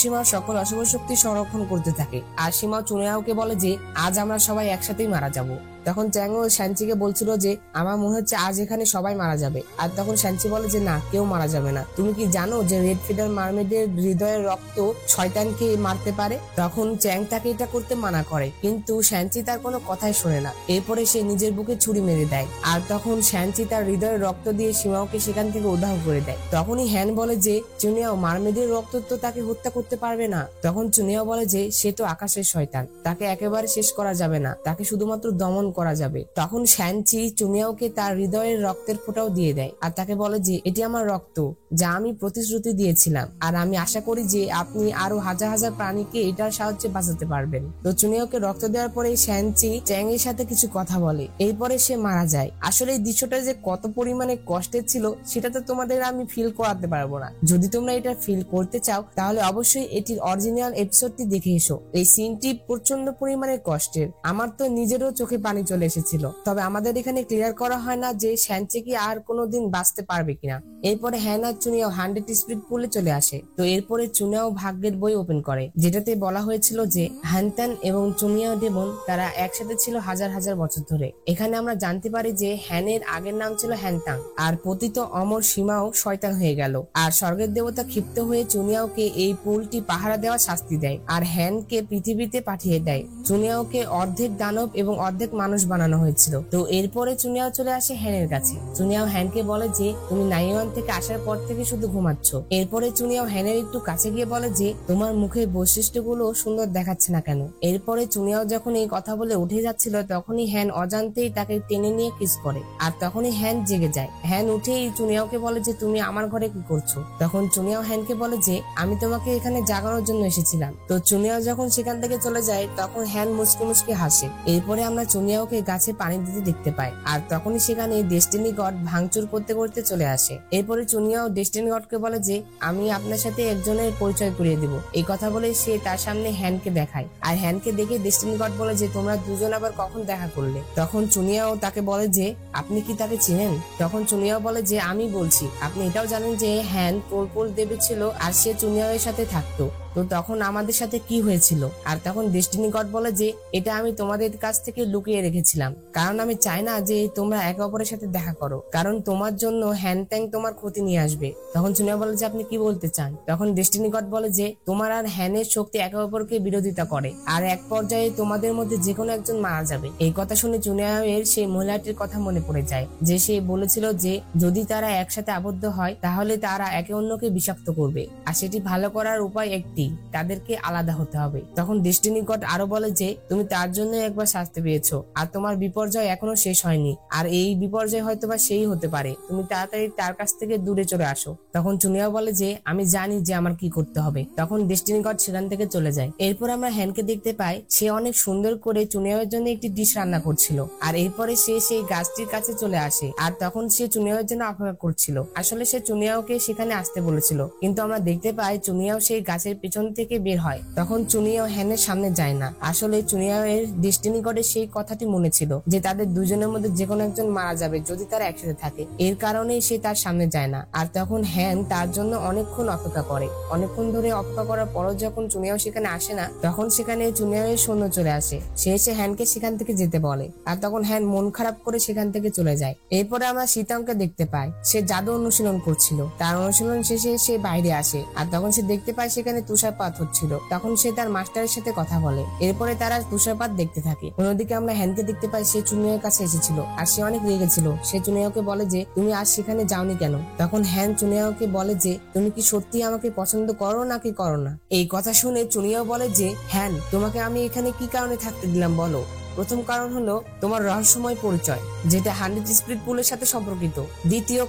সীমা সকল অশুভ শক্তি সংরক্ষণ করতে থাকে আর সীমা চুনিয়াওকে বলে যে আজ আমরা সবাই একসাথেই মারা যাবো। তখন চ্যাং ও শ্যানচিকে বলছিল যে আমার মনে হচ্ছে আজ এখানে সবাই মারা যাবে। আর তখন শ্যানচি বলে যে না, কেউ মারা যাবে না। তুমি কি জানো যে রেড ফিডার মারমেডের হৃদয়ের রক্ত শয়তানকে মারতে পারে? তখন চ্যাং তাকে এটা করতে মানা করে কিন্তু শ্যানচি তার কোনো কথাই শোনে না। এরপরে সে নিজের বুকে ছুরি মেরে দেয় আর তখন শ্যানচি তার হৃদয়ের রক্ত দিয়ে সীমাওকে সেখান থেকে উদ্ধার করে দেয়। তখনই হ্যান বলে যে চুনিয়াও মারমেডের রক্ত তো তাকে হত্যা করতে পারবে না। তখন চুনিয়াও বলে যে সে তো আকাশের শয়তান, তাকে একেবারে শেষ করা যাবে না, তাকে শুধুমাত্র দমন করা যাবে। তখন শ্যানচি চুনিয়াওকে তার হৃদয়ের রক্তের ফোঁটাও দিয়ে দেয় আর তাকে বলে যে এটি আমার রক্ত, যা আমি প্রতিশ্রুতি দিয়েছিলাম, আর আমি আশা করি যে আপনি আরো হাজার হাজার প্রাণীকে এটার সাহায্যে বাঁচাতে পারবেন। তো চুনিয়াওকে রক্ত দেওয়ার পরে শ্যানচি চ্যাং এর সাথে কিছু কথা বলে, এরপরে সে মারা যায়। আসলে এই দৃশ্যটা যে কত পরিমাণে কষ্টের ছিল সেটা তো তোমাদের আমি ফিল করাতে পারবো না। যদি তোমরা এটা ফিল করতে চাও তাহলে অবশ্যই এটির অরিজিনাল এপিসোডটি দেখে এসো। এই সিনটি প্রচন্ড পরিমাণে কষ্টের, আমার তো নিজেরও চোখে পানি চলে এসেছিল। তবে আমাদের এখানে ক্লিয়ার করা হয় না যে শ্যানচি কি আর কোনোদিন বাঁচতে পারবে কিনা। এরপরে হ্যান আর চুনিয়াও 100 স্পিড পুলে চলে আসে। তো এরপরে চুনিয়াও ভাগ্যের বই ওপেন করে, যেটাতে বলা হয়েছিল যে হ্যানতান এবং চুনিয়াও ডেমন তারা একসাথে ছিল হাজার হাজার বছর ধরে। এখানে আমরা জানতে পারি যে হ্যানের আগের নাম ছিল হ্যানতাং, আর পতিত অমর সীমাও শয়তান হয়ে গেল। আর স্বর্গের দেবতা ক্ষিপ্ত হয়ে চুনিয়াওকে এই পুলটি পাহারা দেওয়া শাস্তি দেয় আর হ্যানকে পৃথিবীতে পাঠিয়ে দেয়। চুনিয়াওকে অর্ধেক দানব এবং অর্ধেক মানুষ বানানো হয়েছিল। তো এরপরে চুনিয়াও চলে আসে হ্যানের কাছে। চুনিয়াও হ্যানকে বলে যে তুমি নাইওয়ান থেকে আসার পর থেকে শুধু ঘুমাচ্ছ। এরপরে চুনিয়াও হ্যানের একটু কাছে গিয়ে বলে যে তোমার মুখের বৈশিষ্ট্যগুলো সুন্দর দেখাচ্ছে না কেন? এরপরে চুনিয়াও যখন এই কথা বলে উঠে যাচ্ছিল তখনই হ্যান অজান্তেই তাকে টেনে নিয়ে কিস করে আর তখনই হ্যান জেগে যায়। হ্যান উঠেই চুনিয়াওকে বলে যে তুমি আমার ঘরে কি করছো? তখন চুনিয়াও হ্যানকে বলে যে আমি তোমাকে এখানে জাগানোর জন্য এসেছিলাম। তো চুনিয়াও যখন সেখান থেকে চলে যায় তখন হ্যান মুচকি মুচকি হাসে। এরপরে আমরা চুনিয়াও চুনিয়াওকে গাছে পানি দিতে দেখতে পায়। আর তখনই সেখানে ডেস্টিনি গড ভাঙচুর করতে করতে চলে আসে। এরপরে চুনিয়াও ডেস্টিনি গডকে বলে যে আমি আপনার সাথে একজনের পরিচয় করিয়ে দিব। এই কথা বলে সে তার সামনে হ্যানকে দেখায়। আর হ্যানকে দেখে ডেস্টিনি গড বলে যে তোমরা দুজন আবার কখন দেখা করলে? তখন চুনিয়াও তাকে বলে যে আপনি কি তাকে চিনেন? তখন চুনিয়াও বলে যে আমি বলছি। আপনি এটাও জানেন যে হ্যান পোলপোল দেবে ছিল আর সে চুনিয়াও এর সাথে থাকতো, তো তখন আমাদের সাথে কি হয়েছিল? আর তখন ডেস্টিনি গড বলে যে এটা আমি তোমাদের কাছ থেকে লুকিয়ে রেখেছিলাম, কারণ আমি চাই না যে তোমরা একে অপরের সাথে দেখা করো, কারণ তোমার জন্য হ্যান ত্যাং তোমার ক্ষতি নিয়ে আসবে। তখন চুনিয়া বলে যে আপনি কি বলতে চান? তখন ডেস্টিনি গড বলে যে তোমার আর হ্যানের শক্তি একে অপরকে বিরোধিতা করে, আর এক পর্যায়ে তোমাদের মধ্যে যে কোনো একজন মারা যাবে। এই কথা শুনে চুনিয়ার সেই মহিলাটির কথা মনে পড়ে যায়, যে সে বলেছিল যে যদি তারা একসাথে আবদ্ধ হয় তাহলে তারা একে অন্যকে বিষাক্ত করবে, আর সেটি ভালো করার উপায় একটি, তাদেরকে আলাদা হতে হবে। তখন ডেস্টিনি গড আরো বলে যে তুমি তার জন্য একবার শাস্তি পেয়েছো, আর তোমার বিপর্যয় এখনো শেষ হয়নি, আর এই বিপর্যয় হয়তোবা সেই হতে পারে, তুমি তাড়াতাড়ি তার কাছ থেকে দূরে চলে আসো। তখন চুনিয়া বলে যে আমি জানি যে আমার কি করতে হবে। তখন ডেস্টিনি গড সেখান থেকে চলে যায়। এরপর আমরা হ্যানকে দেখতে পাই, সে অনেক সুন্দর করে চুনিয়ার জন্য একটি ডিশ রান্না করছিল, আর এরপরে সে সেই গাছটির কাছে চলে আসে, আর তখন সে চুনিয়ার জন্য অপেক্ষা করছিল। আসলে সে চুনিয়াওকে সেখানে আসতে বলেছিল, কিন্তু আমরা দেখতে পাই চুনিয়াও সেই গাছের পিছন থেকে বের হয়। তখন চুনিয়াও হ্যানের সামনে যায় না। আসলে চুনিয়াও এর ডেস্টিনি গডের সেই কথাটি মনে ছিল যে তাদের দুজনের মধ্যে যে কোনো একজন মারা যাবে যদি তারা একসাথে থাকে, এর কারণেই সে তার সামনে যায় না। আর তখন হ্যান তার জন্য অনেকক্ষণ অপেক্ষা করে। অনেকক্ষণ ধরে অপেক্ষা করার পরও যখন চুনিয়াও সেখানে আসে না, তখন সেখানে চুনিয়াও এর সৈন্য চলে আসে। সে এসে হ্যানকে সেখান থেকে যেতে বলে, আর তখন হ্যান মন খারাপ করে সেখান থেকে চলে যায়। এরপরে আমরা সীতাংকে দেখতে পাই, সে জাদু অনুশীলন করছিল। তার অনুশীলন শেষে সে বাইরে আসে, আর তখন সে দেখতে পায় সেখানে তুষারপাত হচ্ছিল। তখন সে তার মাস্টারের সাথে কথা বলে। এরপরে তারা তুষারপাত দেখতে থাকে। অন্যদিকে আমরা হ্যানকে দেখতে পাই, সে চুনিয়ার কাছে এসেছিল, আর সে অনেক রেগেছিল। সে চুনিয়াকে বলে যে তুমি আজ সেখানে যাওনি কেন? তখন হ্যান চুনিয়াকে বলে যে তুমি কি সত্যি আমাকে পছন্দ করো নাকি করো না? এই কথা শুনে চুনিয়াও বলে যে হ্যান, তোমাকে আমি এখানে কি কারণে থাকতে দিলাম বলো? প্রথম কারণ হলো তোমার রহস্যময় পরিচয়, যেটা 100 স্পিরিট পুলের সাথে সম্পর্কিত। দ্বিতীয়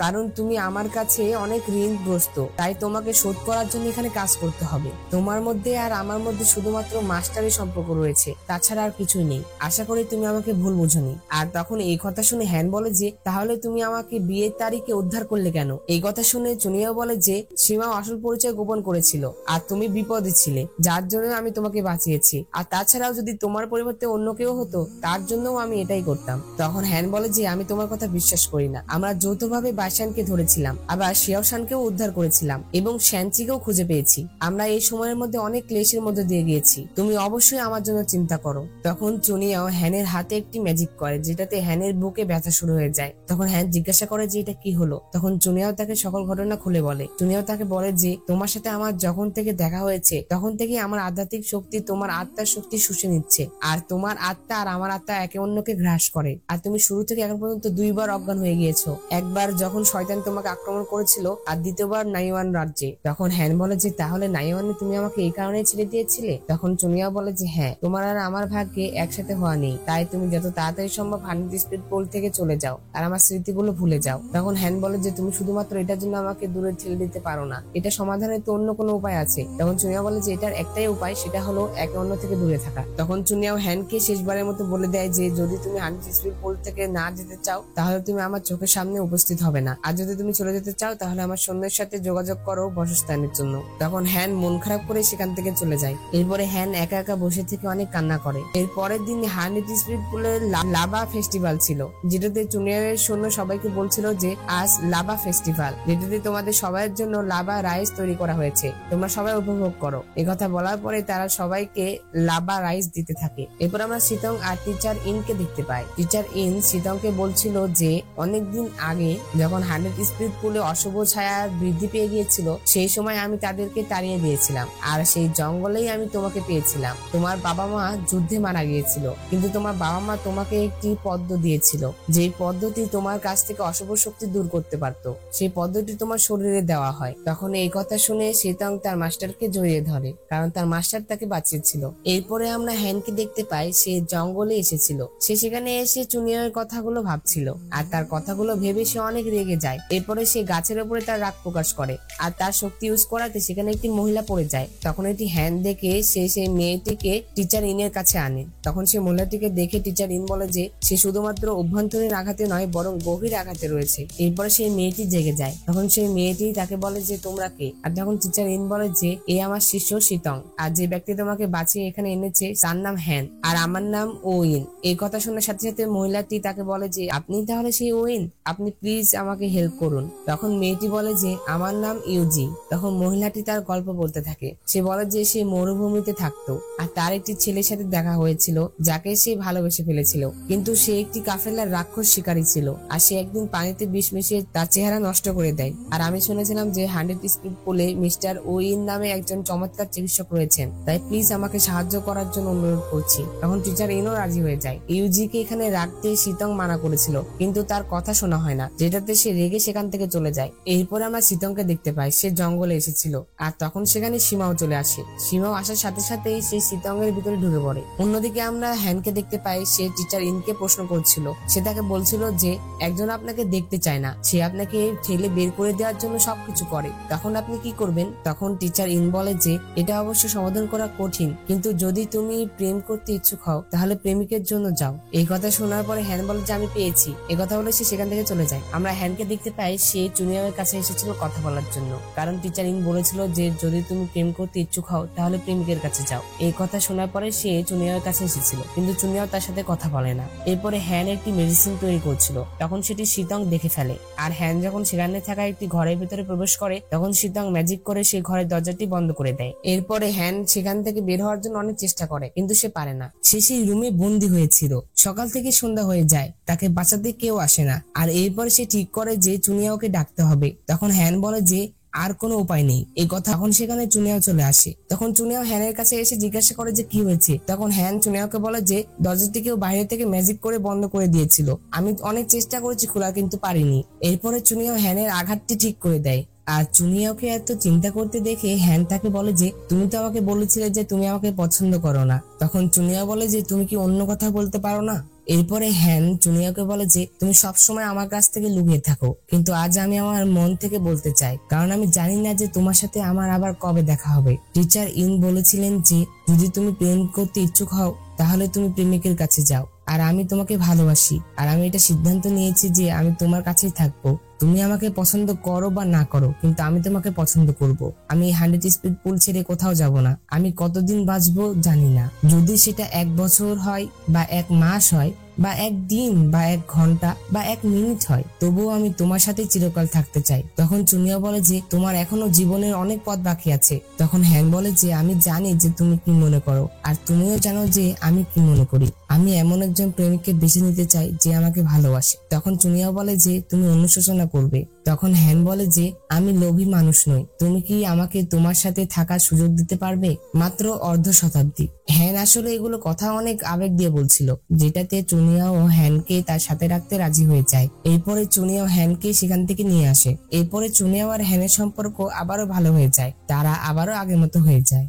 কারণ তুমি আমার কাছে অনেক ঋণগ্রস্ত, তাই তোমাকে শোধ করার জন্য এখানে কাজ করতে হবে। তোমার মধ্যে আর আমার মধ্যে শুধুমাত্র মাস্টারের সম্পর্ক রয়েছে, তাছাড়া আর কিছুই নেই। আশা করি তুমি আমাকে ভুল বুঝোনি। আর তখন এই কথা শুনে হ্যান বলে যে তাহলে তুমি আমাকে বিয়ের তারিখে উদ্ধার করলে কেন? এই কথা শুনে চুনিয়া বলে যে সীমা আসল পরিচয় গোপন করেছিল, আর তুমি বিপদে ছিলে, যার জন্য আমি তোমাকে বাঁচিয়েছি। আর তাছাড়াও যদি তোমার পরিবর্তে অন্য কেউ হতো, তার জন্য আমি এটাই করতাম। তখন হ্যান বলে যে আমি তোমার কথা বিশ্বাস করি না। আমরা যৌথভাবে বাইশানকে ধরেছিলাম, আবার শিয়াওশানকেও উদ্ধার করেছিলাম, এবং শ্যানচিকেও খুঁজে পেয়েছি। আমরা এই সময়ের মধ্যে অনেক ক্লেশের মধ্যে দিয়ে গিয়েছি। তুমি অবশ্যই আমার জন্য চিন্তা করো। তখন চুনিয়াও হ্যানের হাতে একটি ম্যাজিক করে, যেটাতে হ্যানের বুকে ব্যথা শুরু হয়ে যায়। তখন হ্যান জিজ্ঞাসা করে যে এটা কি হলো? তখন চুনিয়াও তাকে সকল ঘটনা খুলে বলে। চুনিয়াও তাকে বলে যে তোমার সাথে আমার যখন থেকে দেখা হয়েছে, তখন থেকে আমার আধ্যাত্মিক শক্তি তোমার আত্মার শক্তি শুষে নিচ্ছে, আর তোমার আত্মা আর আমার আত্মা একে অন্যকে গ্রাস করে। আর তুমি শুরু থেকে এখন পর্যন্ত 2 বার অজ্ঞান হয়ে গিয়েছো। একবার যখন শয়তান তোমাকে আক্রমণ করেছিল, আর দ্বিতীয়বার নাইওয়ান রাজ্যে। তখন হ্যান বলে যে তাহলে নাইওয়ানে তুমি আমাকে এই কারণে ছেড়ে দিয়েছিলে? তখন চুনিয়া বলে যে হ্যাঁ, তোমার আর আমার ভাগ্যে একসাথে হওয়া নেই, তাই তুমি যত তাড়াতাড়ি সম্ভব 100 স্পিড পোল থেকে চলে যাও, আর আমার স্মৃতিগুলো ভুলে যাও। তখন হ্যান বলে যে তুমি শুধুমাত্র এটার জন্য আমাকে দূরে ঠেলে দিতে পারো না, এটা সমাধানের তো অন্য কোনো উপায় আছে। তখন চুনিয়া বলে যে এটার একটাই উপায়, সেটা হলো একে অন্য থেকে দূরে থাকা। তখন চুনিয়াও হ্যানকে শেষবারের মতো বলে দেয় যে যদি তুমি 100 স্পিড পোল থেকে না যেতে চাও, তাহলে তুমি আমার চোখের সামনে উপস্থিত হবে না, আর যদি তুমি চলে যেতে চাও তাহলে আমার সৈন্যের সাথে যোগাযোগ করো বাসস্থানের জন্য। তখন হ্যান মন খারাপ করে সেখান থেকে চলে যায়। এরপরে হ্যান একা একা বসে থেকে অনেক কান্না করে। এর পরের দিন 100 স্পিড পুলের লাভা ফেস্টিভ্যাল ছিল, যেটাতে চুনিয়ারের সৈন্য সবাইকে বলছিল যে আজ লাভা ফেস্টিভ্যাল, যেটাতে তোমাদের সবাইয়ের জন্য লাভা রাইস তৈরি করা হয়েছে, তোমরা সবাই উপভোগ করো। কথা বলার পরে তারা সবাইকে লাভা রাইস দিতে থাকে। এরপর আমরা সিতং আর টিচার ইনকে দেখতে পাই। টিচার ইন সিতংকে বলছিল যে অনেকদিন আগে যখন 100 স্পিড পুলে অশুভ ছায়া বৃদ্ধি পেয়ে গিয়েছিল, সেই সময় আমি তাদেরকে তাড়িয়ে দিয়েছিলাম, আর সেই জঙ্গলেই আমি তোমাকে পেয়েছিলাম। তোমার বাবা মা যুদ্ধে মারা গিয়েছিল, কিন্তু তোমার বাবা মা তোমাকে একটি পদ্ম দিয়েছিল, যে পদ্ধতি তোমার কাছ থেকে অশুভ শক্তি দূর করতে পারত। সেই পদ্ধতি তোমার শরীরে দেওয়া হয়। তখন এই কথা শুনে সিতং তার মাস্টারকে জড়িয়ে ধরে, কারণ তার মাস্টার তাকে বাঁচিয়েছিল। এরপরে আমরা হ্যানকে দেখতে পাই, সে জঙ্গলে এসেছিল। সে সেখানে এসে চুনিয়াওয়ের কথাগুলো ভাবছিল আর তার কথাগুলো ভেবে সে অনেক রেগে যায়। এরপরে সে গাছের উপরে তার রাগ প্রকাশ করে আর তার শক্তি ইউজ করাতে সেখানে একটি মহিলা পড়ে যায়। তখন একটি হ্যান্ড দেখে সে সেই মেয়েটিকে টিচার ইনের কাছে আনে। তখন সে মহিলাটিকে দেখে টিচার ইন বলে যে সে শুধুমাত্র অভ্যন্তরীণ আঘাতে নয় বরং গভীর আঘাতে রয়েছে। এরপরে সেই মেয়েটি জেগে যায়। তখন সেই মেয়েটি তাকে বলে যে তোমরা কে? আর তখন টিচার ইন বলে যে এ আমার শিষ্য শীতং, আর যে ব্যক্তি তোমাকে বাঁচিয়ে এখানে এনেছে তার নাম হ্যান আর আমার নাম ওইন। এই কথা শোনার সাথে সাথে মহিলাটি তাকে বলে যে আপনি তাহলে সেই ওইন, আপনি প্লিজ আমাকে হেল্প করুন। তখন মেয়েটি বলে যে আমার নাম ইউজি। তখন মহিলাটি তার গল্প বলতে থাকে। সে বলে যে সে মরুভূমিতে থাকতো আর তার একটি ছেলের সাথে দেখা হয়েছিল যাকে সে ভালোবেসে ফেলেছিল, কিন্তু সে একটি কাফেলার রাক্ষস শিকারী ছিল আর সে একদিন পানিতে বিষ মিশিয়ে তার চেহারা নষ্ট করে দেয়। আর আমি শুনেছিলাম যে 100 স্পিড পুলে মিস্টার ওইন নামে একজন চমৎকার চিকিৎসক রয়েছেন, তাই প্লিজ আমাকে সাহায্য করার জন্য অনুরোধ করছি। তখন টিচার ইনও রাজি হয়ে যায়। ইউজিকে এখানে রাখতে শীতং মানা করেছিল কিন্তু তার কথা শোনা হয় না, যেটাতে সে রেগে সেখান থেকে চলে যায়। এরপরে আমরা শীতংকে দেখতে পাই। সে জঙ্গলে এসেছিল আর তখন সেখানে সীমাও চলে আসে। সীমাও আসার সাথে সাথেই সে শীতংয়ের ভিতরে ঢুকে পড়ে। অন্যদিকে আমরা হ্যানকে দেখতে পাই। সে টিচার ইনকে প্রশ্ন করছিল। সে তাকে বলছিল যে একজন আপনাকে দেখতে চায় না, সে আপনাকে ঠেলে বের করে দেওয়ার জন্য সবকিছু করে, তখন আপনি কি করবেন? তখন টিচার ইন বলে যে এটা অবশ্য সমাধান করা কঠিন, কিন্তু যদি তুমি প্রেম করতে ইচ্ছুক হও তাহলে প্রেমিকের জন্য যাও। এই কথা শোনার পরে হ্যান বলে যে আমি পেয়েছি। এই কথা বলে সে সেখান থেকে চলে যায়। আমরা হ্যানকে দেখতে পাই। সে চুনিয়াওয়ের কাছে এসেছিল কথা বলার জন্য, কারণ টিচার ইন বলেছিল যে যদি তুমি প্রেম করতে ইচ্ছুক হও তাহলে প্রেমিকের কাছে যাও। এই কথা শোনার পরে সে চুনিয়াওয়ের কাছে এসেছিল, কিন্তু চুনিয়াও তার সাথে কথা বলে না। এরপরে হ্যান একটি মেডিসিন তৈরি করছিল, তখন সেটি শীতং দেখে ফেলে। আর হ্যান যখন সেখানে থাকা একটি ঘরের ভিতরে প্রবেশ করে তখন শীতং ম্যাজিক করে সেই ঘরের দরজাটি বন্ধ করে দেয়। এরপরে হ্যান সেখান থেকে বের হওয়ার জন্য অনেক চেষ্টা করে কিন্তু সে পারে না। সে সেই রুমে বন্দী হয়েছিল। সকাল থেকে সন্ধ্যা হয়ে যায়, তাকে বাঁচাতে কেউ আসে না। আর এরপরে সে ঠিক করে যে চুনিয়াওকে ডাকতে হবে। তখন হ্যান বলে যে আর কোনো উপায় নেই। এই কথা তখন সেখানে চুনিয়াও চলে আসে। তখন চুনিয়াও হ্যানের কাছে এসে জিজ্ঞাসা করে যে কি হয়েছে। তখন হ্যান চুনিয়াওকে বলে যে দরজাটি কেউ বাইরে থেকে ম্যাজিক করে বন্ধ করে দিয়েছিল, আমি অনেক চেষ্টা করেছি খোলার কিন্তু পারিনি। এরপরে চুনিয়াও হ্যানের আঘাতটি ঠিক করে দেয়। আর চুনিয়াওকে এত চিন্তা করতে দেখে হ্যান তাকে বলে যে তুমি তো আমাকে বলেছিলে যে তুমি আমাকে পছন্দ করো না। তখন চুনিয়াও বলে যে তুমি কি অন্য কথা বলতে পারো না? এরপরে হ্যান চুনিয়াওকে বলে যে তুমি সবসময় আমার কাছ থেকে লুকিয়ে থাকো, কিন্তু আজ আমি আমার মন থেকে বলতে চাই, কারণ আমি জানি না যে তোমার সাথে আমার আবার কবে দেখা হবে। টিচার ইন বলেছিলেন যে যদি তুমি প্রেম করতে ইচ্ছুক হও তাহলে তুমি প্রেমিকের কাছে যাও, আর আমি তোমাকে ভালোবাসি আর আমি এটা সিদ্ধান্ত নিয়েছি যে আমি তোমার কাছেই থাকবো। তুমি আমাকে পছন্দ করো বা না করো, কিন্তু আমি তোমাকে পছন্দ করব। আমি 100 স্পিড পুল ছেড়ে কোথাও যাব না। আমি কতদিন বাঁচবো জানি না, যদি সেটা 1 বছর হয় বা 1 মাস হয় বা 1 দিন বা 1 ঘন্টা বা 1 মিনিট হয়, তবুও আমি তোমার সাথে চিরকাল থাকতে চাই। তখন চুনিয়া বলে যে তোমার এখনো জীবনের অনেক পথ বাকি আছে। তখন হ্যান বলে যে আমি জানি যে তুমি কি মনে করো, আর তুমিও জানো যে আমি কি মনে করি। আমি এমন একজন প্রেমিককে বেছে নিতে চাই যে আমাকে ভালোবাসে। তখন চুনিয়া বলে যে তুমি অনুশোচনা করবে। তখন হ্যান বলে যে আমি লোভী মানুষ নই, তুমি কি আমাকে তোমার সাথে থাকার সুযোগ দিতে পারবে? মাত্র অর্ধ শতাব্দী। হ্যান আসলে এগুলো কথা অনেক আবেগ দিয়ে বলছিল, যেটাতে চুনিয়াও হ্যানকে তার সাথে রাখতে রাজি হয়ে যায়। এরপরে চুনিয়াও হ্যানকে সেখান থেকে নিয়ে আসে। এরপরে চুনিয়াও আর হ্যানের সম্পর্ক আবারও ভালো হয়ে যায়, তারা আবারও আগের মতো হয়ে যায়।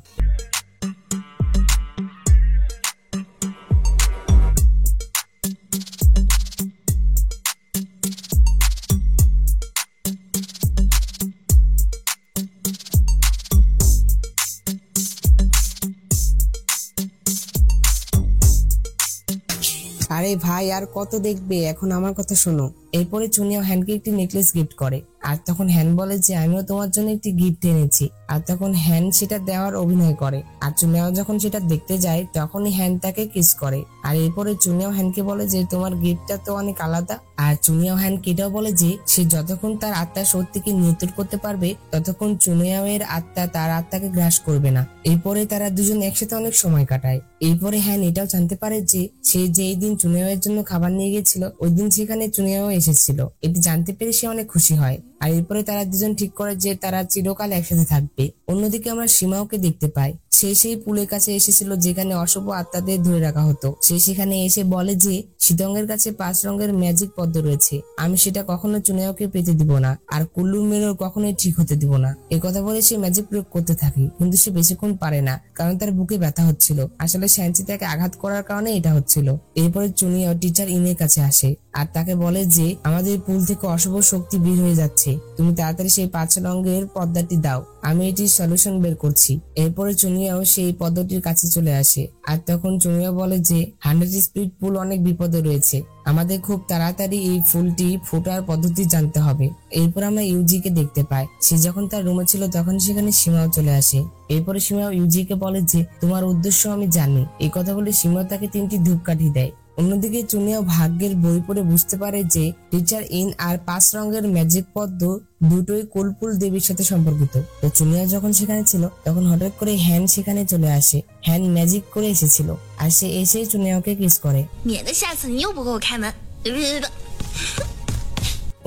আরে ভাই আর কত দেখবে, এখন আমার কথা শোনো। এরপরে চুনিয়াও হ্যানকে একটি নেকলেস গিফট করে, আর তখন হ্যান বলে যে আমিও তোমার জন্য একটি গিফট এনেছি। আর তখন হ্যান সেটা দেওয়ার অভিনয় করে, আর চুনিয়াও যখন সেটা দেখতে যায় তখনই হ্যান তাকে কিস করে। আর এরপরে চুনিয়াও হ্যানকে বলে যে তোমার গিফটটা তো অনেক আলাদা। আর চুনিয়াও হ্যানকে এটাও বলে যে সে যতক্ষণ তার আত্মার শক্তিকে নিয়ন্ত্রণ করতে পারবে ততক্ষণ চুনিয়াও এর আত্মা তার আত্মাকে গ্রাস করবে না। এরপরে তারা দুজন একসাথে অনেক সময় কাটায়। এরপরে হ্যান এটাও জানতে পারে যে সে যেই দিন চুনিয়াও এর জন্য খাবার নিয়ে গেছিল ওই দিন সেখানে চুনিয়াও এসেছিল। এটি জানতে পেরে সে অনেক খুশি হয়। আর এরপরে তারা দুজন ঠিক করে যে তারা চিরকাল একসাথে থাকবে। অন্যদিকে আমরা সীমাওকে দেখতে পাই, সে সেই পুলের কাছে এসেছিল যেখানে অশুভ আত্মাদের ধরে রাখা হতো। সে সেখানে এসে বলে যে শীতঙ্গের কাছে 5 রঙের ম্যাজিক পদ্ম রয়েছে, আমি সেটা কখনো চুনিয়াওকে পেতে দিব না, আর কুল্লুর মেয়ের কখনোই ঠিক হতে দিব না। এই কথা বলে সে ম্যাজিক প্রয়োগ করতে থাকে, কিন্তু সে বেশিক্ষণ পারে না, কারণ তার বুকে ব্যথা হচ্ছিল। আসলে শ্যানচি তাকে আঘাত করার কারণে এটা হচ্ছিল। এরপরে চুনিয়াও টিচার ইনের কাছে আসে আর তাকে বলে যে আমাদের পুল থেকে অশুভ শক্তি বের হয়ে যাচ্ছে, তুমি তাড়াতাড়ি সেই 5 রঙের পর্দাটি দাও, আমি এটির সলিউশন বের করছি। এরপরে চুনিয়াও সেই পদ্মটির কাছে চলে আসে আর তখন চুনিয়া বলে যে 100 স্পিড পুল অনেক বিপদে রয়েছে, আমাদের খুব তাড়াতাড়ি এই ফুলটি ফোটার পদ্ধতি জানতে হবে। এরপর আমরা ইউজিকে দেখতে পাই, সে যখন তার রুমে ছিল তখন সেখানে সীমাও চলে আসে। এরপরে সীমাও ইউজিকে বলে যে তোমার উদ্দেশ্য আমি জানি। এই কথা বলে সীমা তাকে 3টি ধূপকাঠি দেয়। অন্যদিকে চুনিয়াও ভাগ্যের বই পড়ে বুঝতে পারে যে টিচার ইন আর 5 রঙের ম্যাজিক পদ্ম দুটোই কুলপুল দেবীর সাথে সম্পর্কিত। তো চুনিয়া যখন সেখানে ছিল তখন হঠাৎ করে হ্যান সেখানে চলে আসে। হ্যান ম্যাজিক করে এসেছিল আর সে এসেই চুনিয়াওকে কিস করে।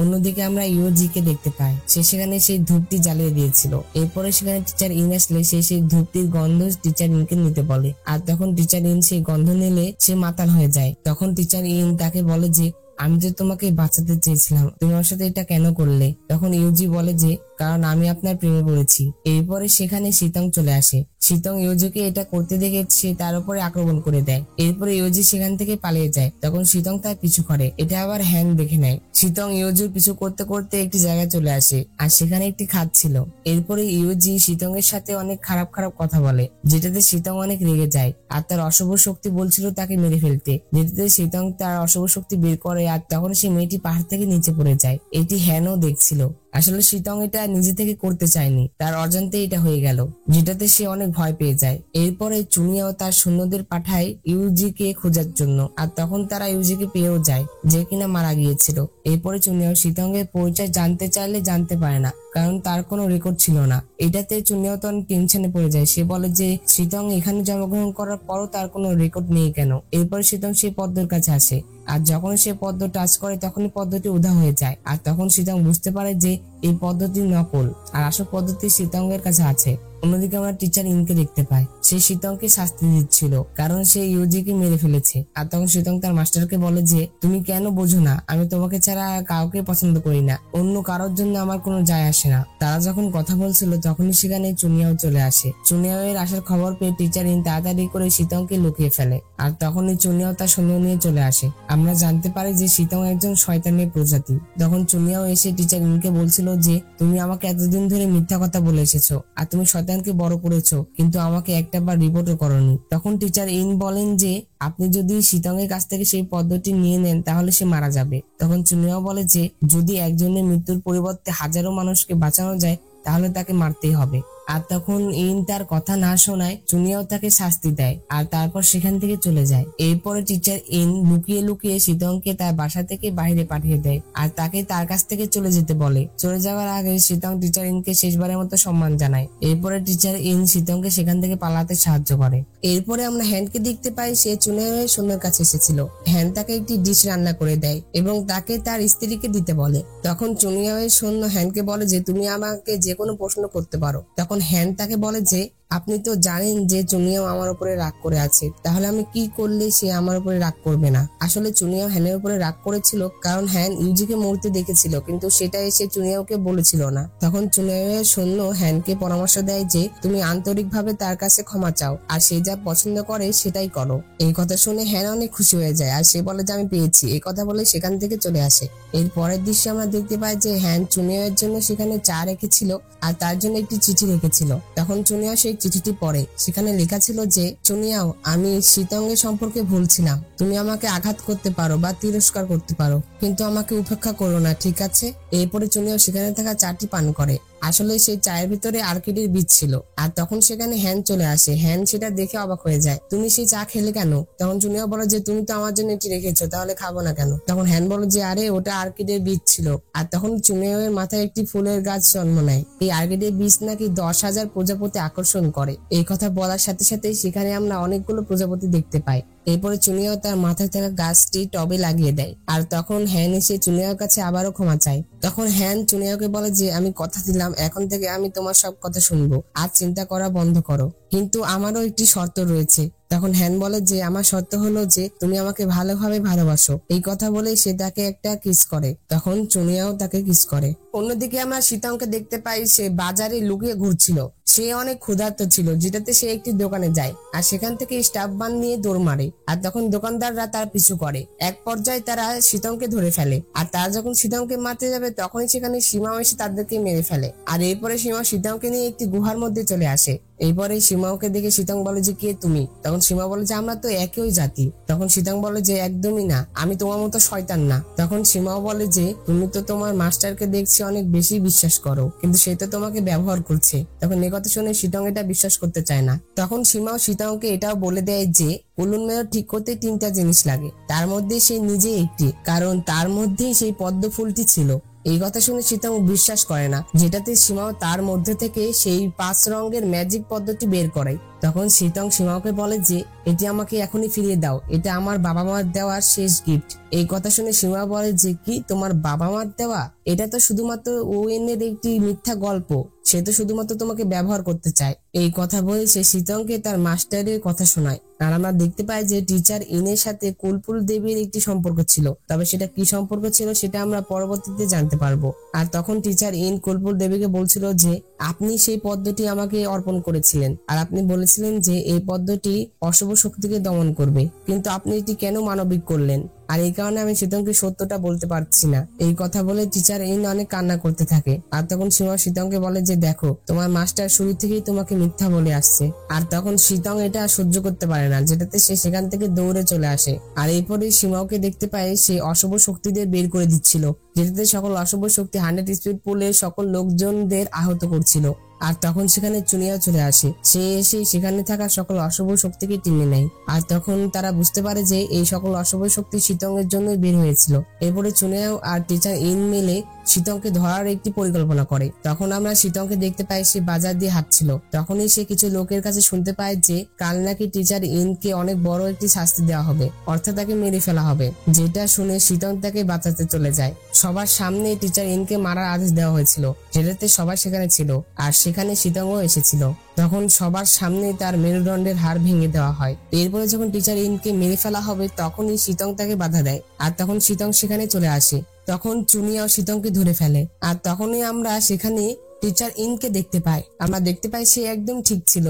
অন্যদিকে আমরা ইউজিকে দেখতে পাই, সে সেখানে সেই ধূপটি জ্বালিয়ে দিয়েছিল। এরপরে সেখানে টিচার ইন আসলে সে সেই ধূপটির গন্ধ টিচার ইনকে নিতে বলে, আর তখন টিচার ইন সেই গন্ধ নিলে সে মাতাল হয়ে যায়। তখন টিচার ইন তাকে বলে যে আমি তো তোমাকে বাঁচাতে চেয়েছিলাম, তুমি আমার সাথে এটা কেন করলে? তখন ইউজি বলে যে কারণ আমি আপনার প্রেমে পড়েছি। এরপরে সেখানে শীতং চলে আসে। শীতং ইউজিকে এটা করতে দেখে সে তার উপরে আক্রমণ করে দেয়। এরপরে ইউজি সেখান থেকে পালিয়ে যায়। তখন শীতং তার পিছু করে, এটা আবার হ্যান দেখে নেয়। শীতং ইউজির পিছু করতে করতে একটি জায়গায় চলে আসে আর সেখানে একটি খাদ ছিল। এরপরে ইউজি শীতং এর সাথে অনেক খারাপ খারাপ কথা বলে, যেটাতে শীতং অনেক রেগে যায় আর তার অশুভ শক্তি বলছিল তাকে মেরে ফেলতে, যেটাতে শীতং তার অশুভ শক্তি বের করে আর তখন সেই মেয়েটি পাহাড় থেকে নিচে পড়ে যায়। এটি হ্যানও দেখছিল। আসলে শীতং এটা নিজে থেকে করতে চায়নি, তার অজান্তে এটা হয়ে গেল, যেটাতে সে অনেক ভয় পেয়ে যায়। এরপরে চুনিয়াও তার সৈন্যদের পাঠায় ইউজিকে খোঁজার জন্য, আর তখন তারা ইউজিকে পেয়েও যায়, যে কিনা মারা গিয়েছিল। এরপরে চুনিয়াও শীতং এর পরিচয় জানতে চাইলে জানতে পারে না, কারণ তার কোনো রেকর্ড ছিল না। এটাতে চুনিয়াও তো অনেক টেনশনে পড়ে যায়। সে বলে যে শীতং এখানে জন্মগ্রহণ করার পরও তার কোনো রেকর্ড নেই কেন। এরপরে শীতং সেই পদ্মের কাছে আসে আর যখন সে পদ্ম টাচ করে তখনই পদ্মটি উধাও হয়ে যায়। আর তখন শীতং বুঝতে পারে যে এই পদ্ধতি নকল আর আসল পদ্ধতি শীতঙ্গের কাছে আছে। অন্যদিকে আমরা টিচার ইনকে দেখতে পাই, সে শীতংকে শাস্তি দিচ্ছিল কারণ সে ইউজিকে মেরে ফেলেছে। আর তখন শীতং তার মাস্টারকে বলে যে তুমি কেন বোঝো না, আমি তোমাকে ছাড়া কাউকে পছন্দ করি না, অন্য কারোর জন্য আমার কোনো যায় আসে না। তারা যখন কথা বলছিল তখনই সেখানে চুনিয়াও চলে আসে। চুনিয়াও এর আসার খবর পেয়ে টিচার ইন তাড়াতাড়ি করে শীতংকে লুকিয়ে ফেলে আর তখনই চুনিয়াও তার সৈন্য নিয়ে চলে আসে। আমরা জানতে পারি যে শীতং একজন শয়তানের প্রজাতি। তখন চুনিয়াও এসে টিচার ইনকে বলছিল যে তুমি আমাকে এতদিন ধরে মিথ্যা কথা বলে এসেছো আর তুমি শয়তানকে বড় করেছো, কিন্তু আমাকে একটা বার রিপোর্টও করনি। তখন টিচার ইন বলেন যে আপনি যদি শীতং এর কাছ থেকে সেই পদ্ধতি নিয়ে নেন তাহলে সে মারা যাবে। তখন চুনিয়াও বলে যে যদি একজনের মৃত্যুর পরিবর্তে হাজারো মানুষকে বাঁচানো যায় তাহলে তাকে মারতেই হবে। আর তখন ইন তার কথা না শোনায় চুনিয়াও তাকে শাস্তি দেয় আর তারপর সেখান থেকে চলে যায়। এরপরে টিচার ইন লুকিয়ে লুকিয়ে শীতংকে তার বাসা থেকে বাইরে পাঠিয়ে দেয় আর তাকে তার কাছ থেকে চলে যেতে বলে। চলে যাওয়ার আগে শীতং টিচার ইনকে শেষবারের মতো সম্মান জানায়। এরপরে টিচার ইন শীতংকে সেখান থেকে পালাতে সাহায্য করে। এরপরে আমরা হ্যানকে দেখতে পাই, সে চুনিয়াওয়ের সৈন্যের কাছে এসেছিল। হ্যান তাকে একটি ডিশ রান্না করে দেয় এবং তাকে তার স্ত্রীকে দিতে বলে। তখন চুনিয়াওয়ের সৈন্য হ্যানকে বলে যে তুমি আমাকে যে কোনো প্রশ্ন করতে পারো। তখন হ্যান তাকে বলে যে আপনি তো জানেন যে চুনিয়াও আমার উপরে রাগ করে আছে, তাহলে আমি কি করলে সে আমার উপরে রাগ করবে না? আসলে চুনিয়াও হ্যানের উপরে রাগ করেছিল কারণ হ্যান ইউজিকে মরতে দেখেছিল, কিন্তু সেটা এসে চুনিয়াওকে বলেছিল না। তখন চুনিয়াওয়ের সৈন্য হ্যানকে পরামর্শ দেয় যে তুমি আন্তরিকভাবে তার কাছে ক্ষমা চাও আর সে যা পছন্দ করে সেটাই করো। এই কথা শুনে হ্যান অনেক খুশি হয়ে যায় আর সে বলে যে আমি পেয়েছি। এই কথা বলে সেখান থেকে চলে আসে। এর পরের দৃশ্যে আমরা দেখতে পাই যে হ্যান চুনিয়াওয়ের জন্য সেখানে চা রেখেছিল আর তার জন্য একটি চিঠি রেখেছিল। তখন চুনিয়াও সেই চিঠিটি পড়ে। সেখানে লেখা ছিল যে চুনিয়াও আমি শীতঙ্গের সম্পর্কে ভুলছিলাম, তুমি আমাকে আঘাত করতে পারো বা তিরস্কার করতে পারো, কিন্তু আমাকে উপেক্ষা করো না, ঠিক আছে? এরপরে চুনিয়াও সেখানে থাকা চাটি পান করে। আসলে সেই চায়ের ভিতরে আর্কিডের বীজ ছিল। আর তখন সেখানে হ্যান চলে আসে। হ্যান সেটা দেখে অবাক হয়ে যায়, তুমি সেই চা খেলে কেন? তখন চুনিয়াও বলে যে তুমি তো আমার জন্য এটি রেখেছো, তাহলে খাবো না কেন? তখন হ্যান বলে যে আরে ওটা আর্কিডের বীজ ছিল। আর তখন চুনিয়াওয়ের মাথায় একটি ফুলের গাছ জন্ম নেয়। এই আর্কিডের বীজ নাকি 10,000 প্রজাপতি আকর্ষণ করে। এই কথা বলার সাথে সাথে সেখানে আমরা অনেকগুলো প্রজাপতি দেখতে পাই। এরপরে চুনিয়াও তার মাথায় থাকা গাছটি টবে লাগিয়ে দেয়। আর তখন হ্যান এসে চুনিয়ার কাছে আবারও ক্ষমা চায়। তখন হ্যান চুনিয়াকে বলে যে আমি কথা দিলাম এখন থেকে আমি তোমার সব কথা শুনবো, আর চিন্তা করা বন্ধ করো, কিন্তু আমারও একটি শর্ত রয়েছে। তখন হ্যান বলে যে আমার শর্ত হলো যে তুমি আমাকে ভালোভাবে ভালোবাসো। এই কথা বলে সে তাকে একটা কিস করে। তখন চুনিয়াও তাকে কিস করে। অন্যদিকে আমরা শীতংকে দেখতে পাই সে বাজারে লুকিয়ে ঘুরছিল। সে অনেক ক্ষুধার্ত ছিল, যেটাতে সে একটি দোকানে যায় আর সেখান থেকে স্টাফ বান নিয়ে দৌড় মারে। আর তখন দোকানদাররা তার পিছু করে। এক পর্যায়ে তারা শীতংকে ধরে ফেলে। আর তারা যখন শীতংকে মারতে যাবে তখনই সেখানে সীমাও এসে তাদেরকে মেরে ফেলে। আর এরপরে সীমা শীতংকে নিয়ে একটি গুহার মধ্যে চলে আসে। এরপরে সীমাওকে দেখে শীতং বলে যে কে তুমি? তখন সীমা বলে যে আমরা তো একই জাতি। তখন শীতং বলে যে একদমই না, আমি তোমার মতো শয়তান না। তখন সীমাও বলে যে তুমি তো তোমার মাস্টারকে দেখছি অনেক বেশি বিশ্বাস করো, কিন্তু সে তো তোমাকে ব্যবহার করছে। তখন এ কথা শুনে শীতং এটা বিশ্বাস করতে চায় না। তখন সীমাও শীতংকে এটাও বলে দেয় যে উলুন মেয়র ঠিক করতে 3টা জিনিস লাগে, তার মধ্যে সে নিজে একটি, কারণ তার মধ্যেই সেই পদ্ম ফুলটি ছিল। এই কথা শুনে শীতং বিশ্বাস করে না, যেটাতে সীমাও তার মধ্যে থেকে সেই 5 রঙের ম্যাজিক পদ্ধতি বের করে। তখন শীতং সীমাওকে বলে যে এটি আমাকে এখনই ফিরিয়ে দাও, এটা আমার বাবা মার দেওয়ার শেষ গিফট। এই কথা শুনে সীমা বলে যে কি তোমার বাবা মার দেওয়া? এটা তো শুধুমাত্র ওয়েনের একটি মিথ্যা গল্প, সে তো শুধুমাত্র তোমাকে ব্যবহার করতে চায়। এই কথা বলে সে শীতংকে তার মাস্টারের কথা শোনায়। আর আমরা দেখতে পাই যে টিচার ইনের সাথে কুলপুল দেবীর একটি সম্পর্ক ছিল, তবে সেটা কি সম্পর্ক ছিল সেটা আমরা পরবর্তীতে জানতে পারবো। আর তখন টিচার ইন কুলপুল দেবীকে বলছিল যে আপনি সেই পদ্মটি আমাকে অর্পণ করেছিলেন, আর আপনি বলেছিলেন যে এই পদ্মটি অশুভ শক্তিকে দমন করবে, কিন্তু আপনি এটি কেন মানবিক করলেন? আর এই কারণে আমি শীতংকে সত্যটা বলতে পারছি না। এই কথা বলে টিচার ইন অনেক কান্না করতে থাকে। আর তখন সীমা শীতংকে বলে যে দেখো তোমার মাস্টার শুরু থেকেই তোমাকে মিথ্যা বলে আসছে। আর তখন শীতং এটা সহ্য করতে পারে না, যেটাতে সে সেখান থেকে দৌড়ে চলে আসে। আর এরপরে সীমাওকে দেখতে পায় সে অশুভ শক্তিদের বের করে দিচ্ছিল, যেটাতে সকল অশুভ শক্তি 100 স্পিড পুলে সকল লোকজনদের আহত করছিল। আর তখন সেখানে চুনিয়া চলে আসে। সে এসে সেখানে থাকা সকল অশুভ শক্তিকে টেনে নেয়। আর তখন তারা বুঝতে পারে যে এই সকল অশুভ শক্তি শীতংয়ের জন্যই বের হয়েছিল। এরপরে চুনিয়াও আর টিচার ইন মিলে শীতংকে ধরার একটি পরিকল্পনা করে। তখন আমরা শীতংকে দেখতে পাই সে বাজার দিয়ে হাঁটছিল। তখনই সে কিছু লোকের কাছে শুনতে পায় যে কাল নাকি টিচার ইনকে অনেক বড় একটি শাস্তি দেওয়া হবে, অর্থাৎ তাকে মেরে ফেলা হবে। যেটা শুনে শীতং তাকে বাঁচাতে চলে যায়। সবার সামনে টিচার ইনকে মারার আদেশ দেওয়া হয়েছিল, যেটাতে সবাই সেখানে ছিল। আর সেখানে শীতংও এসেছিল। তখন সবার সামনে তার মেরুদণ্ডের হাড় ভেঙে দেওয়া হয়। এরপরে যখন টিচার ইনকে মেরে ফেলা হবে তখনই শীতং তাকে বাধা দেয়। আর তখন শীতং সেখানে চলে আসে। তখন চুনিয়াও শীতংকে ধরে ফেলে। আর তখনই আমরা সেখানে টিচার ইনকে দেখতে পাই। আমরা দেখতে পাই সে একদম ঠিক ছিল।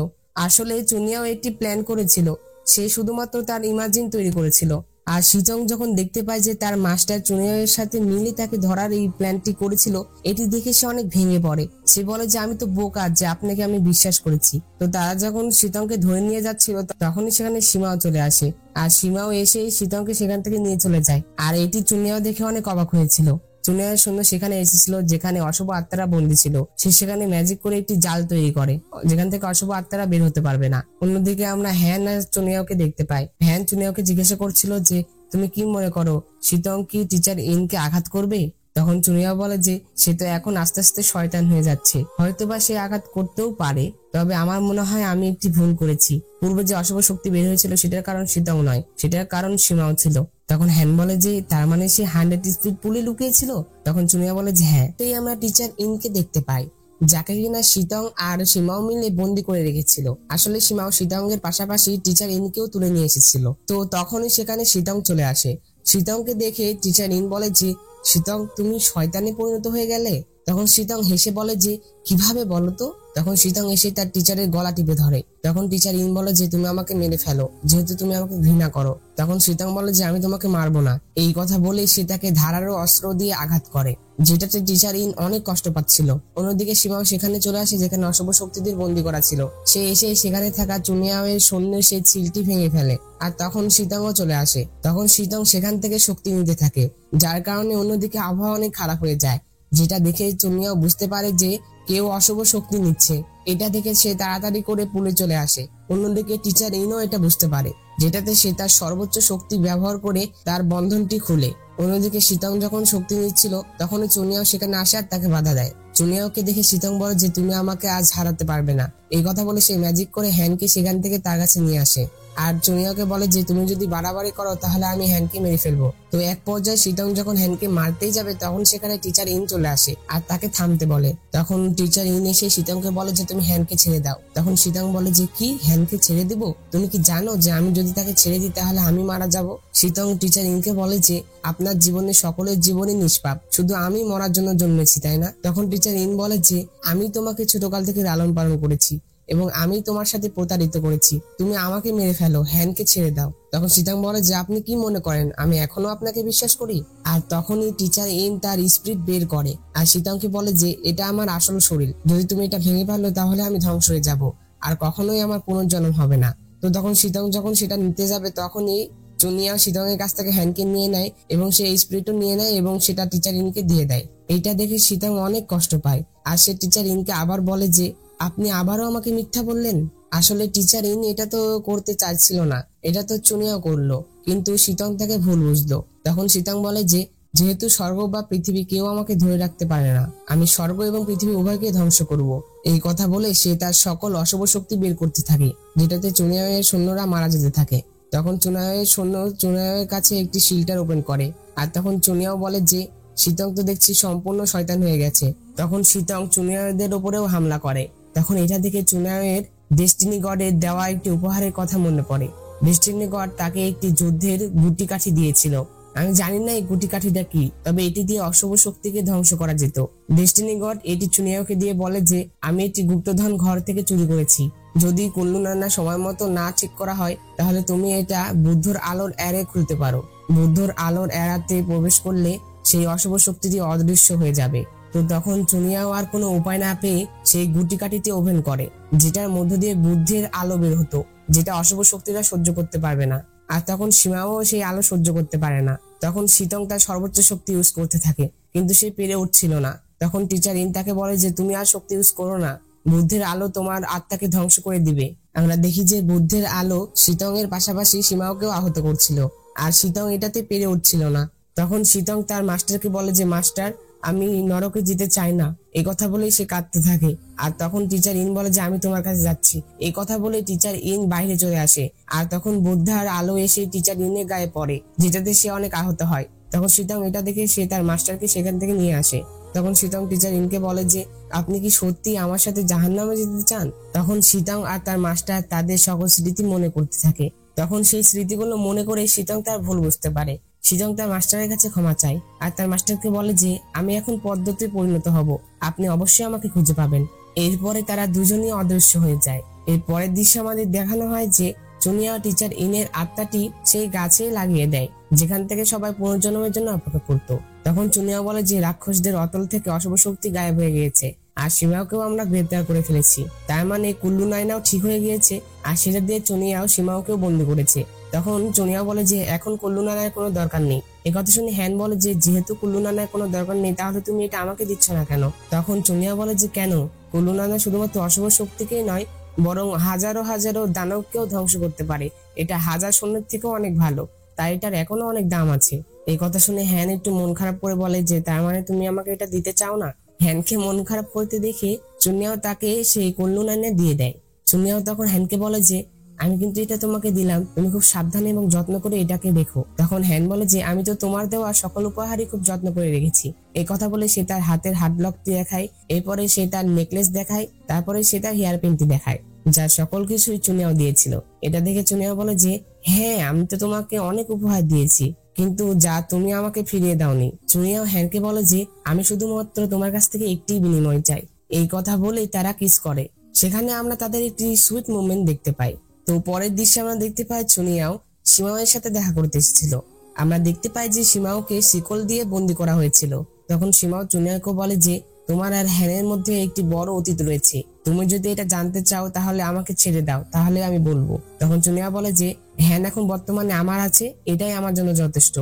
আসলে চুনিয়াও একটি প্ল্যান করেছিল, সে শুধুমাত্র তার ইমাজিন তৈরি করেছিল। আর শীতং যখন দেখতে পায় যে তার মাস্টার চুনিয়ার সাথে মিলে তাকে ধরার এই প্ল্যানটি করেছিল, এটি দেখে সে অনেক ভেঙে পড়ে। সে বলে যে আমি তো বোকা যে আপনাকে আমি বিশ্বাস করেছি। তো তারা যখন শীতংকে ধরে নিয়ে যাচ্ছিল তখনই সেখানে সীমাও চলে আসে। আর সীমাও এসে শীতংকে সেখান থেকে নিয়ে চলে যায়। আর এটি চুনিয়াও দেখে অনেক অবাক হয়েছিল। চুনিয়ার সৈন্য সেখানে এসেছিল যেখানে অশুভ আত্মারা বন্দী ছিল। সে সেখানে ম্যাজিক করে একটি জাল তৈরি করে, যেখান থেকে অশুভ আত্মারা বের হতে পারবে না। অন্যদিকে আমরা হ্যান আর চুনিয়াওকে দেখতে পাই। হ্যান চুনিয়াওকে জিজ্ঞাসা করছিল যে তুমি কি মনে করো শীতং কি টিচার ইনকে আঘাত করবে? তখন চুনিয়াও বলে যে সে তো এখন আস্তে আস্তে শয়তান হয়ে যাচ্ছে, হয়তোবা সে আঘাত করতেও পারে, তবে আমার মনে হয় আমি একটি ভুল করেছি। পূর্বে যে অশুভ শক্তি বের হয়েছিল সেটার কারণ শীতং নয়, সেটার কারণ সীমাও ছিল। তখন হ্যান বলে যে তার মানে সে 100 স্পিড পুলে লুকিয়েছিল। তখন চুনিয়া বলে যে হ্যাঁ। তাই আমরা টিচার ইনকে দেখতে পাই, যাকে কিনা শীতং আর সীমাও মিলে বন্দি করে রেখেছিল। আসলে সীমাও শীতংয়ের পাশাপাশি টিচার ইনকেও তুলে নিয়ে এসেছিল। তো তখনই সেখানে শীতং চলে আসে। শীতংকে দেখে টিচার ইন বলে যে শীতং তুমি শয়তানে পরিণত হয়ে গেলে। তখন শীতং হেসে বলে যে কিভাবে বলো তো? তখন শীতং এসে তার টিচারের গলা টিপে ধরে। তখন টিচার ইন বলে যে তুমি আমাকে মেরে ফেলো, যেহেতু তুমি আমাকে ঘৃণা করো। তখন শীতং বলে যে আমি তোমাকে মারবো না। এই কথা বলে সে তাকে ধারালো অস্ত্র দিয়ে আঘাত করে, যেটাতে টিচার ইন অনেক কষ্ট পাচ্ছিল। অন্যদিকে সীমাও সেখানে চলে আসে যেখানে অশুভ শক্তিদের বন্দী করা ছিল। সে এসে সেখানে থাকা চুনিয়াওয়ের সৈন্যের সেই ছিলটি ভেঙে ফেলে। আর তখন শীতংও চলে আসে। তখন শীতং সেখান থেকে শক্তি নিতে থাকে, যার কারণে অন্যদিকে আবহাওয়া অনেক খারাপ হয়ে যায়। যেটা দেখে চুনিয়াও বুঝতে পারে যে কেউ অশুভ শক্তি নিচ্ছে। এটা দেখে সে তাড়াতাড়ি করে পুলে চলে আসে। অন্যদিকে টিচার ইনও এটা বুঝতে পারে, যেটাতে সে তার সর্বোচ্চ শক্তি ব্যবহার করে তার বন্ধনটি খুলে। অন্যদিকে শীতং যখন শক্তি নিচ্ছিল তখন চুনিয়াও সেখানে আসে আর তাকে বাধা দেয়। চুনিয়াওকে দেখে শীতং বলে যে তুমি আমাকে আজ হারাতে পারবে না। এই কথা বলে সে ম্যাজিক করে হ্যানকে সেখান থেকে তার কাছে নিয়ে আসে। আর চুনিয়াকে বলে যে তুমি যদি বাড়াবাড়ি করো তাহলে আমি হ্যানকে মেরে ফেলবো। তো এক পর্যায়ে শীতং যখন হ্যানকে মারতেই যাবে তখন সেখানে টিচার ইন চলে আসে আর তাকে থামতে বলে। তখন টিচার ইন এসে শীতংকে বলে যে তুমি হ্যানকে ছেড়ে দাও। তখন শীতং বলে যে কি, হ্যানকে ছেড়ে দিব? তুমি কি জানো যে আমি যদি তাকে ছেড়ে দিই তাহলে আমি মারা যাব? শীতং টিচার ইনকে বলে যে আপনার জীবনে সকলের জীবনই নিষ্পাপ, শুধু আমি মরার জন্য জন্মেছি তাই না? তখন টিচার ইন বলে যে আমি তোমাকে ছোটকাল থেকে লালন পালন করেছি এবং আমি তোমার সাথে প্রতারিত করেছি, তুমি আমাকে মেরে ফেলো, হ্যানকে ছেড়ে দাও। তখন শীতং বলে যে আপনি কি মনে করেন আমি এখনো আপনাকে বিশ্বাস করি? আর তখনই টিচার ইন তার স্পিরিট বের করে আর শীতংকে বলে যে এটা আমার আসল শরীর, যদি তুমি এটা ভেঙে ফেলো তাহলে আমি ধ্বংস হয়ে যাব আর কখনোই আমার পুনর্জন্ম হবে না। তো তখন শীতং যখন সেটা নিতে যাবে তখনই চুনিয়া শীতং এর কাছ থেকে হ্যানকে নিয়ে নেয় এবং সে স্পিরিটও নিয়ে নেয় এবং সেটা টিচার ইনকে দিয়ে দেয়। এইটা দেখে শীতং অনেক কষ্ট পায় আর সে টিচার ইনকে আবার বলে যে আপনি আবারও আমাকে মিথ্যা বললেন। আসলে টিচার ইন এটা তো করতে চাইছিল না, এটা তো চুনিয়া করলো, কিন্তু শীতং তাকে ভুল বুঝলো। তখন শীতং বলে যে যেহেতু স্বর্গ বা পৃথিবী কেউ আমাকে ধরে রাখতে পারে না, আমি স্বর্গ এবং পৃথিবী উভয়কে ধ্বংস করব। এই কথা বলে সে তার সকল অশুভ শক্তি বের করতে থাকে, যেটাতে চুনিয়াওয়ের সৈন্যরা মারা যেতে থাকে। তখন চুনিয়াওয়ের সৈন্য চুনিয়াওয়ের কাছে একটি শিল্টার ওপেন করে আর তখন চুনিয়াও বলে যে শীতং তো দেখছি সম্পূর্ণ শয়তান হয়ে গেছে। তখন শীতং চুনিয়াওয়েদের উপরেও হামলা করে। তখন এটা দেখে চুনিয়াওয়ের ডেস্টিনি গডের দেওয়া একটি উপহারের কথা মনে পড়ে। ডেস্টিনি গড তাকে একটি যুদ্ধের গুটি কাঠি দিয়েছিল। আমি জানি না এই গুটি কাঠিটা কি, তবে এটি দিয়ে অশুভ শক্তিকে ধ্বংস করা যেত। ডেস্টিনি গড এটি চুনিয়াওকে দিয়ে বলে যে আমি একটি গুপ্তধন ঘর থেকে চুরি করেছি, যদি কুল্লু নানা সময় মতো না ঠিক করা হয় তাহলে তুমি এটা বুদ্ধর আলোর এরে খুলতে পারো। বুদ্ধর আলোর এরাতে প্রবেশ করলে সেই অশুভ শক্তিটি অদৃশ্য হয়ে যাবে। তো তখন চুনিয়াও আর কোনো উপায় না পেয়ে সেই গুটি কাঠিতে ওভেন করে, যেটার মধ্য দিয়ে বুদ্ধের আলো বের হতো, যেটা অশুভ শক্তিরা সহ্য করতে পারবে না। আর তখন সীমাও সেই আলো সহ্য করতে পারে না। তখন শীতং তার সর্বোচ্চ শক্তি ইউজ করতে থাকে, কিন্তু সে পেরে উঠছিল না। তখন টিচার ইন তাকে বলে যে তুমি আর শক্তি ইউজ করো না, বুদ্ধের আলো তোমার আত্মাকে ধ্বংস করে দিবে। আমরা দেখি যে বুদ্ধের আলো শীতং এর পাশাপাশি সীমাওকেও আহত করছিল আর শীতং এটাতে পেরে উঠছিল না। তখন শীতং তার মাস্টারকে বলে যে মাস্টার, আমি নরকে যেতে চাই না। এই কথা বলেই সে কাঁদতে থাকে। আর তখন টিচার ইন বলে যে আমি তোমার কাছে যাচ্ছি। এই কথা বলে টিচার ইন বাইরে চলে আসে আর তখন বুদ্ধার আলো এসে টিচার ইনের গায়ে পড়ে, যেটাতে সে অনেক আহত হয়। তখন শীতং এটা দেখে সে তার মাস্টারকে সেখান থেকে নিয়ে আসে। তখন শীতং টিচার ইনকে বলে যে আপনি কি সত্যি আমার সাথে জাহান্নামে যেতে চান? তখন শীতং আর তার মাস্টার তাদের সকল স্মৃতি মনে করতে থাকে। তখন সেই স্মৃতিগুলো মনে করে শীতং তার ভুল বুঝতে পারে। শীতং তার মাস্টারের কাছে ক্ষমা চায় আর তার মাস্টারকে বলে যে আমি এখন পদ্ধতিতে পরিণত হব, আপনি অবশ্যই আমাকে খুঁজে পাবেন। এরপরে তারা দুজনই অদৃশ্য হয়ে যায়। এর পরের দৃশ্যে আমাদের দেখানো হয় যে চুনিয়া টিচার ইনের আত্মাটি সেই গাছে লাগিয়ে দেয়, যেখান থেকে সবাই পুনর্জন্মের জন্য অপেক্ষা করত। তখন চুনিয়া বলে যে রাক্ষসদের অতল থেকে অশুভ শক্তি গায়েব হয়ে গিয়েছে আর সীমাওকেও আমরা গ্রেপ্তার করে ফেলেছি, তার মানে কুল্লু নাইনাও ঠিক হয়ে গিয়েছে আর সেটা দিয়ে চুনিয়াও সীমাওকেও বন্দী করেছে। তখন চুনিয়াও বলে যে এখন কুল্লু নানার কোনো দরকার নেই। এই কথা শুনে হ্যান বলে যে যেহেতু কুল্লু নানার কোনো দরকার নেই তাহলে তুমি এটা আমাকে দিচ্ছ না কেন? তখন চুনিয়া বলে যে কেন, কুল্লু নানা শুধুমাত্র অশুভ শক্তিকেই নয় বরং হাজারো হাজারো দানবকেও ধ্বংস করতে পারে, এটা হাজার সৈন্যের থেকেও অনেক ভালো, তাই এটার এখনো অনেক দাম আছে। এই কথা শুনে হ্যান একটু মন খারাপ করে বলে যে তার মানে তুমি আমাকে এটা দিতে চাও না? হ্যানকে মন খারাপ করতে দেখে চুনিয়াও তাকে সেই কুল্লু নানা দিয়ে দেয়। চুনিয়াও তখন হ্যানকে বলে যে আমি কিন্তু এটা তোমাকে দিলাম, তুমি খুব সাবধানে এবং যত্ন করে এটাকে দেখো। তখন হ্যান বলে যে আমি তো তোমার দেওয়া সকল উপহারই খুব যত্ন করে রেখেছি। এই কথা বলে সে তার হাতের হাত ব্লকটি দেখায়, এরপরে সে তার নেকলেস দেখায়, তারপরে সে তার হেয়ার পিনটি দেখায়, যা সকল কিছুই চুনিয়াও দিয়েছিল। এটা দেখে চুনিয়াও বলে যে হ্যাঁ আমি তো তোমাকে অনেক উপহার দিয়েছি, কিন্তু যা তুমি আমাকে ফিরিয়ে দাওনি। চুনিয়াও হ্যানকে বলে যে আমি শুধুমাত্র তোমার কাছ থেকে একটি বিনিময় চাই। এই কথা বলেই তারা কিস করে। সেখানে আমরা তাদের একটি সুইট মুভমেন্ট দেখতে পাই। তো পরের দৃশ্যে আমরা দেখতে পাই চুনিয়াও সীমাওয়ের সাথে দেখা করতে এসেছিল। আমরা দেখতে পাই যে সীমাওকে শিকল দিয়ে বন্দি করা হয়েছিল। তখন সীমাও চুনিয়াকে বলে যে তোমার আর হ্যানের মধ্যে একটি বড় অতীত রয়েছে, তুমি যদি এটা জানতে চাও তাহলে আমাকে ছেড়ে দাও, তাহলে আমি বলবো। তখন চুনিয়া বলে যে হ্যান এখন বর্তমানে আমার আছে, এটাই আমার জন্য যথেষ্ট,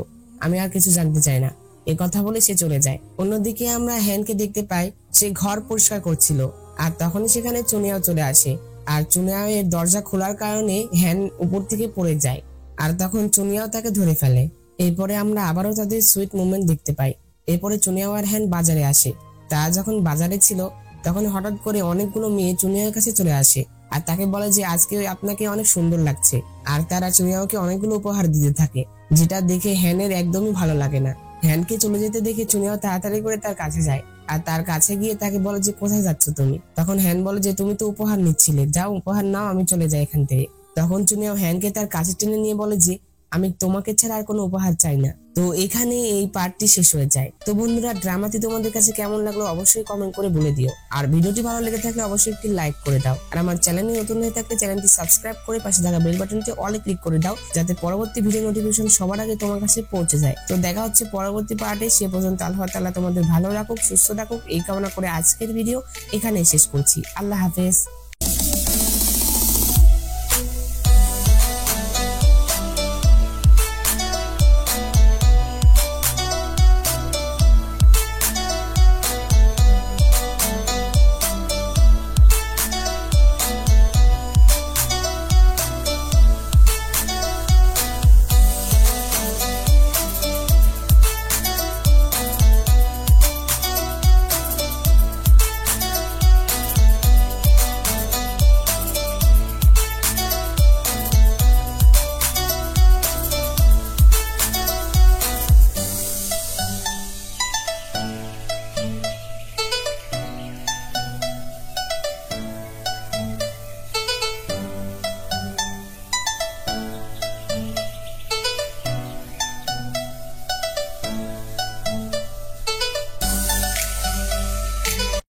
আমি আর কিছু জানতে চাই না। এই কথা বলে সে চলে যায়। অন্যদিকে আমরা হ্যানকে দেখতে পাই সে ঘর পরিষ্কার করছিল আর তখনই সেখানে চুনিয়াও চলে আসে আর চুনিয়াও এর দরজা খোলার কারণে হ্যান উপর থেকে পড়ে যায় আর তখন চুনিয়াও তাকে ধরে ফেলে। এরপরে আমরা আবারও তাদের সুইট মুভমেন্ট দেখতে পাই। এরপরে চুনিয়াও আর হ্যান বাজারে আসে। তারা যখন বাজারে ছিল তখন হঠাৎ করে অনেকগুলো মেয়ে চুনিয়ার কাছে চলে আসে আর তাকে বলে যে আজকে আপনাকে অনেক সুন্দর লাগছে। আর তারা চুনিয়াওকে অনেকগুলো উপহার দিতে থাকে, যেটা দেখে হ্যানের একদমই ভালো লাগে না। হ্যানকে চলে যেতে দেখে চুনিয়াও তাড়াতাড়ি করে তার কাছে যায়, আর তার কাছে গিয়ে তাকে বলে যে কোথায় যাচ্ছ তুমি। তখন হ্যান বলে যে তুমি তো উপহার নিচ্ছিলে, যাও উপহার নাও, আমি চলে যাই এখান থেকে। তখন চুনিয়াও হ্যানকে তার কাছে টেনে নিয়ে বলে যে আমি তোমাকে ছাড়া আর কোনো উপহার চাই না। তো এখানে এই পার্টটি শেষ হয়ে যায়। তো বন্ধুরা, ড্রামাটি তোমাদের কাছে কেমন লাগলো অবশ্যই কমেন্ট করে বলে দিও। আর ভিডিওটি ভালো লেগে থাকলে অবশ্যই একটি লাইক করে দাও। আর আমার চ্যানেলে নতুন হয়ে থাকলে চ্যানেলটি সাবস্ক্রাইব করে পাশে থাকা বেল বাটনটি অলে ক্লিক করে দাও, যাতে পরবর্তী ভিডিও নোটিফিকেশন সবার আগে তোমার কাছে পৌঁছে যায়। তো দেখা হচ্ছে পরবর্তী পার্টে। সে পর্যন্ত আল্লাহ তাআলা তোমাদের ভালো রাখুক, সুস্থ রাখুক এই কামনা করে আজকের ভিডিও এখানে শেষ করছি। আল্লাহ হাফেজ।